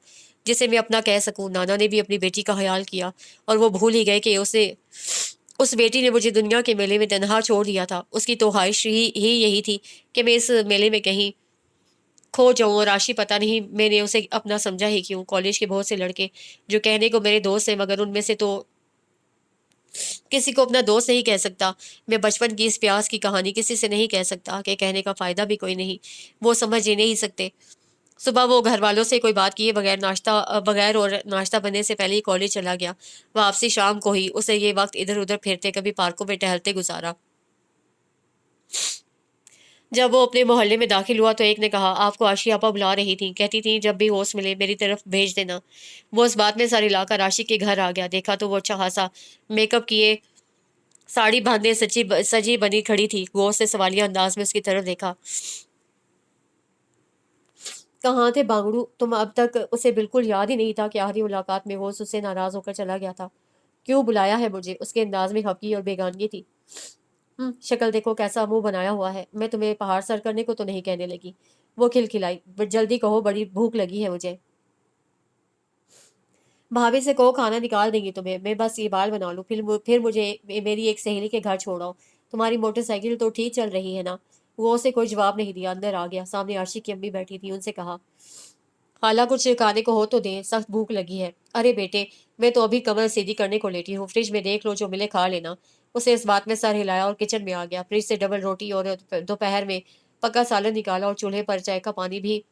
जिसे मैं अपना कह सकूं। नाना ने भी अपनी बेटी का ख्याल किया और वो भूल ही गए कि उसे उस बेटी ने मुझे दुनिया के मेले में तनहा छोड़ दिया था। उसकी तो ख्वाहिश ही यही थी कि मैं इस मेले में कहीं खो जाऊँ। और राशि पता नहीं मैंने उसे अपना समझा ही क्यों। कॉलेज के बहुत से लड़के जो कहने को मेरे दोस्त हैं, मगर उनमें से तो किसी को अपना दोस्त नहीं कह सकता। मैं बचपन की इस प्यास की कहानी किसी से नहीं कह सकता कि कहने का फायदा भी कोई नहीं। वो समझ ही नहीं सकते। सुबह वो घर वालों से कोई बात किए बगैर और नाश्ता बनने से पहले ही कॉलेज चला गया। वापसी शाम को ही। उसे ये वक्त इधर उधर फिरते, कभी पार्कों में टहलते गुजारा। जब वो अपने मोहल्ले में दाखिल हुआ तो एक ने कहा, आपको आशी आपा बुला रही थी, कहती थी जब भी होश मिले मेरी तरफ भेज देना। वो इस बात में सारी लाकर आशी के घर आ गया। देखा तो वो अच्छा खासा मेकअप किए, साड़ी बांधे सजी बनी खड़ी थी। गौस ने सवालिया अंदाज में उसकी तरफ देखा। कहाँ थे बांगड़ू? तुम अब तक उसे बिल्कुल याद ही नहीं था कि आखिरी मुलाकात में गौस उससे नाराज होकर चला गया था। क्यों बुलाया है मुझे? उसके अंदाज में हकी और बेगानगी थी। शक्ल देखो कैसा मुंह बनाया हुआ है। मैं तुम्हें पहाड़ सर करने को तो नहीं कहने लगी। वो खिलखिलाई, बट जल्दी कहो, बड़ी भूख लगी है मुझे। भाभी से कहो खाना निकाल देंगी तुम्हें। मैं बस ये बाल बना लूं, फिर मुझे मेरी एक सहेली के घर छोड़ाओ। तुम्हारी मोटरसाइकिल तो ठीक चल रही है ना? वो उसे कोई जवाब नहीं दिया, अंदर आ गया। सामने आशी की अम्मी बैठी थी। उनसे कहा, खाला कुछ खाने को हो तो दें, सख्त भूख लगी है। अरे बेटे, मैं तो अभी कमर सीधी करने को लेटी हूँ, फ्रिज में देख लो, जो मिले खा लेना। उसे इस बात में सर हिलाया और किचन में आ गया। फ्रिज से डबल रोटी और दोपहर में पका सालन निकाला और चूल्हे पर चाय का पानी भी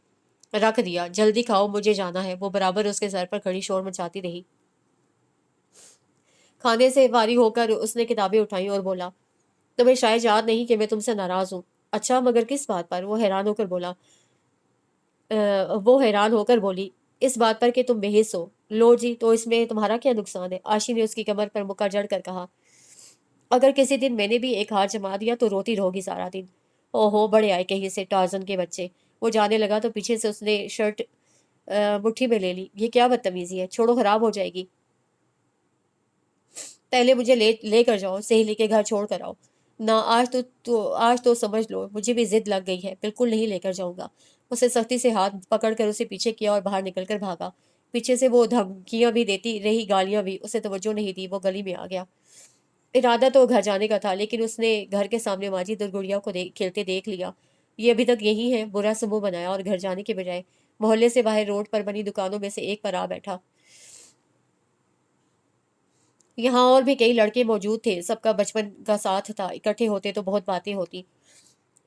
रख दिया। जल्दी खाओ, मुझे जाना है। वो बराबर उसके सर पर खड़ी शोर मचाती रही। खाने से फारिग होकर उसने किताबें उठाई और बोला, तुम्हें शायद याद नहीं कि मैं तुमसे नाराज हूँ। अच्छा, मगर किस बात पर? वो हैरान होकर बोली, इस बात पर कि तुम बेहिस हो। लो जी, तो इसमें तुम्हारा क्या नुकसान है? आशी ने उसकी कमर पर मुक्का जड़ कर कहा। अगर किसी दिन मैंने भी एक हाथ जमा दिया तो रोती रहोगी सारा दिन। ओहो, बड़े आए कहीं से टार्जन के बच्चे। वो जाने लगा तो पीछे से उसने शर्ट मुट्ठी में ले ली। ये क्या बदतमीजी है, छोड़ो, खराब हो जाएगी। पहले मुझे लेकर जाओ, सहेली के घर छोड़ कर आओ। ना, आज तो समझ लो, मुझे भी जिद लग गई है, बिल्कुल नहीं लेकर जाऊंगा। उसे सख्ती से हाथ पकड़कर उसे पीछे किया और बाहर निकलकर भागा। पीछे से वो धमकियां भी देती रही, गालियां भी। उसे तवज्जो नहीं दी, वो गली में आ गया। इरादा तो घर जाने का था, लेकिन उसने घर के सामने माजिद और गुड़िया को खेलते देख लिया। ये अभी तक यही है, बुरा समूह बनाया और घर जाने के बजाय मोहल्ले से बाहर रोड पर बनी दुकानों में से एक पर आ बैठा। यहाँ और भी कई लड़के मौजूद थे, सबका बचपन का साथ था। इकट्ठे होते तो बहुत बातें होती,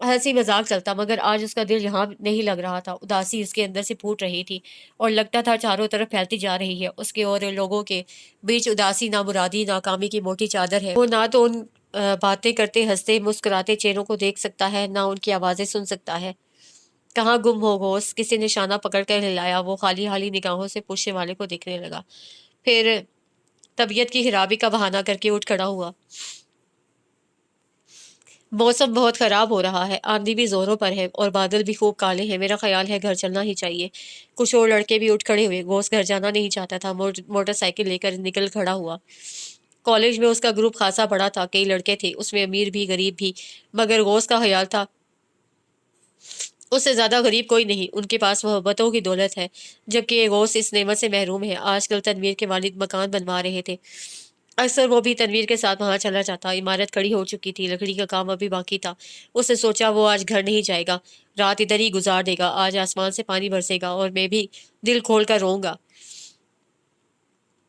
हंसी मजाक चलता, मगर आज उसका दिल यहाँ नहीं लग रहा था। उदासी उसके अंदर से फूट रही थी और लगता था चारों तरफ फैलती जा रही है। उसके और लोगों के बीच उदासी, नामुरादी, नाकामी की मोटी चादर है। वो ना तो उन बातें करते, हंसते, मुस्कुराते चेहरों को देख सकता है, ना उनकी आवाजें सुन सकता है। कहाँ गुम हो घोष? किसी ने निशाना पकड़कर हिलाया। वो खाली हाली निगाहों से पूछने वाले को देखने लगा, फिर तबीयत की खराबी का बहाना करके उठ खड़ा हुआ। मौसम बहुत खराब हो रहा है, आंधी भी जोरों पर है और बादल भी खूब काले हैं। मेरा ख्याल है घर चलना ही चाहिए। कुछ और लड़के भी उठ खड़े हुए। घोष घर जाना नहीं चाहता था। मोटरसाइकिल लेकर निकल खड़ा हुआ। कॉलेज में उसका ग्रुप खासा बड़ा था, कई लड़के थे, उसमें अमीर भी गरीब भी, मगर घोष का ख्याल था उससे ज्यादा गरीब कोई नहीं। उनके पास मोहब्बतों की दौलत है, जबकि ये गौस इस नेमत से महरूम है। आजकल तनवीर के वालिद मकान बनवा रहे थे। अक्सर वो भी तनवीर के साथ वहां चला जाता। इमारत खड़ी हो चुकी थी, लकड़ी का काम अभी बाकी था। उसने सोचा वो आज घर नहीं जाएगा, रात इधर ही गुजार देगा। आज आसमान से पानी बरसेगा और मैं भी दिल खोल कर रोऊंगा,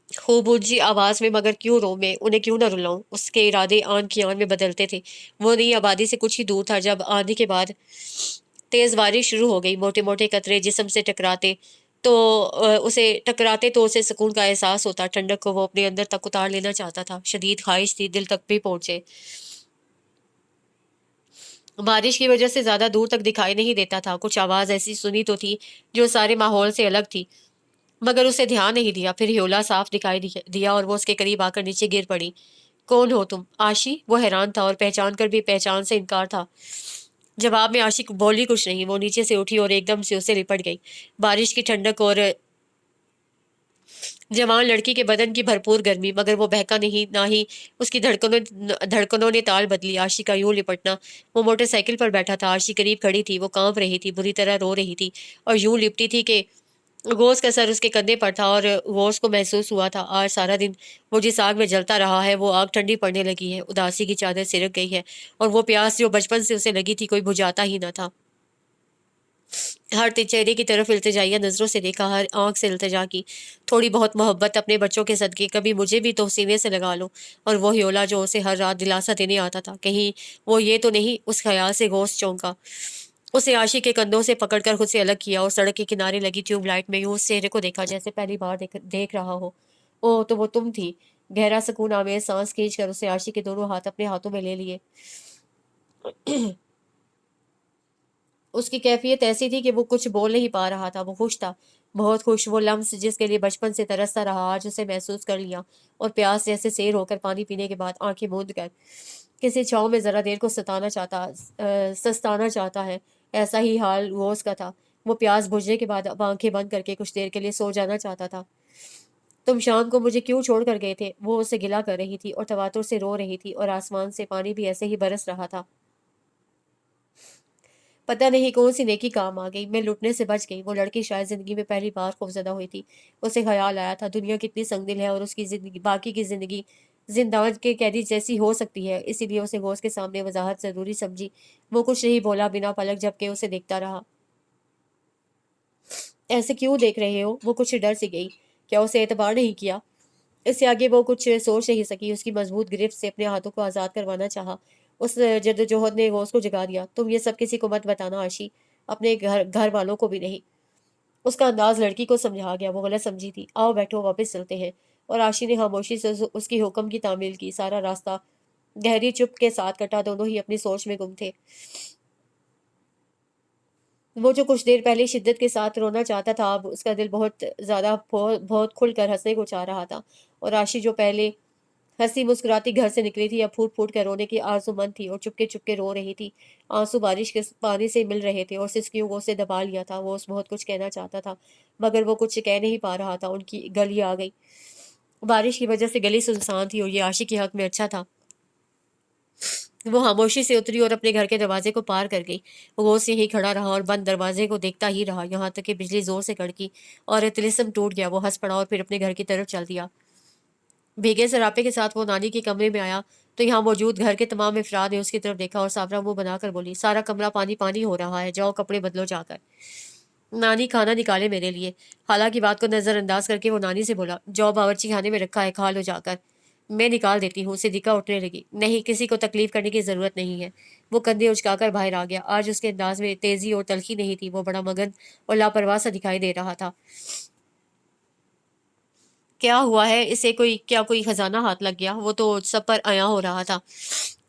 खूब ऊंची आवाज में। मगर क्यों रो मैं? उन्हें क्यों न रुलाऊं? उसके इरादे आन की आन में बदलते थे। वो नई आबादी से कुछ ही दूर था जब आंधी के बाद तेज बारिश शुरू हो गई। मोटे मोटे कतरे जिस्म से टकराते तो उसे सुकून का एहसास होता। ठंडक को वो अपने अंदर तक उतार लेना चाहता था। शदीद ख्वाहिश थी, दिल तक भी पहुंचे। बारिश की वजह से ज्यादा दूर तक दिखाई नहीं देता था। कुछ आवाज ऐसी सुनी तो थी जो सारे माहौल से अलग थी, मगर उसे ध्यान नहीं दिया। फिर ह्योला साफ दिखाई दिया और वो उसके करीब आकर नीचे गिर पड़ी। कौन हो तुम? आशी? वो हैरान था और पहचान कर भी पहचान से इनकार था। जवाब में आशी बोली कुछ नहीं। वो नीचे से उठी और एकदम से उसे लिपट गई। बारिश की ठंडक और जवान लड़की के बदन की भरपूर गर्मी, मगर वो बहका नहीं, ना ही उसकी धड़कनों ने ताल बदली। आशी का यूं लिपटना। वो मोटरसाइकिल पर बैठा था, आशी करीब खड़ी थी। वो कांप रही थी, बुरी तरह रो रही थी और यूं लिपटी थी कि गोश्त का सर उसके कंधे पर था। और गोश्त को महसूस हुआ था आज सारा दिन वो जिस आग में जलता रहा है, वो आग ठंडी पड़ने लगी है। उदासी की चादर सिरक गई है और वो प्यास जो बचपन से उसे लगी थी, कोई बुझाता ही न था। हर चेहरे की तरफ इल्तिजाइया नजरों से देखा, हर आंख से इल्तिजा की। थोड़ी बहुत मोहब्बत अपने बच्चों के सदके, कभी मुझे भी तो सीने से लगा लो। और वो ह्योला जो उसे हर रात दिलासा देने आता था, कहीं वो ये तो नहीं? उस ख्याल से गोश्त चौंका। उसे आशी के कंधों से पकड़कर खुद से अलग किया और सड़क के किनारे लगी ट्यूबलाइट में यूं उस चेहरे को देखा जैसे पहली बार देख रहा हो। ओह, तो वो तुम थी। गहरा सुकून आमेज सांस खींचकर उसने आशी के दोनों हाथ अपने हाथों में ले लिए। उसकी कैफियत ऐसी थी कि वो कुछ बोल नहीं पा रहा था। वो खुश था, बहुत खुश। वो लम्स जिसके लिए बचपन से तरसता रहा, आज उसे महसूस कर लिया। और प्यास जैसे सैर होकर पानी पीने के बाद आंखें मूंद कर किसी छाँव में जरा देर को सताना चाहता है, ऐसा ही हाल वो उसका था। वो प्यास बुझने के बाद अब आंखें बंद करके कुछ देर के लिए सो जाना चाहता था। तुम शाम को मुझे क्यों छोड़ कर गए थे? वो उसे गिला कर रही थी और तवातुर से रो रही थी, और आसमान से पानी भी ऐसे ही बरस रहा था। पता नहीं कौन सी नेकी काम आ गई, मैं लुटने से बच गई। वो लड़की शायद जिंदगी में पहली बार खौफजदा हुई थी। उसे ख्याल आया था दुनिया कितनी संगदिल है और उसकी जिंदगी, बाकी की जिंदगी जिंदान के कैदी जैसी हो सकती है। इसीलिए उसे गौस के सामने वजाहत जरूरी समझी। वो कुछ नहीं बोला, बिना पलक झपके उसे देखता रहा। ऐसे क्यों देख रहे हो? वो कुछ डर सी गई। क्या उसे एतबार नहीं किया? इससे आगे वो कुछ सोच नहीं सकी। उसकी मजबूत गिरफ्त से अपने हाथों को आज़ाद करवाना चाहा। उस जद्दोजहद ने गौस को जगा दिया। तुम ये सब किसी को मत बताना आशी, अपने घर घर वालों को भी नहीं। उसका अंदाज लड़की को समझा गया, वो गलत समझी थी। आओ बैठो, वापस चलते हैं। और आशी ने खामोशी से उसकी हुक्म की तामील की। सारा रास्ता गहरी चुप के साथ कटा, दोनों ही अपनी सोच में गुम थे। वो जो कुछ देर पहले शिद्दत के साथ रोना चाहता था, अब उसका दिल बहुत ज़्यादा बहुत खुलकर हँसने को चाह रहा था। और आशी जो पहले हँसी मुस्कुराती घर से निकली थी, अब फूट-फूट कर रोने की आर्ज़ूमंद थी और चुपके-चुपके रो रही थी। आँसू बारिश के पानी से मिल रहे थे और सिसकियों को उसे दबा लिया था। वो बहुत कुछ कहना चाहता था, मगर वो कुछ कह नहीं पा रहा था। उनकी गली आ गई। बारिश की वजह से गली सुनसान थी और ये आशी के हक में अच्छा था। वो खामोशी से उतरी और अपने घर के दरवाजे को पार कर गई। वो उस यहीं खड़ा रहा और बंद दरवाजे को देखता ही रहा, यहाँ तक कि बिजली जोर से कड़की और तिलिस्म टूट गया। वो हंस पड़ा और फिर अपने घर की तरफ चल दिया। भीगे सरापे के साथ वो नानी के कमरे में आया तो यहाँ मौजूद घर के तमाम अफराद ने उसकी तरफ देखा और सावरा मुंह बनाकर बोली, सारा कमरा पानी पानी हो रहा है, जाओ कपड़े बदलो जाकर। नानी खाना निकाले मेरे लिए। हालांकि बात को नजरअंदाज करके वो नानी से बोला, जाओ बावर्ची खाने में रखा है, खा लो जाकर। मैं निकाल देती हूँ। सिद्दीका उठने लगी। नहीं, किसी को तकलीफ करने की जरूरत नहीं है। वो कंधे उचकाकर बाहर आ गया। आज उसके अंदाज में तेजी और तलखी नहीं थी। वो बड़ा मगन और लापरवाह सा दिखाई दे रहा था। क्या हुआ है इसे? कोई खजाना हाथ लग गया? वो तो सब पर आया हो रहा था।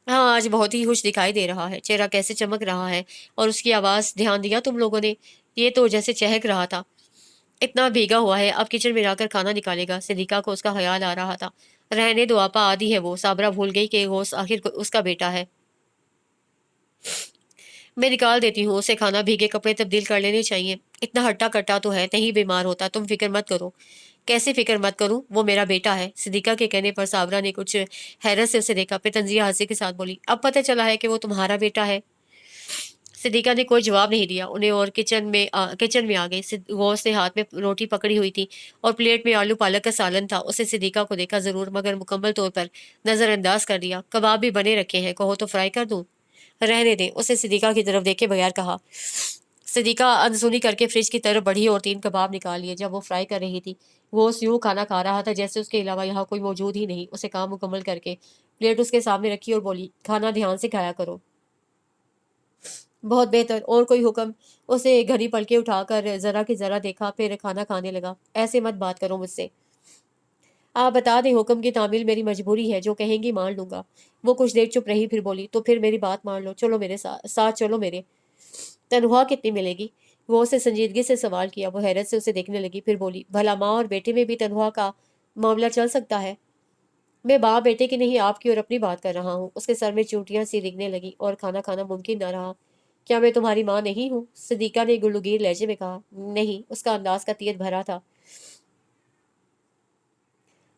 हाँ, आज बहुत ही खुश दिखाई दे रहा है। चेहरा कैसे चमक रहा है। और उसकी आवाज, ध्यान दिया तुम लोगों ने? ये तो जैसे चहक रहा था। इतना भीगा हुआ है, अब किचन में आकर खाना निकालेगा। सिद्दीका को उसका ख्याल आ रहा था। रहने दो आपा, आदि है वो। साबरा भूल गई कि वो आखिर उसका बेटा है। मैं निकाल देती हूँ उसे खाना। भीगे कपड़े तब्दील कर लेने चाहिए। इतना हट्टा कट्टा तो है, नहीं बीमार होता। तुम फिक्र मत करो। कैसे फिक्र मत करूं? वो मेरा बेटा है। सिद्दीका के कहने पर साबरा ने कुछ हैरत से उसे देखा, फिर तंजिया हंसी के साथ बोली, अब पता चला है कि वो तुम्हारा बेटा है। सिद्दीका ने कोई जवाब नहीं दिया। उन्हें और किचन में आ गई। वो उसने हाथ में रोटी पकड़ी हुई थी और प्लेट में आलू पालक का सालन था। उसे सिद्दीका को देखा जरूर, मगर मुकम्मल तौर पर नजरअंदाज कर दिया। कबाब भी बने रखे हैं, कहो तो फ्राई कर दूं? रहने दें। उसे सिद्दीका की तरफ देखे बगैर कहा। सिद्दीका अनसुनी करके फ्रिज की तरफ बढ़ी और 3 कबाब निकाल लिए। जब वो फ्राई कर रही थी, वो यूं खाना खा रहा था जैसे उसके अलावा यहाँ कोई मौजूद ही नहीं। उसे काम मुकम्मल करके प्लेट उसके सामने रखी और बोली, खाना ध्यान से खाया करो। बहुत बेहतर। और कोई हुक्म? उसे घड़ी पलके उठाकर जरा की जरा देखा, फिर खाना खाने लगा। ऐसे मत बात करो मुझसे। आप बता दें, हुक्म की तामील मेरी मजबूरी है। जो कहेंगी मान लूंगा। वो कुछ देर चुप रही, फिर बोली, तो फिर मेरी बात मान लो। चलो मेरे साथ चलो मेरे। तनख्वाह कितनी मिलेगी? वो उसे संजीदगी से सवाल किया। वो हैरत से उसे देखने लगी, फिर बोली, भला माँ और बेटे में भी तनख्वाह का मामला चल सकता है? मैं बाप बेटे की नहीं, आपकी और अपनी बात कर रहा हूँ। उसके सर में चूटियां सी दिखने लगी और खाना खाना मुमकिन न रहा। क्या मैं तुम्हारी माँ नहीं हूँ? सिद्दीका ने गुलगीर लहजे में कहा। नहीं। उसका अंदाज का तीयत भरा था।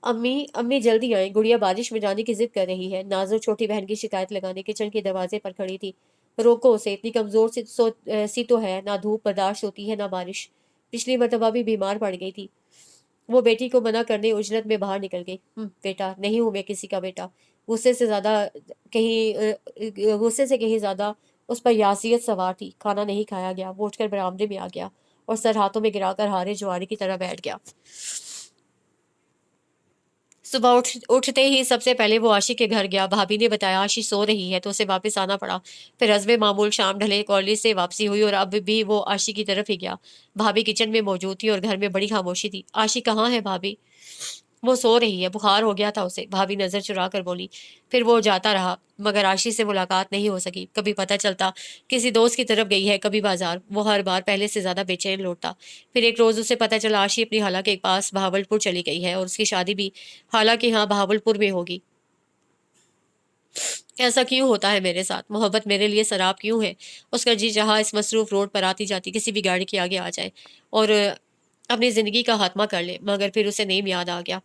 अम्मी, अम्मी जल्दी आए, गुड़िया बारिश में जाने की जिद कर रही है। नाजो छोटी बहन की शिकायत लगाने किचन के दरवाजे पर खड़ी थी। रोको उसे, इतनी कमजोर सी तो है, ना धूप बर्दाश्त होती है ना बारिश। पिछली मर्तबा भी बीमार पड़ गई थी। वो बेटी को मना करने उजलत में बाहर निकल गई। बेटा नहीं हूं मैं किसी का बेटा। गुस्से से ज्यादा गुस्से से कहीं ज्यादा उस पर यासियत सवार थी। खाना नहीं खाया गया। वो उठकर बरामदे में आ गया और सर हाथों में गिराकर हारे जुआरी की तरह बैठ गया। सुबह उठते ही सबसे पहले वो आशी के घर गया। भाभी ने बताया आशी सो रही है, तो उसे वापस आना पड़ा। फिर हस्बे मामूल शाम ढले कॉलेज से वापसी हुई और अब भी वो आशी की तरफ ही गया। भाभी किचन में मौजूद थी और घर में बड़ी खामोशी थी। आशी कहाँ है भाभी? वो सो रही है, बुखार हो गया था उसे, भाभी नजर चुरा कर बोली। फिर वो जाता रहा, मगर आशी से मुलाकात नहीं हो सकी। कभी पता चलता किसी दोस्त की तरफ गई है, कभी बाजार। वो हर बार पहले से ज्यादा बेचैन लौटता। फिर एक रोज उसे पता चला आशी अपनी खाला के पास बहावलपुर चली गई है और उसकी शादी भी हालांकि यहाँ बहावलपुर में होगी। ऐसा क्यों होता है मेरे साथ? मोहब्बत मेरे लिए शराब क्यों है? उसका जी जहाँ इस मसरूफ रोड पर आती जाती किसी भी गाड़ी के आगे आ जाए और अपनी जिंदगी का खात्मा कर ले। मगर फिर उसे नेम याद आ गया।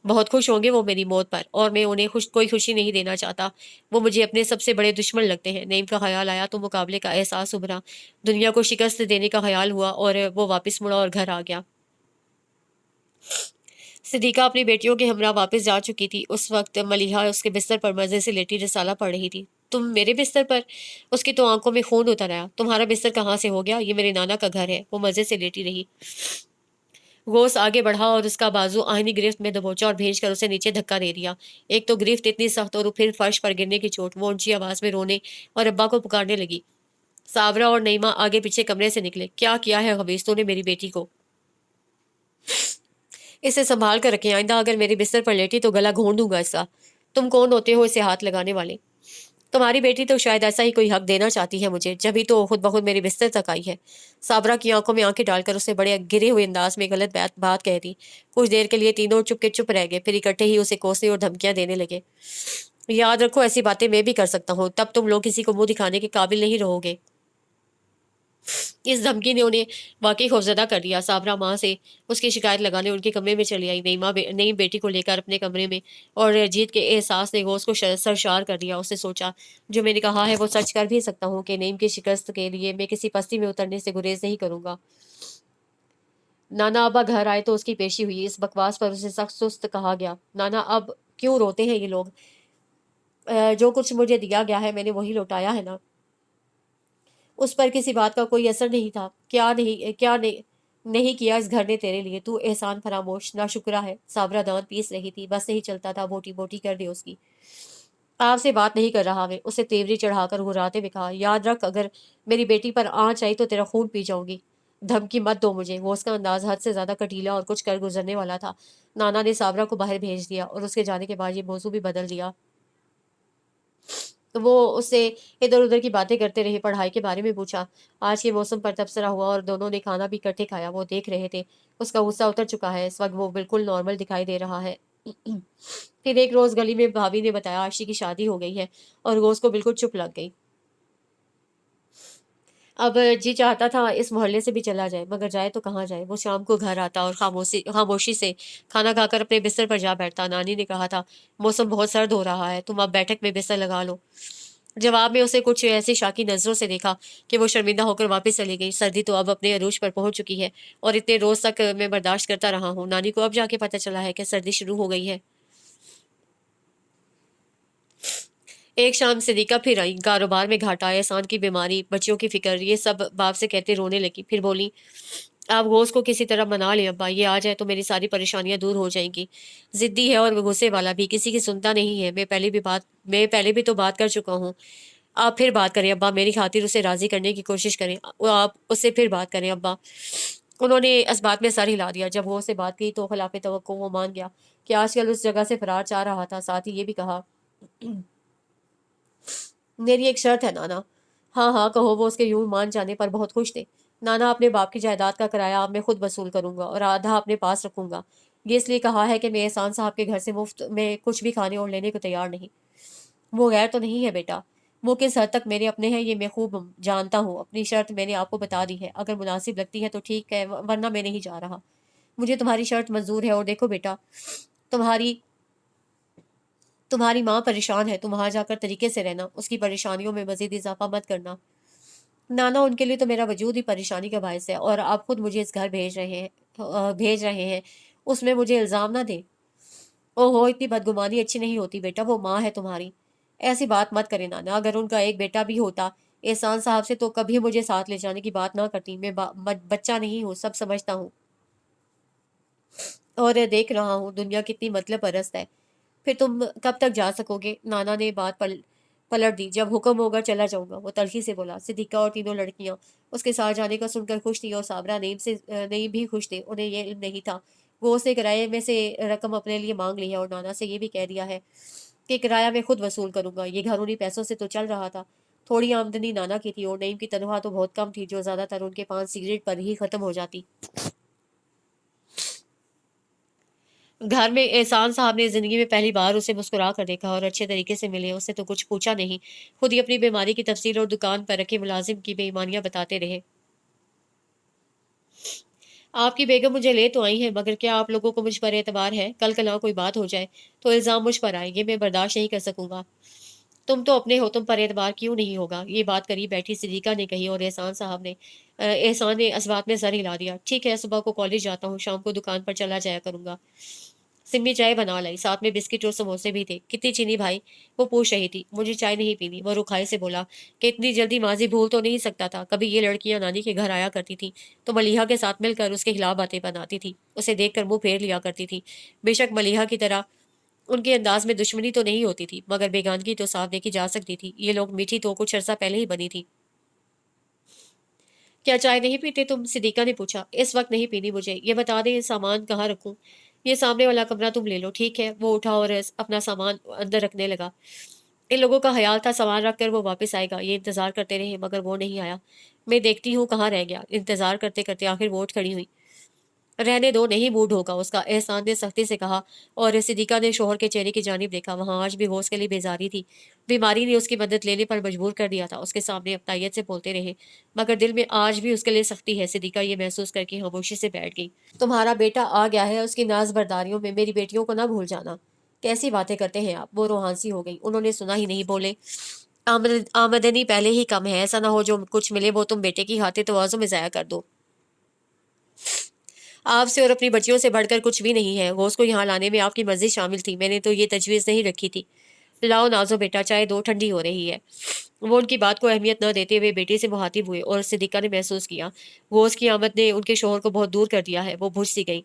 बहुत खुश होंगे वो मेरी मौत पर, और मैं उन्हें कोई खुशी नहीं देना चाहता। वो मुझे अपने सबसे बड़े दुश्मन लगते हैं। नईम का ख्याल आया तो मुकाबले का एहसास उभरा। दुनिया को शिकस्त देने का ख्याल हुआ और वो वापस मुड़ा और घर आ गया। सिद्दीका अपनी बेटियों के हमरा वापस जा चुकी थी। उस वक्त मलिहा उसके बिस्तर पर मजे से लेटी रिसाला पढ़ रही थी। तुम मेरे बिस्तर पर? उसकी तो आंखों में खून उतर आया। तुम्हारा बिस्तर कहाँ से हो गया? ये मेरे नाना का घर है। वो मजे से लेटी रही। गोस आगे बढ़ा और उसका बाजू आहिनी गिरफ्त में दबोचा और भेज कर उसे नीचे धक्का दे दिया। एक तो गिरफ्त इतनी सख्त और फिर फर्श पर गिरने की चोट। वो ऊंची आवाज में रोने और अब्बा को पुकारने लगी। साबरा और नईमा आगे पीछे कमरे से निकले। क्या किया है हवीज तूने मेरी बेटी को? इसे संभाल कर रखें, आइंदा अगर मेरे बिस्तर पर लेटी तो गला घोंट दूंगा इसका। तुम कौन होते हो इसे हाथ लगाने वाले? तुम्हारी बेटी तो शायद ऐसा ही कोई हक देना चाहती है मुझे, जब ही तो खुद ब खुद मेरे बिस्तर तक आई है। साबरा की आंखों में आंखें डालकर उसे बड़े गिरे हुए अंदाज में गलत बात कह दी। कुछ देर के लिए तीनों चुप रह गए, फिर इकट्ठे ही उसे कोसने और धमकियां देने लगे। याद रखो, ऐसी बातें मैं भी कर सकता हूँ, तब तुम लोग किसी को मुंह दिखाने के काबिल नहीं रहोगे। इस धमकी ने उन्हें वाकई खौफजदा कर दिया। साबरा माँ से उसकी शिकायत लगाने उनके कमरे में चली आई, नई बेटी को लेकर अपने कमरे में। और जीत के एहसास ने गोश्त को सरशार कर दिया। उसने सोचा, जो मैंने कहा है वो सच कर भी सकता हूँ कि नईम की शिकस्त के लिए मैं किसी पस्ती में उतरने से गुरेज नहीं करूंगा। नाना अब्बा घर आए तो उसकी पेशी हुई। इस बकवास पर उसे सख्त सुस्त कहा गया। नाना, अब क्यों रोते हैं ये लोग? जो कुछ मुझे दिया गया है मैंने वही लौटाया है ना। उस पर किसी बात का कोई असर नहीं था। क्या नहीं किया इस घर ने तेरे लिए। तू एहसान फरामोश नाशुक्रा है। साबरा दांत पीस रही थी। बस नहीं चलता था, बोटी बोटी कर दे उसकी। आपसे बात नहीं कर रहा मैं, उसे तेवरी चढ़ाकर घुराते हुए कहा। याद रख, अगर मेरी बेटी पर आंच आई तो तेरा खून पी जाऊंगी। धमकी मत दो मुझे। वो उसका अंदाज हद से ज्यादा कटीला और कुछ कर गुजरने वाला था। नाना ने साबरा को बाहर भेज दिया और उसके जाने के बाद ये मौजू भी बदल दिया। तो वो उससे इधर उधर की बातें करते रहे। पढ़ाई के बारे में पूछा। आज के मौसम पर तबसरा हुआ और दोनों ने खाना भी इकट्ठे खाया। वो देख रहे थे उसका गुस्सा उतर चुका है। इस वक्त वो बिल्कुल नॉर्मल दिखाई दे रहा है। फिर एक रोज गली में भाभी ने बताया आशी की शादी हो गई है और रोज को बिल्कुल चुप लग गई। अब जी चाहता था इस मोहल्ले से भी चला जाए, मगर जाए तो कहाँ जाए। वो शाम को घर आता और खामोशी खामोशी से खाना खाकर अपने बिस्तर पर जा बैठता। नानी ने कहा था, मौसम बहुत सर्द हो रहा है, तुम अब बैठक में बिस्तर लगा लो। जवाब में उसे कुछ ऐसी शाकी नजरों से देखा कि वो शर्मिंदा होकर वापस चली गई। सर्दी तो अब अपने अरूज पर पहुंच चुकी है और इतने रोज तक मैं बर्दाश्त करता रहा हूँ। नानी को अब जाके पता चला है कि सर्दी शुरू हो गई है। एक शाम सिद्दीका फिर आई। कारोबार में घाटा, एहसान की बीमारी, बच्चियों की फिक्र, ये सब बाप से कहते रोने लगी। फिर बोली, आप गोश्त को किसी तरह मना लें अब्बा, ये आ जाए तो मेरी सारी परेशानियां दूर हो जाएंगी। जिद्दी है और वो गुस्से वाला भी, किसी की सुनता नहीं है। मैं पहले भी तो बात कर चुका हूँ। आप फिर बात करें अब्बा, मेरी खातिर उसे राजी करने की कोशिश करें। आप उससे फिर बात करें अब्बा। उन्होंने इस बात में सर हिला दिया। जब वो उससे बात की तो खिलाफे तवक्को वो मान गया कि आजकल उस जगह से फरार चाह रहा था। साथ ही ये भी कहा, मेरी एक शर्त है नाना। हाँ हाँ कहो। वो उसके यूं मान जाने पर बहुत खुश थे। नाना, अपने बाप की जायदाद का किराया अब मैं खुद वसूल करूंगा और आधा अपने पास रखूंगा। ये इसलिए कहा है कि मैं एहसान साहब के घर से मुफ्त में कुछ भी खाने और लेने को तैयार नहीं। वो गैर तो नहीं है बेटा। वो किस हद तक मेरे अपने हैं ये मैं खूब जानता हूँ। अपनी शर्त मैंने आपको बता दी है। अगर मुनासिब लगती है तो ठीक है, वरना मैं नहीं जा रहा। मुझे तुम्हारी शर्त मंजूर है। और देखो बेटा, तुम्हारी तुम्हारी माँ परेशान है। तुम वहां जाकर तरीके से रहना, उसकी परेशानियों में मजीद इजाफा मत करना। नाना, उनके लिए तो मेरा वजूद ही परेशानी का बायस है और आप खुद मुझे इस घर भेज रहे हैं उसमें मुझे इल्जाम ना दे। ओहो, इतनी बदगुमानी अच्छी नहीं होती बेटा। वो माँ है तुम्हारी। ऐसी बात मत करे नाना। अगर उनका एक बेटा भी होता एहसान साहब से तो कभी मुझे साथ ले जाने की बात ना करती। मैं बच्चा नहीं हूँ, सब समझता हूँ और देख रहा हूँ दुनिया कितनी मतलब परस्त है। फिर तुम कब तक जा सकोगे? नाना ने बात पलट दी। जब हुक्म होगा चला जाऊंगा, वो तल्खी से बोला। सिद्दीका और तीनों लड़कियां उसके साथ जाने का सुनकर खुश थी और साबरा नईम भी खुश थे। उन्हें ये इल्म नहीं था वो उसने किराए में से रकम अपने लिए मांग ली है और नाना से ये भी कह दिया है कि किराया मैं खुद वसूल करूंगा। ये घर उन्हीं पैसों से तो चल रहा था। थोड़ी आमदनी नाना की थी और नईम की तनख्वाह तो बहुत कम थी, जो ज्यादातर उनके 5 सिगरेट पर ही खत्म हो जाती। घर में एहसान साहब ने जिंदगी में पहली बार उसे मुस्कुरा कर देखा और अच्छे तरीके से मिले। उससे तो कुछ पूछा नहीं, खुद ही अपनी बीमारी की तफसील और दुकान पर रखे मुलाजिम की बेईमानियां बताते रहे। आपकी बेगम मुझे ले तो आई है, मगर क्या आप लोगों को मुझ पर एतबार है? कल कल कोई बात हो जाए तो इल्जाम मुझ पर आए, ये मैं बर्दाश्त नहीं कर सकूंगा। तुम तो अपने हो, तुम पर एतबार क्यों नहीं होगा? ये बात करीब बैठी सिद्दीका ने कही और एहसान ने इस बात में सर हिला दिया। ठीक है, सुबह को कॉलेज जाता हूँ, शाम को दुकान पर चला जाया करूंगा। सिम्मी चाय बना लाई, साथ में बिस्किट और समोसे भी थे। कितनी चीनी भाई? वो पूछ रही थी। मुझे चाय नहीं पीनी, वो रुखाई से बोला कि इतनी जल्दी माजी भूल तो नहीं सकता था। कभी ये लड़कियां नानी के घर आया करती थी तो मलिहा के साथ मिलकर उसके खिलाफ बातें बनाती थी, उसे देखकर मुंह फेर लिया करती थी। बेशक मलिहा की तरह उनके अंदाज में दुश्मनी तो नहीं होती थी, मगर बेगानगी तो साफ देखी जा सकती थी। ये लोग मीठी तो कुछ अरसा पहले ही बनी थी। क्या चाय नहीं पीते तुम? सिद्दीका ने पूछा। इस वक्त नहीं पीनी मुझे। ये बता दे सामान कहाँ रखूं? ये सामने वाला कमरा तुम ले लो। ठीक है। वो उठा और अपना सामान अंदर रखने लगा। इन लोगों का ख़याल था सामान रख कर वो वापस आएगा। ये इंतज़ार करते रहे मगर वो नहीं आया। मैं देखती हूँ कहाँ रह गया। इंतज़ार करते-करते आखिर वो उठ खड़ी हुई। रहने दो, नहीं मूड होगा उसका, एहसान ने सख्ती से कहा और सिद्दीक़ा ने शौहर के चेहरे की जानिब देखा। वहाँ आज भी होश के लिए बेजारी थी। बीमारी ने उसकी मदद लेने पर मजबूर कर दिया था। उसके सामने अपनायत से बोलते रहे मगर दिल में आज भी उसके लिए सख्ती है। सिद्दीक़ा ये महसूस करके खामोशी से बैठ गई। तुम्हारा बेटा आ गया है, उसकी नाज बरदारियों में मेरी बेटियों को ना भूल जाना। कैसी बातें करते हैं आप? वो रोहानसी हो गई। उन्होंने सुना ही नहीं, बोले आमदनी पहले ही कम है, ऐसा ना हो जो कुछ मिले वो तुम बेटे की खातिर तवाज़ुन में ज़ाया कर दो। आपसे और अपनी बच्चियों से बढ़कर कुछ भी नहीं है। घोष को यहाँ लाने में आपकी मर्जी शामिल थी, मैंने तो ये तजवीज़ नहीं रखी थी। लाओ नाज़ो बेटा, चाय दो, ठंडी हो रही है। वो उनकी बात को अहमियत न देते हुए बेटे से मुखातिब हुए और सिद्दीक़ा ने महसूस किया घोष की आमद ने उनके शौहर को बहुत दूर कर दिया है। वो बुझ सी गई।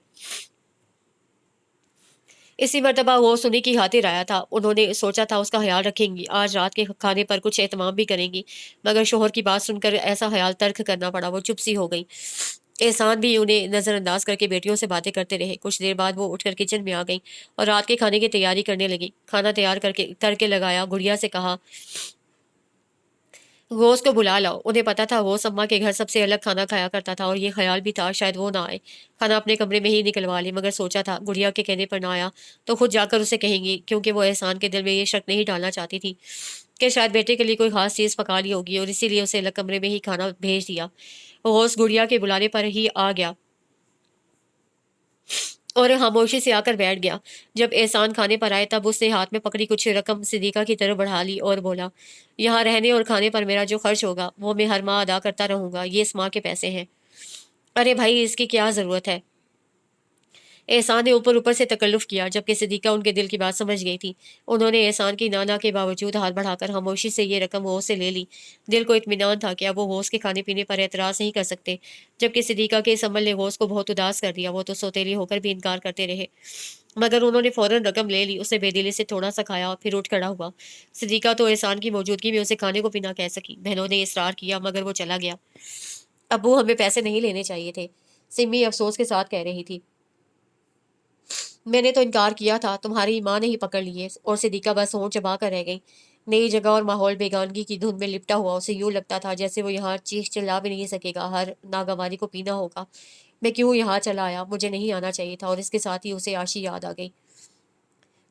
इसी मर्तबा वो उन्हीं की खातिर आया था। उन्होंने सोचा था उसका ख्याल रखेंगी, आज रात के खाने पर कुछ एहतमाम भी करेंगी, मगर शौहर की बात सुनकर ऐसा ख्याल तर्क करना पड़ा। वो चुप सी हो गई। एहसान भी उन्हें नज़रअंदाज करके बेटियों से बातें करते रहे। कुछ देर बाद वो उठकर किचन में आ गई और रात के खाने की तैयारी करने लगी। खाना तैयार करके लगाया। गुड़िया से कहा घोष को बुला लाओ। उन्हें पता था घोष अम्मा के घर सबसे अलग खाना खाया करता था और ये ख्याल भी था शायद वो ना आए। खाना अपने कमरे में ही निकलवा ले, मगर सोचा था गुड़िया के कहने पर ना आया तो खुद जाकर उसे कहेंगी, क्योंकि वो एहसान के दिल में ये शक नहीं डालना चाहती थी कि शायद बेटे के लिए कोई खास चीज़ पका ली होगी और इसीलिए उसे अलग कमरे में ही खाना भेज दिया। घोष गुड़िया के बुलाने पर ही आ गया और खामोशी से आकर बैठ गया। जब एहसान खाने पर आए तब उसने हाथ में पकड़ी कुछ रकम सिद्दीक़ा की तरफ बढ़ा ली और बोला, यहाँ रहने और खाने पर मेरा जो खर्च होगा वो मैं हर माह अदा करता रहूंगा। ये इस माह के पैसे हैं। अरे भाई, इसकी क्या ज़रूरत है? एहसान ने ऊपर ऊपर से तकल्लुफ़ किया, जबकि सिद्दीक़ा उनके दिल की बात समझ गई थी। उन्होंने एहसान की नाना के बावजूद हाथ बढ़ाकर खामोशी से ये रकम होश से ले ली। दिल को इत्मीनान था कि अब वो होश के खाने पीने पर एतराज़ नहीं कर सकते, जबकि सिद्दीक़ा के इस अमल ने होश को बहुत उदास कर दिया। वो तो सौतेली होकर भी इनकार करते रहे, मगर उन्होंने फ़ौरन रकम ले ली। उसे बेदिली से थोड़ा सा खाया और फिर उठ खड़ा हुआ। सिद्दीक़ा तो एहसान की मौजूदगी में उसे खाने को भी ना कह सकी। बहनों ने इसरार किया मगर वो चला गया। अब्बू, हमें पैसे नहीं लेने चाहिए थे, सिमी अफसोस के साथ कह रही थी। मैंने तो इनकार किया था, तुम्हारी माँ ने ही पकड़ लिए। और सिद्दीक़ा बस होंठ चबा कर रह गई। नई जगह और माहौल बेगानगी की धुन में लिपटा हुआ उसे यूँ लगता था जैसे वो यहाँ चीख चिल्ला भी नहीं सकेगा, हर नागवारी को पीना होगा। मैं क्यों यहाँ चला आया? मुझे नहीं आना चाहिए था। और इसके साथ ही उसे आशी याद आ गई।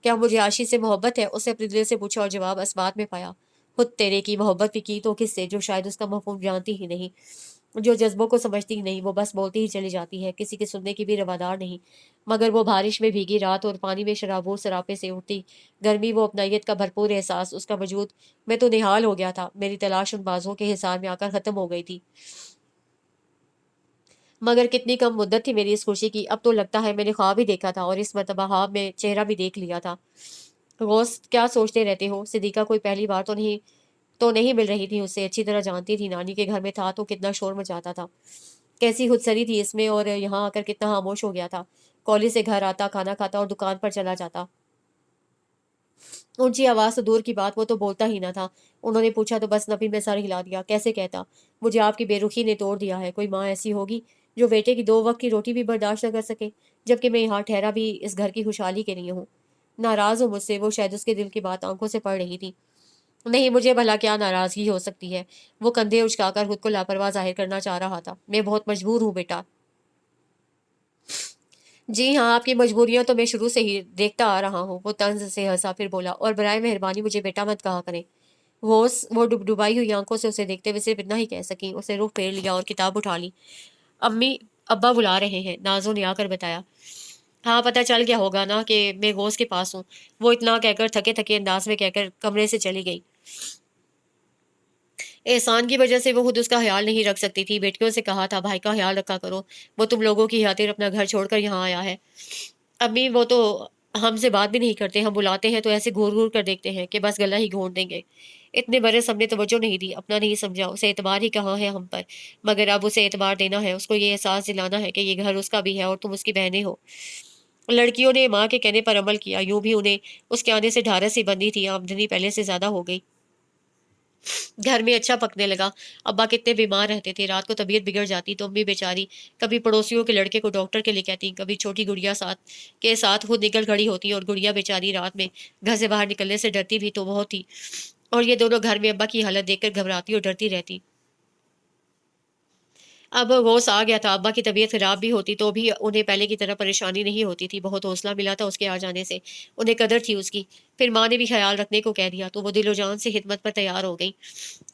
क्या मुझे आशी से मोहब्बत है? उसने अपने दिल से पूछा और जवाब असबात में पाया। खुद तेरे की मोहब्बत भी की तो किससे, जो शायद उसका मफ़हूम जानती ही नहीं, जो जज्बों को समझती ही नहीं। वो बस बोलती ही चली जाती है, किसी के सुनने की भी रवादार नहीं। मगर वो बारिश में भीगी रात और पानी में शराबोर सरापे से उठती गर्मी, वो अपनायत का भरपूर एहसास, उसका वजूद। मैं तो निहाल हो गया था। मेरी तलाश उन बाजों के हिसार में आकर ख़त्म हो गई थी। मगर कितनी कम मुद्दत थी मेरी इस खुशी की। अब तो लगता है मैंने ख्वाब ही देखा था और इस मरतबा ख्वाब में चेहरा भी देख लिया था। रोज़ क्या सोचते रहते हो? सिद्दीक़ा कोई पहली बार तो नहीं मिल रही थी उससे, अच्छी तरह जानती थी। नानी के घर में था तो कितना शोर मचाता था, कैसी खुदसरी थी इसमें, और यहाँ आकर कितना खामोश हो गया था। कॉलेज से घर आता, खाना खाता और दुकान पर चला जाता। ऊंची आवाज़ तो दूर की बात, वो तो बोलता ही ना था। उन्होंने पूछा तो बस नफ़ी में सर हिला दिया। कैसे कहता? मुझे आपकी बेरुखी ने तोड़ दिया है। कोई माँ ऐसी होगी जो बेटे की 2 वक्त की रोटी भी बर्दाश्त न कर सके, जबकि मैं यहाँ ठहरा भी इस घर की खुशहाली के लिए हूँ। नाराज़ हूँ मुझसे? वो शायद उसके दिल की बात आंखों से पढ़ रही थी। नहीं, मुझे भला क्या नाराज़गी हो सकती है? वो कंधे उचकाकर खुद को लापरवाह ज़ाहिर करना चाह रहा था। मैं बहुत मजबूर हूँ बेटा। जी हाँ, आपकी मजबूरियाँ तो मैं शुरू से ही देखता आ रहा हूँ। वो तंज़ से हँसा, फिर बोला, और बराए मेहरबानी मुझे बेटा मत कहा करें। वो डुबडुबाई हुई आंखों से उसे देखते हुए सिर्फ इतना ही कह सकी। उसने रुख फेर लिया और किताब उठा ली। अम्मी, अब्बा बुला रहे हैं, नाज़ो ने आकर बताया। हाँ, पता चल गया होगा ना कि मैं घोष के पास हूँ। वो इतना कहकर थके-थके अंदाज में कहकर कमरे से चली गई। एहसान की वजह से वो खुद उसका ख्याल नहीं रख सकती थी। बेटियों से कहा था भाई का ख्याल रखा करो, वो तुम लोगों की खातिर अपना घर छोड़कर यहाँ आया है। अम्मी, वो तो हमसे बात भी नहीं करते, हम बुलाते हैं तो ऐसे घूर-घूर कर देखते हैं कि बस गला ही घोंट देंगे। इतने बरस हमने तवज्जो नहीं दी, अपना नहीं समझा, उसे एतबार ही कहाँ है हम पर। मगर अब उसे एतबार देना है, उसको ये एहसास दिलाना है कि ये घर उसका भी है और तुम उसकी बहनें हो। लड़कियों ने माँ के कहने पर अमल किया। यूँ भी उन्हें उसके आने से ढारस ही बंधी थी, आमदनी पहले से ज़्यादा हो गई। घर में अच्छा पकने लगा। अब्बा कितने बीमार रहते थे, रात को तबीयत बिगड़ जाती तो अम्मी बेचारी कभी पड़ोसियों के लड़के को डॉक्टर के लिए कहती, कभी छोटी गुड़िया के साथ खुद निकल खड़ी होती, और गुड़िया बेचारी रात में घर से बाहर निकलने से डरती भी तो बहुत थी। और ये दोनों घर में अब्बा की हालत देखकर घबराती और डरती रहती। अब होश आ गया था, अब्बा की तबीयत खराब भी होती तो भी उन्हें पहले की तरह परेशानी नहीं होती थी। बहुत हौसला मिला था उसके आ जाने से, उन्हें कदर थी उसकी। फिर माँ ने भी ख्याल रखने को कह दिया तो वो दिलो जान से खिदमत पर तैयार हो गई।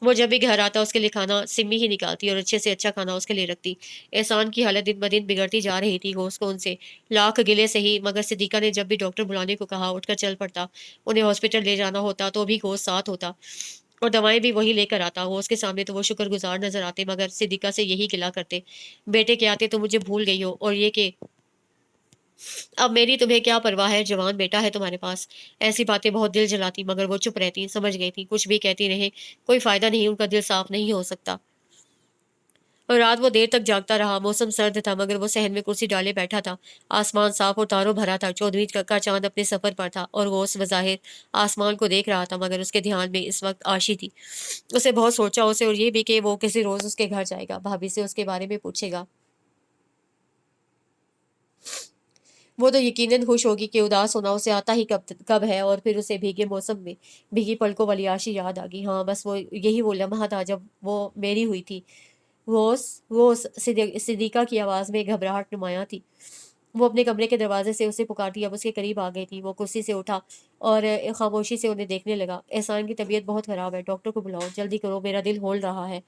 वो जब भी घर आता उसके लिए खाना सिम्मी ही निकालती और अच्छे से अच्छा खाना उसके लिए रखती। एहसान की हालत दिन ब दिन बिगड़ती जा रही थी, होश को उनसे लाख गिले सही, मगर सिद्दीका ने जब भी डॉक्टर बुलाने को कहा उठकर चल पड़ता। उन्हें हॉस्पिटल ले जाना होता तो भी होश साथ होता और दवाएं भी वही लेकर आता। वो उसके सामने तो वो शुक्रगुजार नजर आते, मगर सिद्दीका से यही गिला करते, बेटे के आते तो मुझे भूल गई हो, और ये कि अब मेरी तुम्हें क्या परवाह है, जवान बेटा है तुम्हारे पास। ऐसी बातें बहुत दिल जलाती, मगर वो चुप रहती, समझ गई थी कुछ भी कहती रहे कोई फायदा नहीं, उनका दिल साफ नहीं हो सकता। और रात वो देर तक जागता रहा। मौसम सर्द था, मगर वो सहन में कुर्सी डाले बैठा था। आसमान साफ और तारों भरा था। चौदहवीं का चांद अपने सफर पर था और वो उस बज़ाहिर आसमान को देख रहा था, मगर उसके ध्यान में इस वक्त आशी थी। उसे बहुत सोचा, उसे और ये भी कि वो किसी रोज उसके घर जाएगा, भाभी से उसके बारे में पूछेगा। वो तो यकीनन खुश होगी कि उदास होना उसे आता ही कब कब है। और फिर उसे भीगे मौसम में भीगी पलकों वाली आशी याद आ गई। हाँ, बस वो लम्हा था जब वो मेरी हुई थी। सिद्दीका की आवाज़ में घबराहट नुमायां थी। वो अपने कमरे के दरवाजे से उसे पुकारती अब उसके करीब आ गई थी। वो कुर्सी से उठा और खामोशी से उन्हें देखने लगा। एहसान की तबीयत बहुत खराब है, डॉक्टर को बुलाओ, जल्दी करो, मेरा दिल होल रहा है।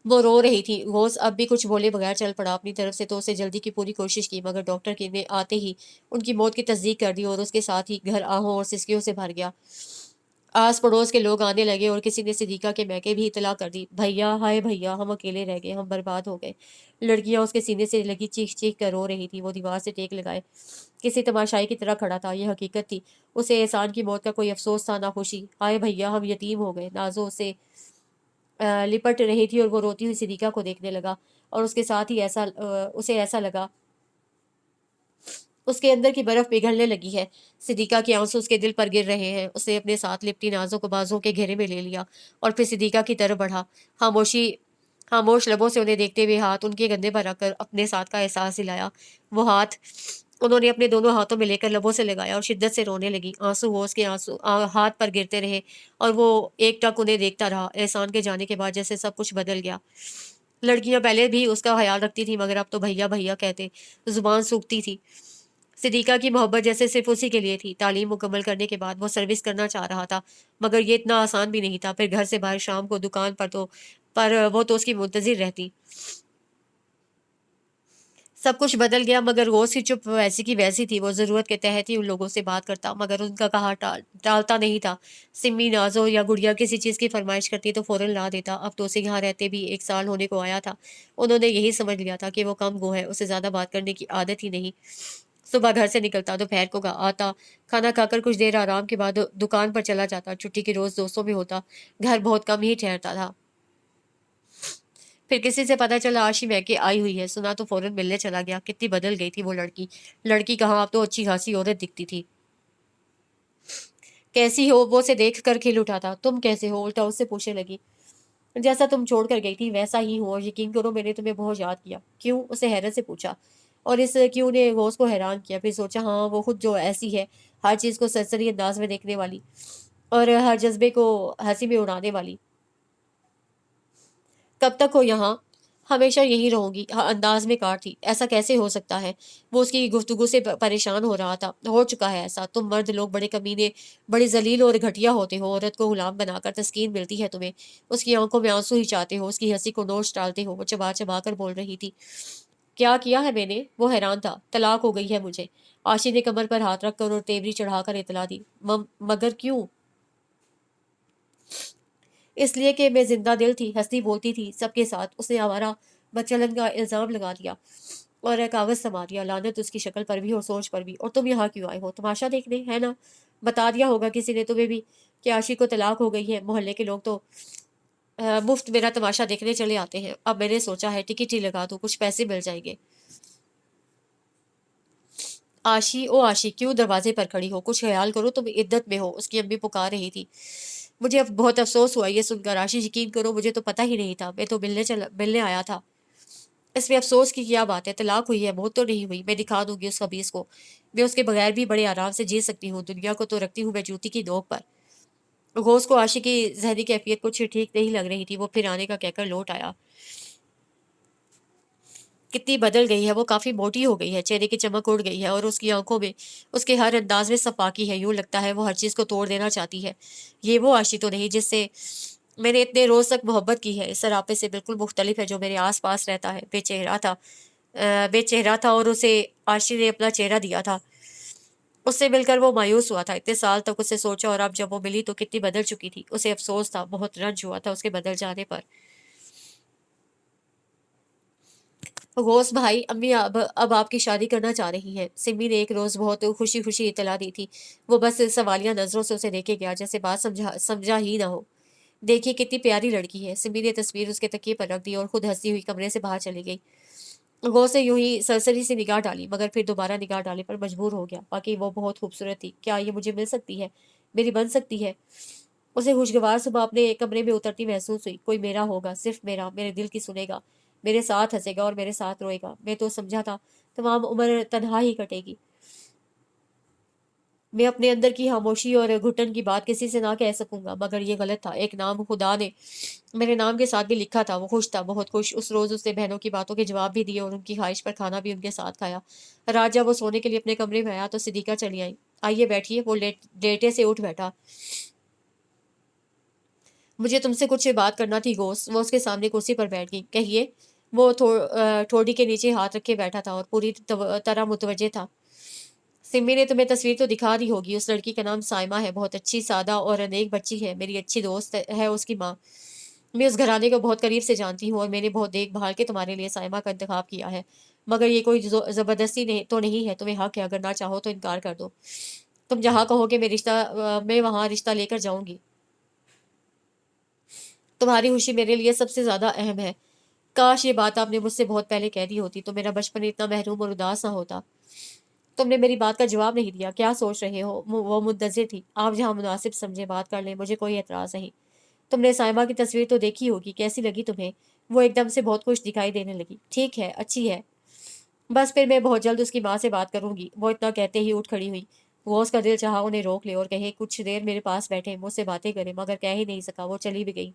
वो रो रही थी। रोज अब भी कुछ बोले बगैर चल पड़ा अपनी तरफ से तो उसे जल्दी की पूरी कोशिश की, मगर डॉक्टर के ने आते ही उनकी मौत की तस्दीक कर दी और उसके साथ ही घर आहों और सिसकियों से भर गया। आस पड़ोस के लोग आने लगे और किसी ने सिद्दीका के मैके भी इतला कर दी। भैया, हाय भैया, हम अकेले रह गए, हम बर्बाद हो गए। लड़कियां उसके सीने से लगी चीख चीख कर रो रही थी। वो दीवार से टेक लगाए किसी तमाशाई की तरह खड़ा था। यह हकीकत थी। उसे एहसान की मौत का कोई अफसोस था ना खुशी। हाय भैया, हम यतीम हो गए। नाजो उसे लिपट रही थी और वो रोती हुई सिद्दीका को देखने लगा और उसके साथ ही उसे ऐसा लगा उसके अंदर की बर्फ पिघलने लगी है। सिद्दीका के आंसू उसके दिल पर गिर रहे हैं। उसने अपने साथ लिपटी नाजों को बाजों के घेरे में ले लिया और फिर सिद्दीका की तरफ बढ़ा। खामोशी खामोश लबों से उन्हें देखते हुए हाथ उनके कंधे पर रखकर अपने साथ का एहसास दिलाया। वो हाथ उन्होंने अपने दोनों हाथों में लेकर लबों से लगाया और शिद्दत से रोने लगी। आंसू वो उसके हाथ पर गिरते रहे और वो एक टक उन्हें देखता रहा। एहसान के जाने के बाद जैसे सब कुछ बदल गया। लड़कियां पहले भी उसका ख्याल रखती थी, मगर अब तो भैया भैया कहते जुबान सूखती थी। सिद्दीका की मोहब्बत जैसे सिर्फ उसी के लिए थी। तालीम मुकम्मल करने के बाद वो सर्विस करना चाह रहा था, मगर ये इतना आसान भी नहीं था। फिर घर से बाहर शाम को दुकान पर वो तो उसकी मुंतजिर रहती। सब कुछ बदल गया, मगर रोज की चुप वैसी की वैसी थी। वो जरूरत के तहत ही उन लोगों से बात करता, मगर उनका कहा टालता नहीं था। सिम्मी, नाजो या गुड़िया किसी चीज की फरमाइश करती तो फौरन ला देता। अब तो उसे यहाँ रहते भी 1 साल होने को आया था। उन्होंने यही समझ लिया था कि वो कम गो है, उसे ज्यादा बात करने की आदत ही नहीं। सुबह घर से निकलता, दोपहर को आता, खाना खाकर कुछ देर आराम के बाद दुकान पर चला जाता। छुट्टी के रोज दोस्तों में होता, घर बहुत कम ही ठहरता था। फिर किसी से पता चला आशी मैके आई हुई है, सुना तो फौरन मिलने चला गया। कितनी बदल गई थी वो लड़की। लड़की कहाँ, अब तो अच्छी खासी औरत दिखती थी। कैसी हो, वो उसे देख कर खिल उठा था। तुम कैसे हो, उल्टा उससे पूछने लगी। जैसा तुम छोड़ कर गई थी वैसा ही हूँ, और यकीन करो मैंने तुम्हें बहुत याद किया। क्यों, उसे हैरत से पूछा। और इस क्यों ने रोज को हैरान किया। फिर सोचा, हाँ वो खुद जो ऐसी है, हर चीज को सरसरी अंदाज में देखने वाली और हर जज्बे को हंसी में उड़ाने वाली। कब तक हो यहाँ, हमेशा यहीं रहूंगी, अंदाज में काट थी। ऐसा कैसे हो सकता है। वो उसकी गुफ्तगू से परेशान हो रहा था। हो चुका है ऐसा, तुम मर्द लोग बड़े कमीने, बड़ी जलील और घटिया होते हो। औरत को गुलाम बनाकर तस्कीन मिलती है तुम्हें, उसकी आंखों में आंसू ही चाहते हो, उसकी हंसी को नोच डालते हो। वो चबा चबा कर बोल रही थी। क्या किया है मैंने, वो हैरान था। तलाक हो गई है मुझे, आशी ने कमर पर हाथ रखकर और तेवरी चढ़ाकर इतला दी। मगर क्यों। इसलिए कि मैं जिंदा दिल थी, हंसती बोलती थी सबके साथ। उसने हमारा बच्चलन का इल्जाम लगा दिया और कागज थमा दिया। लानत उसकी शक्ल पर भी और सोच पर भी। और तुम यहाँ क्यों आए हो, तमाशा देखने, है ना। बता दिया होगा किसी ने तुम्हें भी कि आशी को तलाक हो गई है। मोहल्ले के लोग तो मुफ्त मेरा तमाशा देखने चले आते हैं। अब मैंने सोचा है टिकट ही लगा दूं, कुछ पैसे मिल जाएंगे। आशी, ओ आशी, क्यों दरवाजे पर खड़ी हो, कुछ ख्याल करो, तुम इद्दत में हो, उसकी अम्मी पुकार रही थी। मुझे अब बहुत अफसोस हुआ ये सुनकर। आशीष, यकीन करो मुझे तो पता ही नहीं था, मैं तो मिलने आया था। इसमें अफसोस की क्या बात है? तलाक हुई है, मौत तो नहीं हुई। मैं दिखा दूंगी उस खबीस को, मैं उसके बगैर भी बड़े आराम से जी सकती हूँ। दुनिया को तो रखती हूँ मैं जूती की नोक पर। घोष को आशिक की जहरी कैफियत कुछ ठीक नहीं लग रही थी। वो फिर आने का कहकर लौट आया। कितनी बदल गई है वो, काफी मोटी हो गई है, चेहरे की चमक उड़ गई है और उसकी आंखों में, उसके हर अंदाज में सफाकी है। यूं लगता है वो हर चीज को तोड़ देना चाहती है। ये वो आशी तो नहीं जिससे मैंने इतने रोज तक मोहब्बत की है। इस सरापे से बिल्कुल मुख्तलिफ है जो मेरे आस पास रहता है। बेचेहरा था और उसे आशी ने अपना चेहरा दिया था। उससे मिलकर वो मायूस हुआ था। इतने साल तक उसे सोचा और अब जब वो मिली तो कितनी बदल चुकी थी। उसे अफसोस था, बहुत रंज हुआ था उसके बदल जाने पर। घोष भाई, अम्मी अब आपकी शादी करना चाह रही है। सिमी ने एक रोज बहुत खुशी खुशी इतला दी थी। वो बस सवालिया नजरों से उसे देखे गया, जैसे बात समझा ही ना हो। देखिए कितनी प्यारी लड़की है। सिमी ने तस्वीर उसके तकिए पर रख दी और खुद हंसती हुई कमरे से बाहर चली गई। घोष ने यूं ही सरसरी से निगाह डाली, मगर फिर दोबारा निगाह डालने पर मजबूर हो गया। बाकी वो बहुत खूबसूरत थी। क्या ये मुझे मिल सकती है, मेरी बन सकती है? उसे खुशगवार सुबह अपने कमरे में उतरती महसूस हुई। कोई मेरा होगा, सिर्फ मेरा, मेरे दिल की सुनेगा, मेरे साथ हंसेगा और मेरे साथ रोएगा। मैं तो समझा था तमाम उम्र तन्हा ही कटेगी। मैं अपने अंदर की खामोशी और घुटन की बात किसी से ना कह सकूंगा, मगर ये गलत था। एक नाम खुदा ने मेरे नाम के साथ भी लिखा था। वो खुश था, बहुत खुश। उस रोज उसने बहनों की बातों के जवाब भी दिए और उनकी ख्वाहिश पर खाना भी उनके साथ खाया। रात जब वो सोने के लिए अपने कमरे में आया तो सिद्दीका चली आई। आइए बैठिए। वो लेटे से उठ बैठा। मुझे तुमसे कुछ बात करना थी घोष। वो उसके सामने कुर्सी पर बैठ गई। कहिए। वो ठोड़ी के नीचे हाथ रखे बैठा था और पूरी तरह मुतवज्जे था। सिमी ने तुम्हें तस्वीर तो दिखा दी होगी। उस लड़की का नाम साइमा है, बहुत अच्छी, सादा और नेक बच्ची है। मेरी अच्छी दोस्त है उसकी माँ। मैं उस घराने को बहुत करीब से जानती हूँ और मैंने बहुत देखभाल के तुम्हारे लिए साइमा का इंतखाब किया है। मगर ये कोई जबरदस्ती नहीं तो नहीं है। तुम्हें हक है, अगर ना चाहो तो इनकार कर दो। तुम जहाँ कहोगे मैं वहाँ रिश्ता लेकर जाऊंगी। तुम्हारी खुशी मेरे लिए सबसे ज्यादा अहम है। काश ये बात आपने मुझसे बहुत पहले कह दी होती तो मेरा बचपन इतना महरूम और उदास ना होता। तुमने मेरी बात का जवाब नहीं दिया। क्या सोच रहे हो? वो मुंतजिर थी। आप जहाँ मुनासिब समझे बात कर लें, मुझे कोई एतराज नहीं। तुमने साइमा की तस्वीर तो देखी होगी, कैसी लगी तुम्हें? वो एकदम से बहुत खुश दिखाई देने लगी। ठीक है, अच्छी है। बस फिर मैं बहुत जल्द उसकी माँ से बात करूंगी। वो इतना कहते ही उठ खड़ी हुई। वो उसका दिल चाहा उन्हें रोक ले और कहे कुछ देर मेरे पास बैठे, मुझसे बातें करें, मगर कह ही नहीं सका। वो चली भी गई।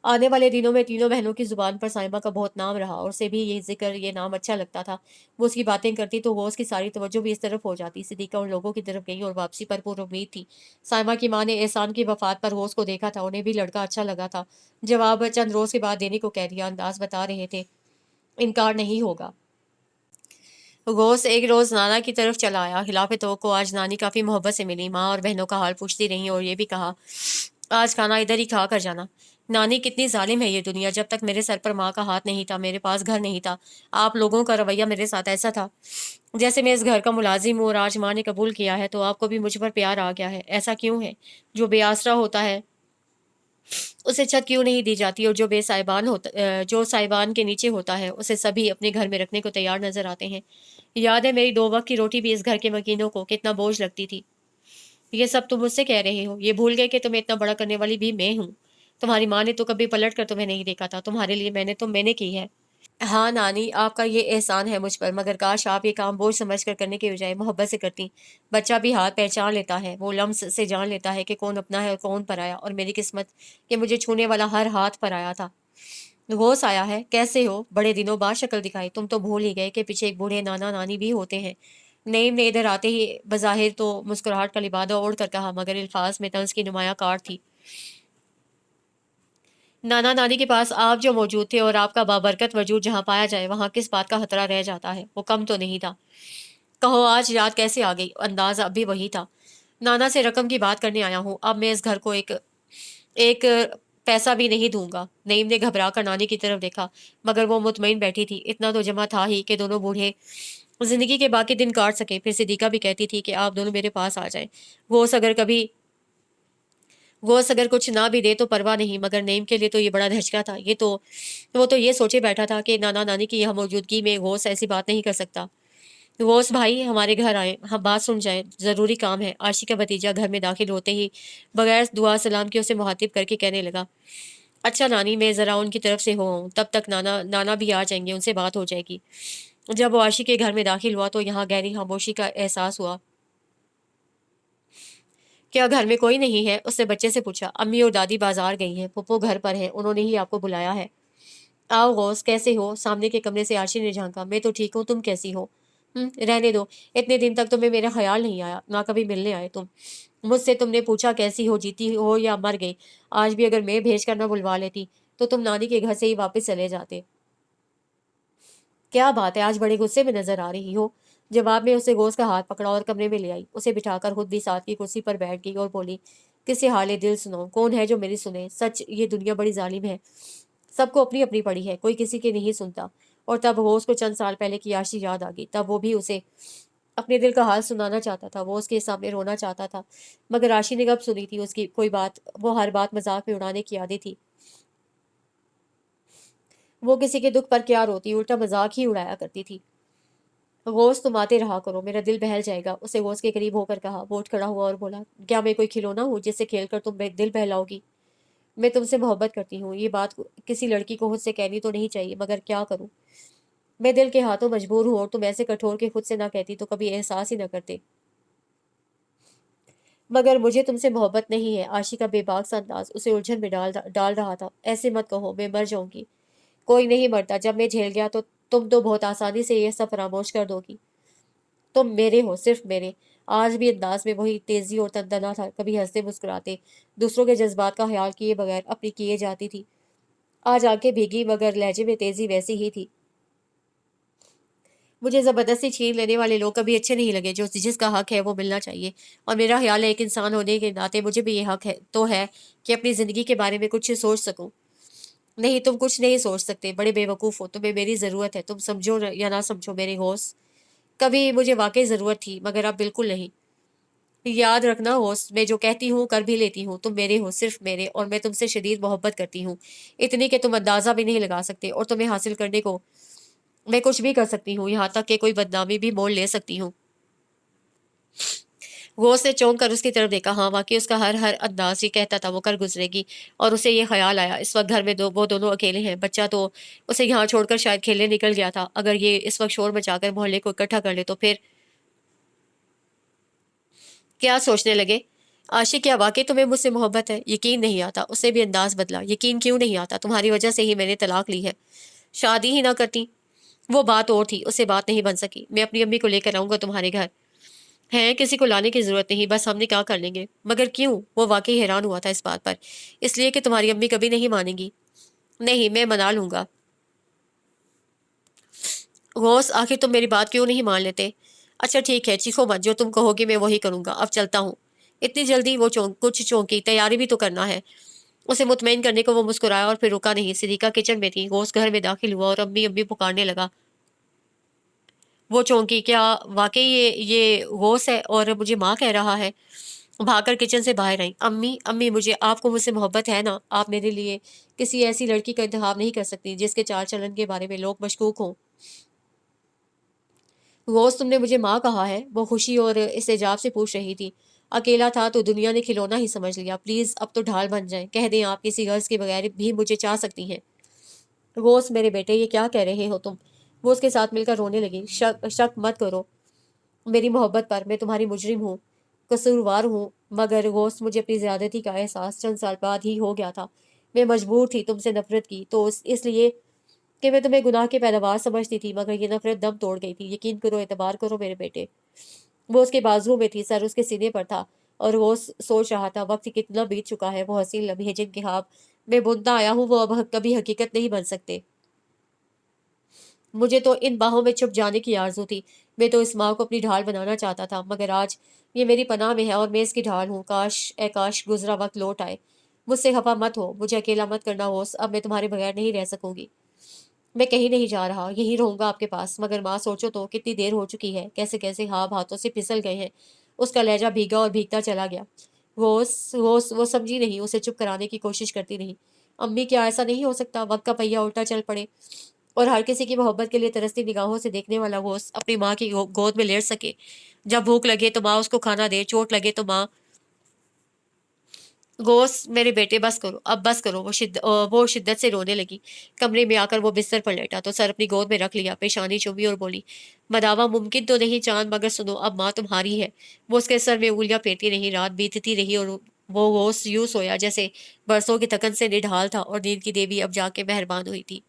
आने वाले दिनों में तीनों बहनों की जुबान पर साइमा का बहुत नाम रहा और उसे भी ये जिक्र, ये नाम अच्छा लगता था। वो उसकी बातें करती तो वो उसकी सारी तवज्जो भी इस तरफ हो जाती। सिद्दीका उन लोगों की तरफ गई और वापसी पर पूरी उम्मीद थी। साइमा की माँ ने एहसान की वफात पर होश को देखा था। उन्हें भी लड़का अच्छा लगा था। जवाब चंद रोज के बाद देने को कह दिया। अंदाज बता रहे थे इनकार नहीं होगा। गौस एक रोज नाना की तरफ चला आया। खिलाफ तो आज नानी काफी मोहब्बत से मिली। माँ और बहनों का हाल पूछती रही और ये भी कहा आज खाना इधर ही खा कर जाना। नानी, कितनी जालिम है ये दुनिया। जब तक मेरे सर पर माँ का हाथ नहीं था, मेरे पास घर नहीं था, आप लोगों का रवैया मेरे साथ ऐसा था जैसे मैं इस घर का मुलाजिम हूँ, और आज माँ ने कबूल किया है तो आपको भी मुझ पर प्यार आ गया है। ऐसा क्यों है? जो बेआसरा होता है उसे छत क्यों नहीं दी जाती, और जो साइबान के नीचे होता है उसे सभी अपने घर में रखने को तैयार नजर आते हैं। याद है मेरी 2 वक्त की रोटी भी इस घर के मकीनों को कितना बोझ लगती थी। ये सब तुम मुझसे कह रहे हो? ये भूल गए कि तुम्हें इतना बड़ा करने वाली भी मैं हूँ। तुम्हारी माँ ने तो कभी पलट कर तुम्हें नहीं देखा था। तुम्हारे लिए मैंने की है। हाँ नानी, आपका ये एहसान है मुझ पर, मगर काश आप ये काम बोझ समझ कर करने के बजाय मोहब्बत से करती। बच्चा भी हाथ पहचान लेता है, वो लम्स से जान लेता है कि कौन अपना है और कौन पराया। और मेरी किस्मत कि मुझे छूने वाला हर हाथ पराया था। होश आया है? कैसे हो? बड़े दिनों बाद शक्ल दिखाई। तुम तो भूल ही गए कि पीछे एक बूढ़े नाना नानी भी होते हैं। नईम ने इधर आते ही बज़ाहिर तो मुस्कुराहट का लिबादा ओढ़ कर कहा, मगर अल्फाज में तंज की नुमाया कार थी। नाना नानी के पास आप जो मौजूद थे और आपका बाबरकत वजूद जहाँ पाया जाए, वहाँ किस बात का खतरा रह जाता है? वो कम तो नहीं था। कहो आज याद कैसे आ गई? अंदाज अब भी वही था। नाना से रकम की बात करने आया हूँ। अब मैं इस घर को एक एक पैसा भी नहीं दूंगा। नईम ने घबरा कर नानी की तरफ देखा, मगर वो मुतमईन बैठी थी। इतना तो जमा था ही कि दोनों बूढ़े जिंदगी के बाकी दिन काट सके। फिर सिद्दीका भी कहती थी कि आप दोनों मेरे पास आ जाएं। घोष अगर कभी घोष अगर कुछ ना भी दे तो परवाह नहीं, मगर नईम के लिए तो ये बड़ा धचका था। वो तो ये सोचे बैठा था कि नाना नानी की यह मौजूदगी में घोष ऐसी बात नहीं कर सकता। غوث بھائی ہمارے گھر آئیں، ہم بات سن جائیں، ضروری کام ہے۔ عاشق کا بھتیجا گھر میں داخل ہوتے ہی بغیر دعا سلام کے اسے مخاطب کر کے کہنے لگا، اچھا نانی، میں ذرا ان کی طرف سے ہو آؤں، تب تک نانا بھی آ جائیں گے، ان سے بات ہو جائے گی۔ جب وہ عاشق کے گھر میں داخل ہوا تو یہاں گہری خاموشی کا احساس ہوا۔ کیا گھر میں کوئی نہیں ہے؟ اس نے بچے سے پوچھا۔ امی اور دادی بازار گئی ہیں، پھپھو گھر پر ہیں، انہوں نے ہی آپ کو بلایا ہے۔ آؤ غوث، کیسے ہو؟ سامنے کے کمرے سے عاشق نے جھانکا۔ میں تو ٹھیک ہوں، تم کیسی ہو؟ رہنے دو، اتنے دن تک تمہیں میرا خیال نہیں آیا، نہ کبھی ملنے آئے تم مجھ سے۔ تم نے پوچھا کیسی ہو، جیتی ہو یا مر گئی؟ آج بھی اگر میں بھیج کر نہ بلوا لیتی تو تم نانی کے گھر سے ہی واپس چلے جاتے۔ کیا بات ہے، آج بڑے غصے میں نظر آ رہی ہو؟ جواب میں اسے غوث کا ہاتھ پکڑا اور کمرے میں لے آئی، اسے بٹھا کر خود بھی ساتھ کی کرسی پر بیٹھ گئی اور بولی، کسی حال دل سناؤ، کون ہے جو میری سنے؟ سچ، یہ دنیا بڑی ظالم ہے، سب کو اپنی اپنی پڑی ہے، کوئی کسی کی نہیں سنتا۔ اور تب غوث کو چند سال پہلے کی عاشی یاد آ گئی، تب وہ بھی اسے اپنے دل کا حال سنانا چاہتا تھا، وہ اس کے سامنے رونا چاہتا تھا، مگر عاشی نے کب سنی تھی اس کی کوئی بات؟ وہ ہر بات مذاق میں اڑانے کی عادی تھی، وہ کسی کے دکھ پر کیا روتی، الٹا مذاق ہی اڑایا کرتی تھی۔ غوث، تم آتے رہا کرو، میرا دل بہل جائے گا، اسے غوث کے قریب ہو کر کہا۔ وہ اٹھ کھڑا ہوا اور بولا، کیا میں کوئی کھلونا ہوں جس سے کھیل کر تم دل بہلاؤ گی؟ میں تم سے محبت کرتی ہوں، یہ بات کسی لڑکی کو خود سے کہنی تو نہیں چاہیے، مگر کیا کروں، میں دل کے ہاتھوں مجبور ہوں، اور تم ایسے کٹھور کے خود سے نہ کہتی تو کبھی احساس ہی نہ کرتے۔ مگر مجھے تم سے محبت نہیں ہے۔ عاشق کا بے باک سا انداز اسے الجھن میں ڈال رہا تھا۔ ایسے مت کہو، میں مر جاؤں گی۔ کوئی نہیں مرتا، جب میں جھیل گیا تو تم تو بہت آسانی سے یہ سب فراموش کر دو گی۔ تم میرے ہو، صرف میرے۔ آج بھی انداز میں وہی تیزی اور تندنا تھا، کبھی ہنستے مسکراتے، دوسروں کے جذبات کا خیال کیے بغیر اپنی کیے جاتی تھی۔ آج آنکھیں بھیگی مگر لہجے میں تیزی ویسی ہی تھی۔ مجھے زبردستی چھین لینے والے لوگ کبھی اچھے نہیں لگے، جس کا حق ہے وہ ملنا چاہیے، اور میرا خیال ہے ایک انسان ہونے کے ناطے مجھے بھی یہ حق ہے کہ اپنی زندگی کے بارے میں کچھ سوچ سکوں۔ نہیں، تم کچھ نہیں سوچ سکتے، بڑے بے وقوف ہو، تمہیں میری ضرورت ہے، تم سمجھو یا نہ سمجھو میرے غوث، کبھی مجھے واقعی ضرورت تھی، مگر اب بالکل نہیں۔ یاد رکھنا غوث، میں جو کہتی ہوں کر بھی لیتی ہوں، تم میرے ہو، صرف میرے، اور میں تم سے شدید محبت کرتی ہوں، اتنی کہ تم اندازہ بھی نہیں لگا سکتے، اور تمہیں حاصل کرنے کو میں کچھ بھی کر سکتی ہوں، یہاں تک کہ کوئی بدنامی بھی مول لے سکتی ہوں۔ غوث نے چونک کر اس کی طرف دیکھا۔ ہاں، واقعی اس کا ہر انداز یہ کہتا تھا وہ کر گزرے گی، اور اسے یہ خیال آیا اس وقت گھر میں وہ دونوں اکیلے ہیں، بچہ تو اسے یہاں چھوڑ کر شاید کھیلنے نکل گیا تھا، اگر یہ اس وقت شور مچا کر محلے کو اکٹھا کر لے تو پھر کیا سوچنے لگے؟ عاشق، کیا واقعی تمہیں مجھ سے محبت ہے؟ یقین نہیں آتا۔ اس نے بھی انداز بدلا۔ یقین کیوں نہیں آتا؟ تمہاری وجہ سے ہی میں نے طلاق لی ہے۔ شادی ہی نہ کرتی وہ بات اور تھی، اس سے بات نہیں بن سکی۔ میں اپنی امی کو لے کر آؤں گا تمہارے گھر، ہے کسی کو لانے کی ضرورت نہیں، بس ہم نے کیا کر لیں گے۔ مگر کیوں؟ وہ واقعی حیران ہوا تھا اس بات پر۔ اس لیے کہ تمہاری امی کبھی نہیں مانیں گی۔ نہیں، میں منا لوں گا۔ غوث، آخر تم میری بات کیوں نہیں مان لیتے؟ اچھا ٹھیک ہے، چیخو مت، جو تم کہو گی میں وہی کروں گا، اب چلتا ہوں۔ اتنی جلدی؟ وہ کچھ چونکی، تیاری بھی تو کرنا ہے۔ اسے مطمئن کرنے کو وہ مسکرایا اور پھر رکا نہیں۔ صدیقہ کچن میں تھی، غوث گھر میں داخل ہوا اور امی امی پکارنے لگا۔ وہ چونکی، کیا واقعی یہ غوث ہے اور مجھے ماں کہہ رہا ہے؟ بھاگ کر کچن سے باہر آئی۔ امی امی، آپ کو مجھ سے محبت ہے نا؟ آپ میرے لیے کسی ایسی لڑکی کا انتخاب نہیں کر سکتی جس کے چال چلن کے بارے میں لوگ مشکوک ہوں؟ غوث، تم نے مجھے ماں کہا ہے؟ وہ خوشی اور استعجاب سے پوچھ رہی تھی۔ اکیلا تھا تو دنیا نے کھلونا ہی سمجھ لیا، پلیز اب تو ڈھال بن جائیں، کہہ دیں آپ کسی غرض کے بغیر بھی مجھے چاہ سکتی ہیں۔ غوث، میرے بیٹے، یہ کیا کہہ رہے ہو تم؟ وہ اس کے ساتھ مل کر رونے لگی۔ شک مت کرو میری محبت پر، میں تمہاری مجرم ہوں، قصوروار ہوں، مگر غوث، مجھے اپنی زیادتی کا احساس چند سال بعد ہی ہو گیا تھا۔ میں مجبور تھی تم سے نفرت کی، تو اس لیے کہ میں تمہیں گناہ کے پیداوار سمجھتی تھی، مگر یہ نفرت دم توڑ گئی تھی۔ یقین کرو، اعتبار کرو میرے بیٹے۔ وہ اس کے بازو میں تھی، سر اس کے سینے پر تھا، اور وہ سوچ رہا تھا وقت کتنا بیت چکا ہے، وہ حسین لمحے جن کے خواب میں بنتا آیا ہوں وہ اب کبھی حقیقت نہیں بن سکتے۔ مجھے تو ان باہوں میں چھپ جانے کی آرزو تھی، میں تو اس ماں کو اپنی ڈھال بنانا چاہتا تھا، مگر آج یہ میری پناہ میں ہے اور میں اس کی ڈھال ہوں۔ کاش اے کاش گزرا وقت لوٹ آئے۔ مجھ سے خفا مت ہو، مجھے اکیلا مت کرنا ہو، اب میں تمہارے بغیر نہیں رہ سکوں گی۔ میں کہیں نہیں جا رہا، یہیں رہوں گا آپ کے پاس۔ مگر ماں، سوچو تو کتنی دیر ہو چکی ہے، کیسے کیسے ہاتھوں سے پھسل گئے ہیں۔ اس کا لہجہ بھیگا اور بھیگتا چلا گیا۔ وہ سمجھی نہیں، اسے چپ کرانے کی کوشش کرتی رہی۔ امی، کیا ایسا نہیں ہو سکتا وقت کا پہیہ الٹا چل پڑے؟ اور ہر کسی کی محبت کے لیے ترستی نگاہوں سے دیکھنے والا غوث اپنی ماں کی گود میں لیٹ سکے، جب بھوک لگے تو ماں اس کو کھانا دے، چوٹ لگے تو ماں غوث میرے بیٹے بس کرو، اب بس کرو۔ وہ شدت سے رونے لگی۔ کمرے میں آ کر وہ بستر پر لیٹا تو سر اپنی گود میں رکھ لیا، پیشانی چومی اور بولی، مداوا ممکن تو نہیں چاند، مگر سنو اب ماں تمہاری ہے۔ وہ اس کے سر میں انگلیاں پھیرتی رہی، رات بیتتی رہی اور وہ غوث یوں سویا جیسے برسوں کی تکن سے نڈھال تھا اور نیند کی دیوی اب جا کے مہربان ہوئی تھی۔